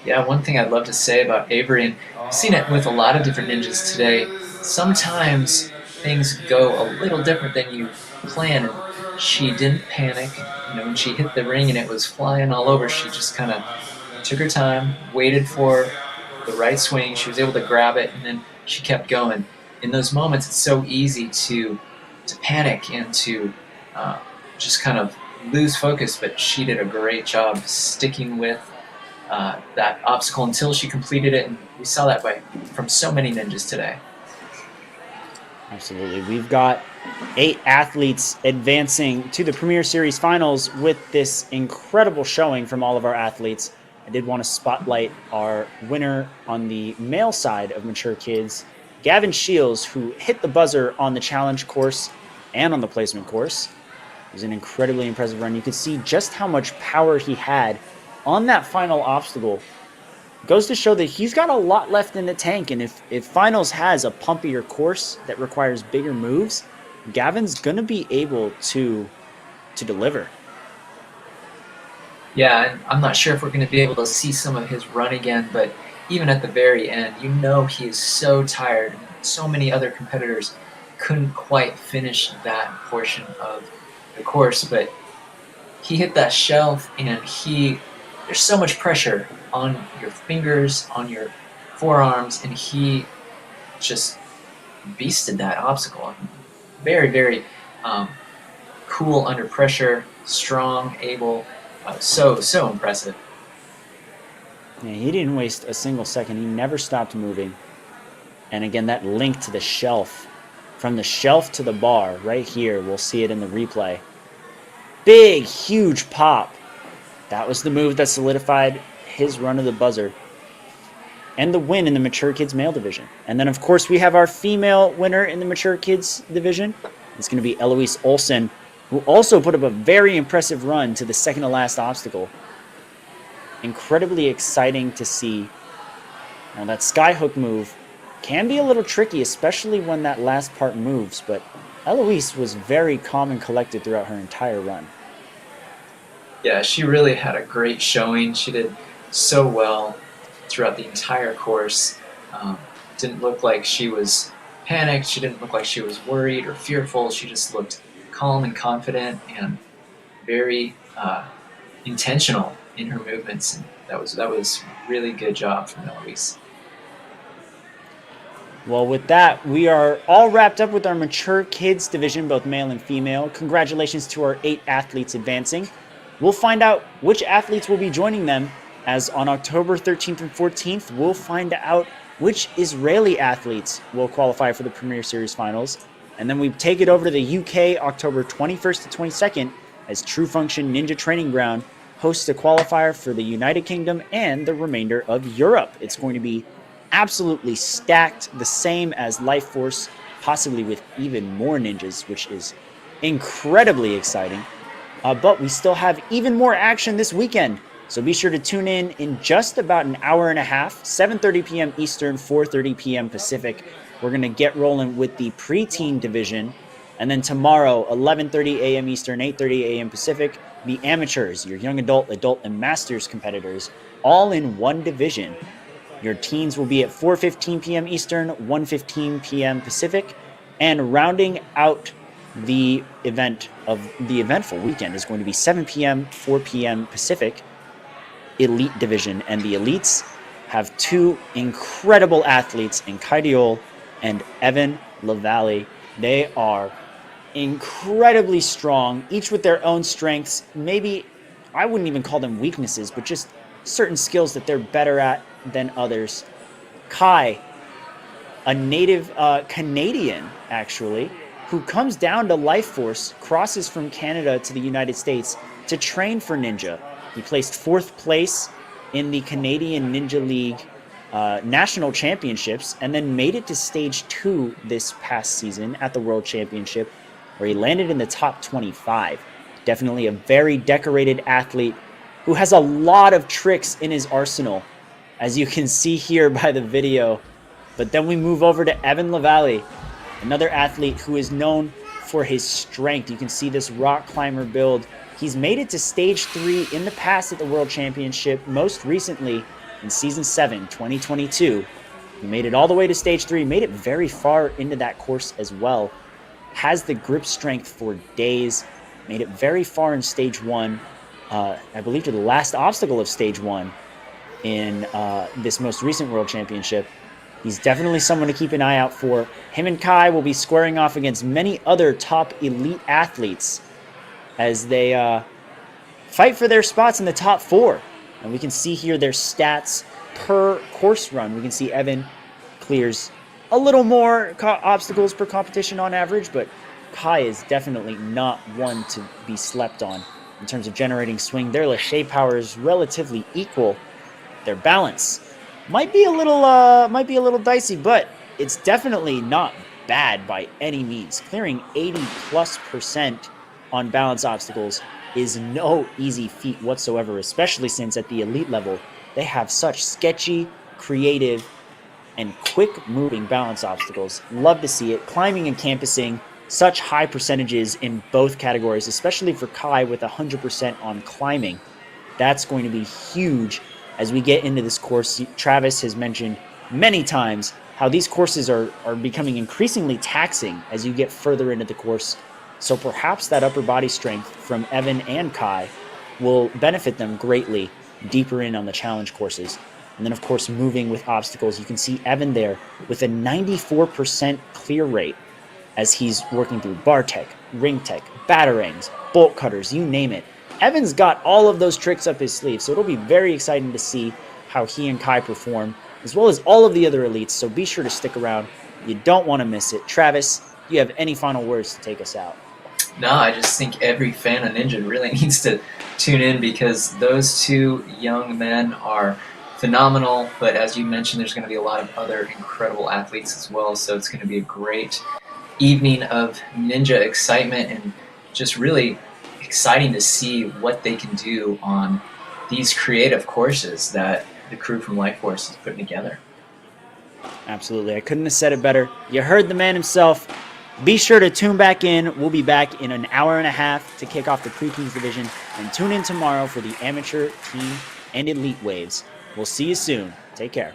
Yeah, one thing I'd love to say about Avery, and I've seen it with a lot of different ninjas today, sometimes things go a little different than you plan, and she didn't panic. When she hit the ring and it was flying all over, she just kind of took her time, waited for the right swing. She was able to grab it, and then she kept going. In those moments, it's so easy to panic and to just kind of lose focus, but she did a great job sticking with that obstacle until she completed it, and we saw that from so many ninjas today. Absolutely. We've got 8 athletes advancing to the Premier Series finals with this incredible showing from all of our athletes. I did want to spotlight our winner on the male side of Mature Kids, Gavin Shields, who hit the buzzer on the challenge course and on the placement course. It was an incredibly impressive run. You could see just how much power he had on that final obstacle. Goes to show that he's got a lot left in the tank, and if finals has a pumpier course that requires bigger moves, Gavin's gonna be able to deliver. Yeah, and I'm not sure if we're going to be able to see some of his run again, but even at the very end, you know he is so tired. So many other competitors couldn't quite finish that portion of the course, but he hit that shelf, and there's so much pressure on your fingers, on your forearms, and he just beasted that obstacle. Very, very um, cool under pressure, strong, able, so impressive. Yeah, he didn't waste a single second. He never stopped moving. And again, that link to the shelf, from the shelf to the bar, right here, we'll see it in the replay. Big, huge pop. That was the move that solidified his run of the buzzer and the win in the mature kids male division. And then, of course, we have our female winner in the mature kids division. It's going to be Eloise Olsen, who also put up a very impressive run to the second to last obstacle. Incredibly exciting to see. Now, that skyhook move can be a little tricky, especially when that last part moves, but Eloise was very calm and collected throughout her entire run. Yeah, she really had a great showing. She did so well throughout the entire course. Didn't look like she was panicked. She didn't look like she was worried or fearful. She just looked calm and confident and very intentional in her movements. And that was really good job from Eloise. Well, with that, we are all wrapped up with our mature kids division, both male and female. Congratulations to our 8 athletes advancing. We'll find out which athletes will be joining them, as on October 13th and 14th, we'll find out which Israeli athletes will qualify for the Premier Series finals. And then we take it over to the UK October 21st to 22nd, as True Function Ninja Training Ground hosts a qualifier for the United Kingdom and the remainder of Europe. It's going to be absolutely stacked, the same as Life Force, possibly with even more ninjas, which is incredibly exciting. But we still have even more action this weekend, so be sure to tune in just about an hour and a half, 7:30 p.m. Eastern, 4:30 p.m. Pacific. We're going to get rolling with the preteen division, and then tomorrow, 11:30 a.m. Eastern, 8:30 a.m. Pacific, the amateurs, your young adult, and masters competitors, all in one division. Your teens will be at 4:15 p.m. Eastern, 1:15 p.m. Pacific, and rounding out the eventful weekend is going to be 7 p.m., 4 p.m. Pacific, elite division. And the elites have 2 incredible athletes in Kai Diol and Evan LaValle. They are incredibly strong, each with their own strengths. Maybe I wouldn't even call them weaknesses, but just certain skills that they're better at than others. Kai, a native Canadian, actually, who comes down to Life Force, crosses from Canada to the United States to train for Ninja. He placed 4th place in the Canadian Ninja League National Championships, and then made it to Stage 2 this past season at the World Championship, where he landed in the top 25. Definitely a very decorated athlete who has a lot of tricks in his arsenal, as you can see here by the video. But then we move over to Evan LaValle, another athlete who is known for his strength. You can see this rock climber build. He's made it to Stage 3 in the past at the World Championship, most recently in Season 7, 2022. He made it all the way to Stage 3, made it very far into that course as well. Has the grip strength for days, made it very far in Stage 1, I believe to the last obstacle of Stage 1 in this most recent World Championship. He's definitely someone to keep an eye out for. Him and Kai will be squaring off against many other top elite athletes as they fight for their spots in the top 4. And we can see here their stats per course run. We can see Evan clears a little more obstacles per competition on average, but Kai is definitely not one to be slept on in terms of generating swing. Their lâcher power is relatively equal. Their balance might be a little dicey, but it's definitely not bad by any means. Clearing 80+% on balance obstacles is no easy feat whatsoever, especially since at the elite level, they have such sketchy, creative, and quick-moving balance obstacles. Love to see it. Climbing and campusing, such high percentages in both categories, especially for Kai with 100% on climbing. That's going to be huge as we get into this course. Travis has mentioned many times how these courses are becoming increasingly taxing as you get further into the course. So perhaps that upper body strength from Evan and Kai will benefit them greatly deeper in on the challenge courses. And then, of course, moving with obstacles, you can see Evan there with a 94% clear rate as he's working through bar tech, ring tech, batarangs, bolt cutters, you name it. Evan's got all of those tricks up his sleeve, so it'll be very exciting to see how he and Kai perform, as well as all of the other elites, so be sure to stick around. You don't want to miss it. Travis, do you have any final words to take us out? No, I just think every fan of Ninja really needs to tune in because those two young men are phenomenal, but as you mentioned, there's going to be a lot of other incredible athletes as well, so it's going to be a great evening of Ninja excitement and just really exciting to see what they can do on these creative courses that the crew from Life Force is putting together. Absolutely. I couldn't have said it better. You heard the man himself. Be sure to tune back in. We'll be back in an hour and a half to kick off the preteens division, and tune in tomorrow for the amateur, team, and elite waves. We'll see you soon. Take care.